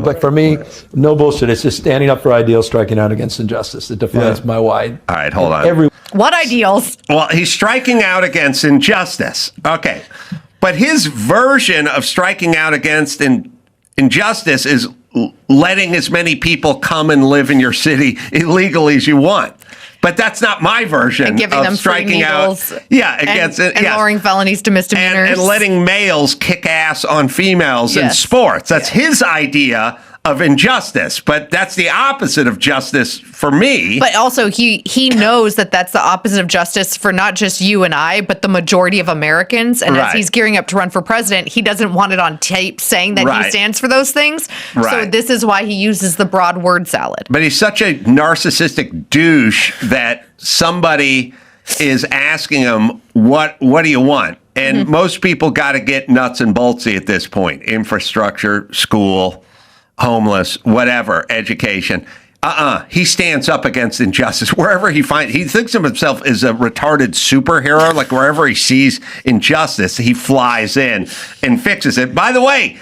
But for me, no bullshit. It's just standing up for ideals, striking out against injustice. It defines my wide. All right, hold on. What ideals? Well, he's striking out against injustice. Okay, but his version of striking out against injustice is letting as many people come and live in your city illegally as you want. But that's not my version and giving of them striking out. Yeah, against and lowering felonies to misdemeanors. And letting males kick ass on females in sports. That's his idea of injustice. But that's the opposite of justice for me. But also he knows that that's the opposite of justice for not just you and I, but the majority of Americans. And as he's gearing up to run for president, he doesn't want it on tape saying that he stands for those things. So this is why he uses the broad word salad. But he's such a narcissistic douche that somebody is asking him, what do you want? And most people got to get nuts and boltsy at this point. Infrastructure, school, homeless, whatever, education. He stands up against injustice wherever he thinks of himself as a retarded superhero. Like, wherever he sees injustice, he flies in and fixes it. By the way,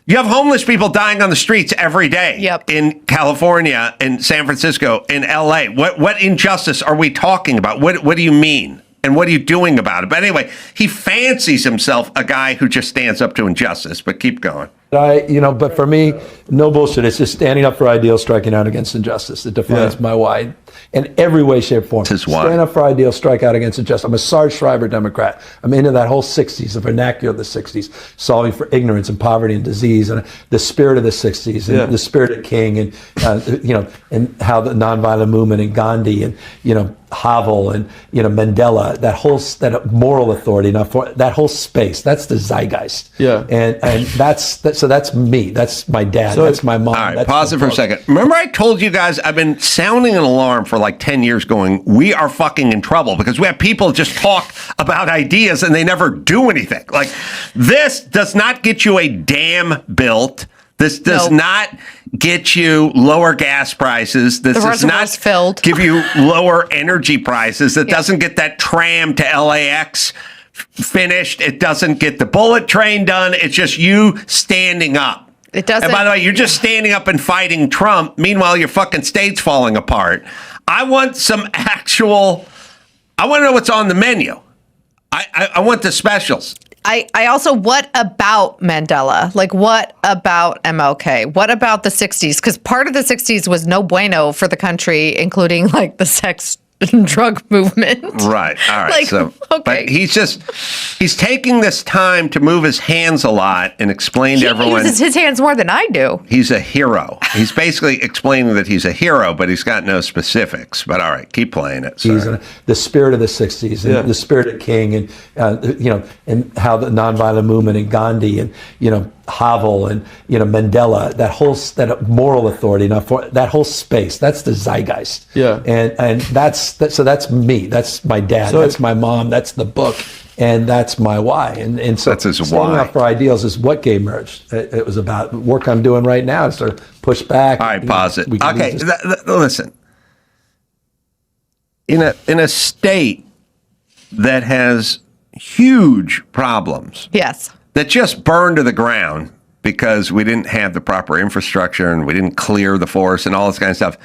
you have homeless people dying on the streets every day in California, in San Francisco, in LA. What injustice are we talking about? What do you mean? And what are you doing about it? But anyway, he fancies himself a guy who just stands up to injustice. But keep going. But for me, no bullshit. It's just standing up for ideals, striking out against injustice. It defines my wide in every way, shape, form. Stand up for ideals, strike out against injustice. I'm a Sarge Shriver Democrat. I'm into that whole 60s, the vernacular of the 60s, solving for ignorance and poverty and disease, and the spirit of the 60s, and the spirit of King, and and how the nonviolent movement, and Gandhi, and Havel, and Mandela, that moral authority, that whole space. That's the zeitgeist. Yeah, and that's me. That's my dad. That's my mom. All right, pause it for a second. Remember, I told you guys I've been sounding an alarm for like 10 years, going, we are fucking in trouble because we have people just talk about ideas and they never do anything. Like, this does not get you a dam built. This does not get you lower gas prices. This does not give you lower energy prices. It doesn't get that tram to LAX finished. It doesn't get the bullet train done. It's just you standing up. It doesn't. And by the way, you're just standing up and fighting Trump. Meanwhile, your fucking state's falling apart. I want some actual. I want to know what's on the menu. I want the specials. I also, what about Mandela? Like, what about MLK? What about the 60s? Because part of the 60s was no bueno for the country, including like the sex and drug movement. Right. All right. Like, so, okay. But he's taking this time to move his hands a lot and explain to everyone. He uses his hands more than I do. He's a hero. He's basically explaining that he's a hero, but he's got no specifics. But all right, keep playing it. He's the spirit of the 60s and the spirit of King and, and how the nonviolent movement and Gandhi and, Havel and, Mandela, that moral authority, that whole space, that's the zeitgeist. Yeah. And that's me. That's my dad. That's my mom. That's the book. And that's my why. And so that's his standing why. up for ideals is what Gay Marriage. It was about work I'm doing right now to sort of push back. All right, pause it. Okay, listen. In a state that has huge problems. Yes. That just burned to the ground because we didn't have the proper infrastructure and we didn't clear the forest and all this kind of stuff.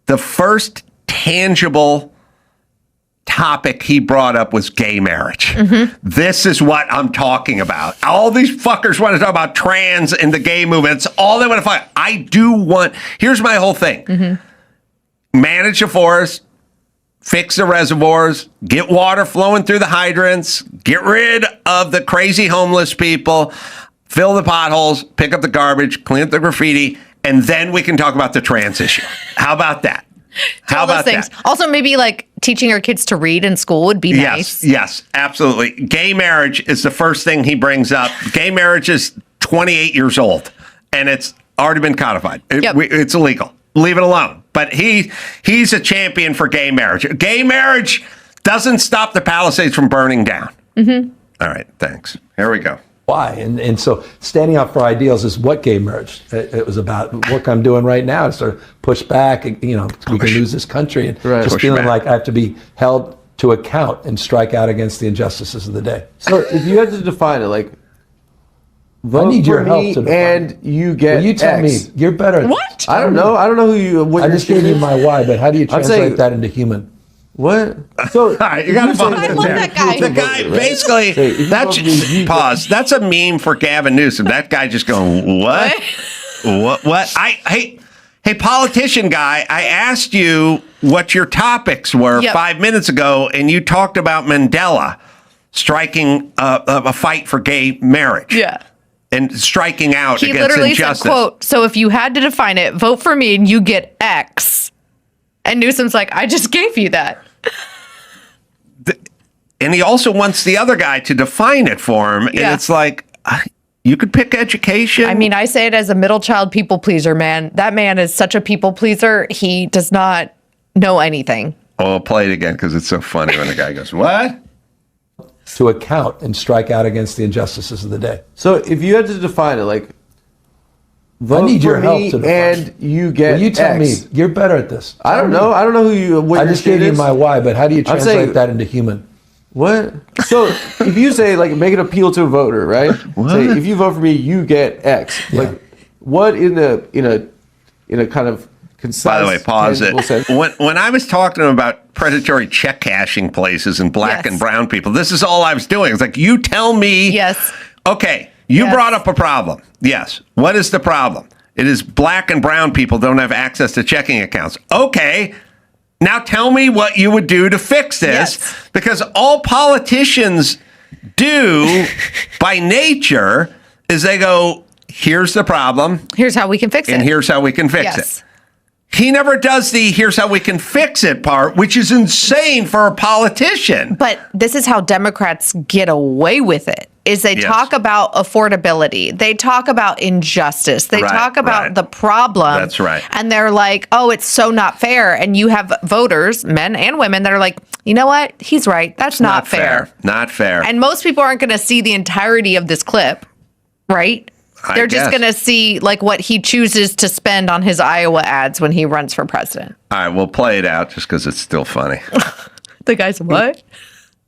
The first tangible topic he brought up was gay marriage. Mm-hmm. This is what I'm talking about. All these fuckers want to talk about trans and the gay movement. It's all they want to fight. Here's my whole thing. Mm-hmm. Manage the forest, fix the reservoirs, get water flowing through the hydrants, get rid of the crazy homeless people, fill the potholes, pick up the garbage, clean up the graffiti, and then we can talk about the trans issue. How about that? How about that? Also, maybe like teaching our kids to read in school would be nice. Yes, absolutely. Gay marriage is the first thing he brings up. Gay marriage is 28 years old, and it's already been codified. It's illegal. Leave it alone. But he's a champion for gay marriage. Gay marriage doesn't stop the Palisades from burning down. Mm-hmm. All right, thanks. Here we go. Why? And so standing up for ideals is what Gay Marriage. It was about work I'm doing right now to sort of push back. We can lose this country. And just push feeling like I have to be held to account and strike out against the injustices of the day. So if you had to define it, like, vote I need for your help me to define and you get Well, you tell X. me. You're better. What? I don't know. I don't know who you. I just gave you my why, but how do you translate that into human? What? So you got to I love that guy. The guy basically. Pause. That's a meme for Gavin Newsom. That guy just going what? What? Hey, politician guy. I asked you what your topics were 5 minutes ago, and you talked about Mandela striking a fight for gay marriage. Yeah. And striking out He against literally injustice. said, quote, so if you had to define it, vote for me and you get X. And Newsom's like, I just gave you that. And he also wants the other guy to define it for him. And it's like, you could pick education. I mean, I say it as a middle child people pleaser, man. That man is such a people pleaser. He does not know anything. Oh, I'll play it again because it's so funny when the guy goes, what? To account and strike out against the injustices of the day. So if you had to define it, like, vote I need for your help me to define and you get Well, you tell X. me. You're better at this. I don't know. I don't know who you. What I your just gave shit you is. my why, but how do you I'm translate saying- that into human? What? So if you say like make an appeal to a voter, right? Say if you vote for me, you get X. Yeah. Like what in a kind of concise. By the way, pause tangible it. sense- When I was talking about predatory check cashing places and black and brown people, this is all I was doing. It's like, you tell me. Yes. Okay, you brought up a problem. Yes. What is the problem? It is black and brown people don't have access to checking accounts. Okay. Now tell me what you would do to fix this, because all politicians do by nature is they go, here's the problem. Here's how we can fix it. And here's how we can fix it. He never does the here's how we can fix it part, which is insane for a politician. But this is how Democrats get away with it, is they talk about affordability. They talk about injustice. They talk about the problem. That's right. And they're like, oh, it's so not fair. And you have voters, men and women, that are like, you know what? He's right. That's not fair. Not fair. And most people aren't going to see the entirety of this clip, right? They're just going to see like what he chooses to spend on his Iowa ads when he runs for president. All right, we'll play it out just because it's still funny. The guy's what?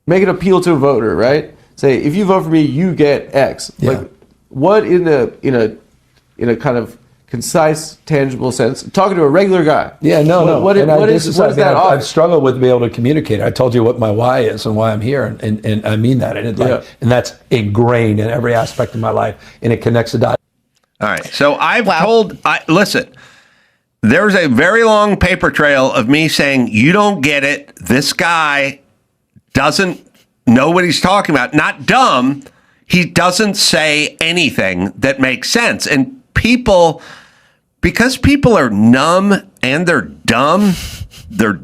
Make an appeal to a voter, right? say, if you vote for me, you get X. Yeah. Like, what in a kind of concise, tangible sense, talking to a regular guy. Yeah, no. What is that? I've struggled with being able to communicate. I told you what my why is and why I'm here, and I mean that. And that's ingrained in every aspect of my life, and it connects the dots. All right. So listen, there's a very long paper trail of me saying, you don't get it. This guy doesn't know what he's talking about. Not dumb. He doesn't say anything that makes sense. And because people are numb and they're dumb, they're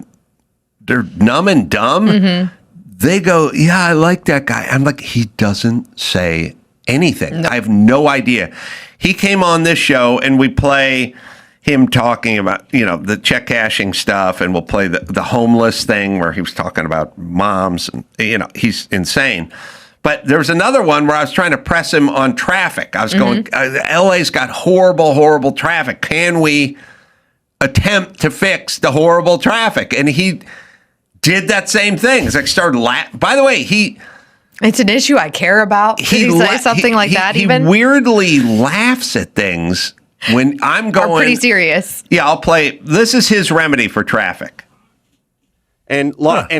numb and dumb, they go, yeah, I like that guy. I'm like, he doesn't say anything. No. I have no idea. He came on this show and we play him talking about, the check cashing stuff, and we'll play the homeless thing where he was talking about moms, and he's insane. But there was another one where I was trying to press him on traffic. I was going, LA's got horrible, horrible traffic. Can we attempt to fix the horrible traffic? And he did that same thing. It's like started laughing. By the way, it's an issue I care about. Did he say something like that even? He weirdly laughs at things when I'm going. Are pretty serious. Yeah, I'll play. This is his remedy for traffic. And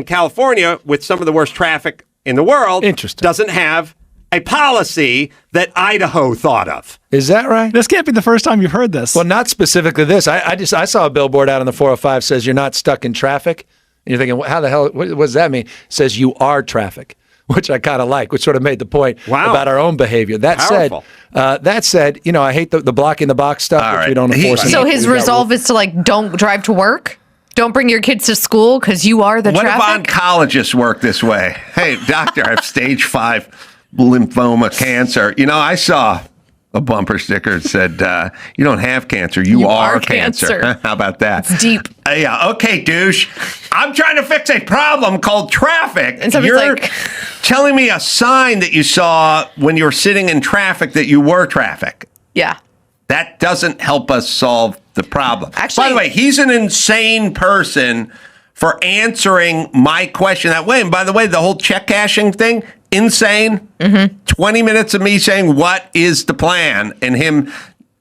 California, with some of the worst traffic in the world, doesn't have a policy that Idaho thought of. Is that right? This can't be the first time you've heard this. Well, not specifically this. I saw a billboard out on the 405 says you're not stuck in traffic. And you're thinking, how the hell, what does that mean? It says you are traffic, which I kind of like, which sort of made the point about our own behavior. That said, I hate the blocking the box stuff, which we don't enforce. So his resolve is to don't drive to work? Don't bring your kids to school because you are the traffic? What if oncologists work this way? Hey, doctor, I have stage 5 lymphoma cancer. I saw a bumper sticker that said, you don't have cancer, you are cancer. How about that? It's deep. Yeah, okay, douche. I'm trying to fix a problem called traffic. And you're telling me a sign that you saw when you were sitting in traffic that you were traffic. Yeah. That doesn't help us solve the problem. Actually, by the way, he's an insane person for answering my question that way. And by the way, the whole check cashing thing, insane. 20 minutes of me saying, what is the plan? And him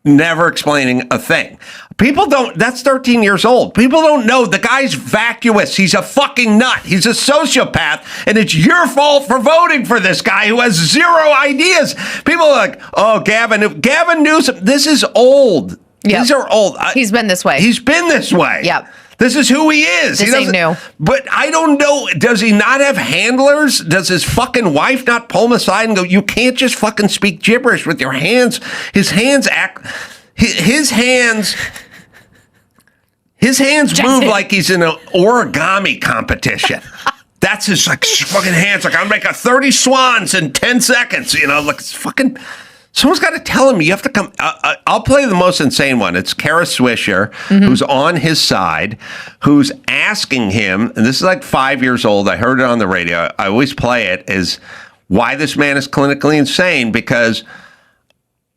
never explaining a thing. That's 13 years old. People don't know. The guy's vacuous. He's a fucking nut. He's a sociopath. And it's your fault for voting for this guy who has zero ideas. People are like, oh, Gavin Newsom. This is old. Yep. These are old. He's been this way. He's been this way. Yep. This is who he is. This ain't new. But I don't know. Does he not have handlers? Does his fucking wife not pull him aside and go, you can't just fucking speak gibberish with your hands? His hands move like he's in an origami competition. That's his fucking hands. I'm making 30 swans in 10 seconds. It's fucking. Someone's got to tell him you have to come. I'll play the most insane one. It's Kara Swisher, who's on his side, who's asking him, and this is 5 years old. I heard it on the radio. I always play it, is why this man is clinically insane, because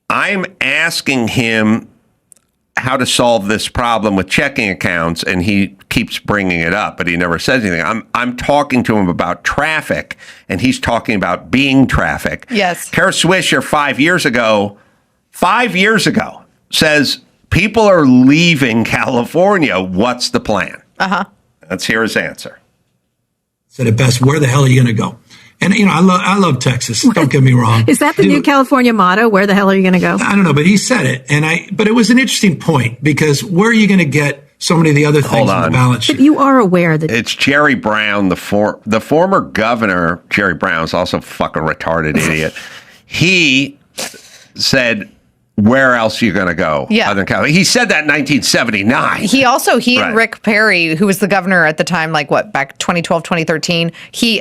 I'm asking him how to solve this problem with checking accounts, and he keeps bringing it up, but he never says anything. I'm talking to him about traffic, and he's talking about being traffic. Yes. Kara Swisher 5 years ago, says people are leaving California. What's the plan? Let's hear his answer. Said it best, where the hell are you going to go? And, I love Texas. Don't get me wrong. Is that the new California motto? Where the hell are you going to go? I don't know, but he said it. But it was an interesting point, because where are you going to get so many of the other things on the balance sheet? But you are aware that it's Jerry Brown, the former governor. Jerry Brown is also a fucking retarded idiot. He said, where else are you going to go? Yeah. Other than California? He said that in 1979. He and Rick Perry, who was the governor at the time, back 2012, 2013,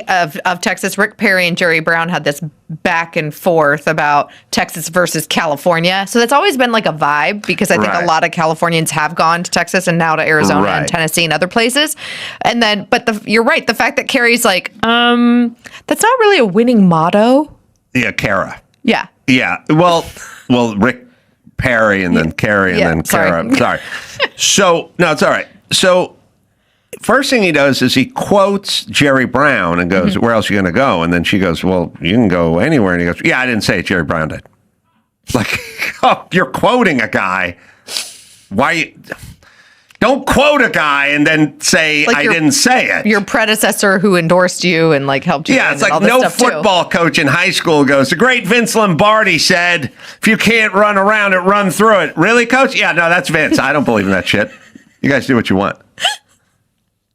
of Texas, Rick Perry and Jerry Brown had this back and forth about Texas versus California. So that's always been a vibe, because I think a lot of Californians have gone to Texas and now to Arizona and Tennessee and other places. And then, you're right. The fact that Kerry's that's not really a winning motto. Yeah, Kara. Yeah. Yeah. Well, Rick Perry and then Kerry and then Kara. Sorry. So, no, it's all right. So first thing he does is he quotes Jerry Brown and goes, where else are you going to go? And then she goes, well, you can go anywhere. And he goes, yeah, I didn't say it. Jerry Brown did. Like, oh, you're quoting a guy. Why? Don't quote a guy and then say, like I didn't say it. Your predecessor who endorsed you and like helped you. Yeah, it's like no football coach in high school goes, the great Vince Lombardi said, if you can't run around it, run through it. Really, coach? Yeah, no, that's Vince. I don't believe in that shit. You guys do what you want.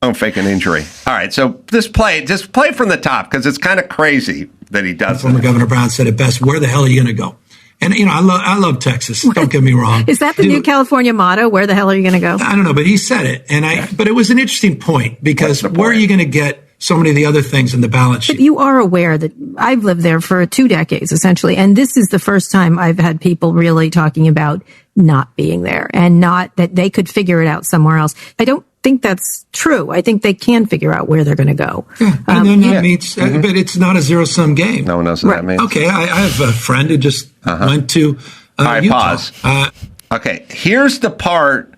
Don't fake an injury. All right, so just play from the top because it's kind of crazy that he does. Former Governor Brown said it best. Where the hell are you going to go? And, I love Texas. Don't get me wrong. Is that the new California motto? Where the hell are you going to go? I don't know, but he said it. But it was an interesting point because where are you going to get so many of the other things in the balance sheet? But you are aware that I've lived there for 2 decades, essentially. And this is the first time I've had people really talking about not being there and not that they could figure it out somewhere else. I don't think that's true. I think they can figure out where they're going to go. Yeah, and then that means, but it's not a zero-sum game. No one knows what that means. Okay, I have a friend who just went to All right, Utah. Pause. Okay, here's the part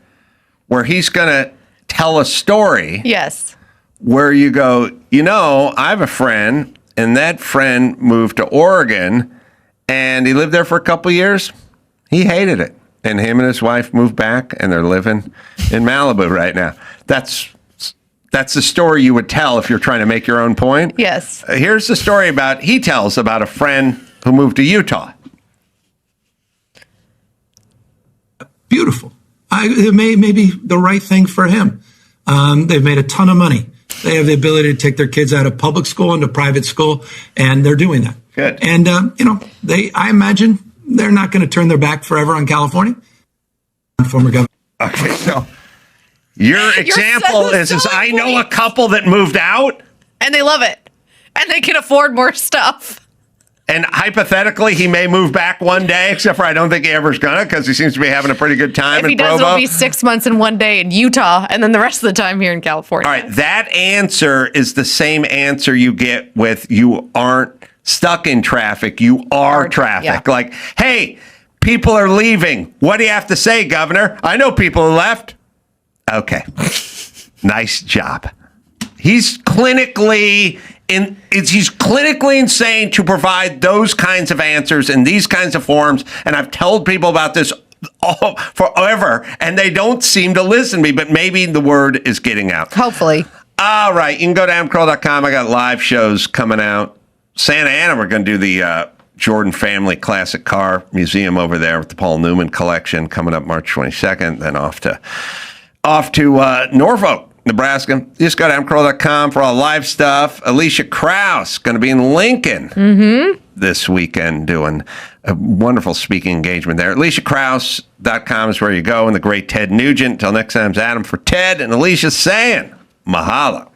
where he's going to tell a story. Yes. Where you go, I have a friend, and that friend moved to Oregon, and he lived there for a couple of years. He hated it. And him and his wife moved back, and they're living in Malibu right now. That's the story you would tell if you're trying to make your own point. Yes. Here's the story he tells about a friend who moved to Utah. Beautiful. It may be the right thing for him. They've made a ton of money. They have the ability to take their kids out of public school into private school, and they're doing that. Good. And, I imagine they're not going to turn their back forever on California. Former governor. Okay, so your example is I know a couple that moved out. And they love it. And they can afford more stuff. And hypothetically, he may move back one day, except for I don't think he ever's going to because he seems to be having a pretty good time in Provo. If he does, it'll be 6 months and 1 day in Utah, and then the rest of the time here in California. All right, that answer is the same answer you get with you aren't stuck in traffic, you are traffic. Yeah. Like, hey, people are leaving. What do you have to say, Governor? I know people who left. Okay. Nice job. He's clinically insane to provide those kinds of answers in these kinds of forums. And I've told people about this forever, and they don't seem to listen to me, but maybe the word is getting out. Hopefully. All right. You can go to adamcarolla.com. I got live shows coming out. Santa Ana, we're going to do the Jordan Family Classic Car Museum over there with the Paul Newman collection coming up March 22nd. Then off to Norfolk, Nebraska. Just go to adamcarolla.com for all live stuff. Alicia Krause going to be in Lincoln this weekend doing a wonderful speaking engagement there. AliciaKrause.com is where you go. And the great Ted Nugent. Until next time, it's Adam for Ted and Alicia saying mahalo.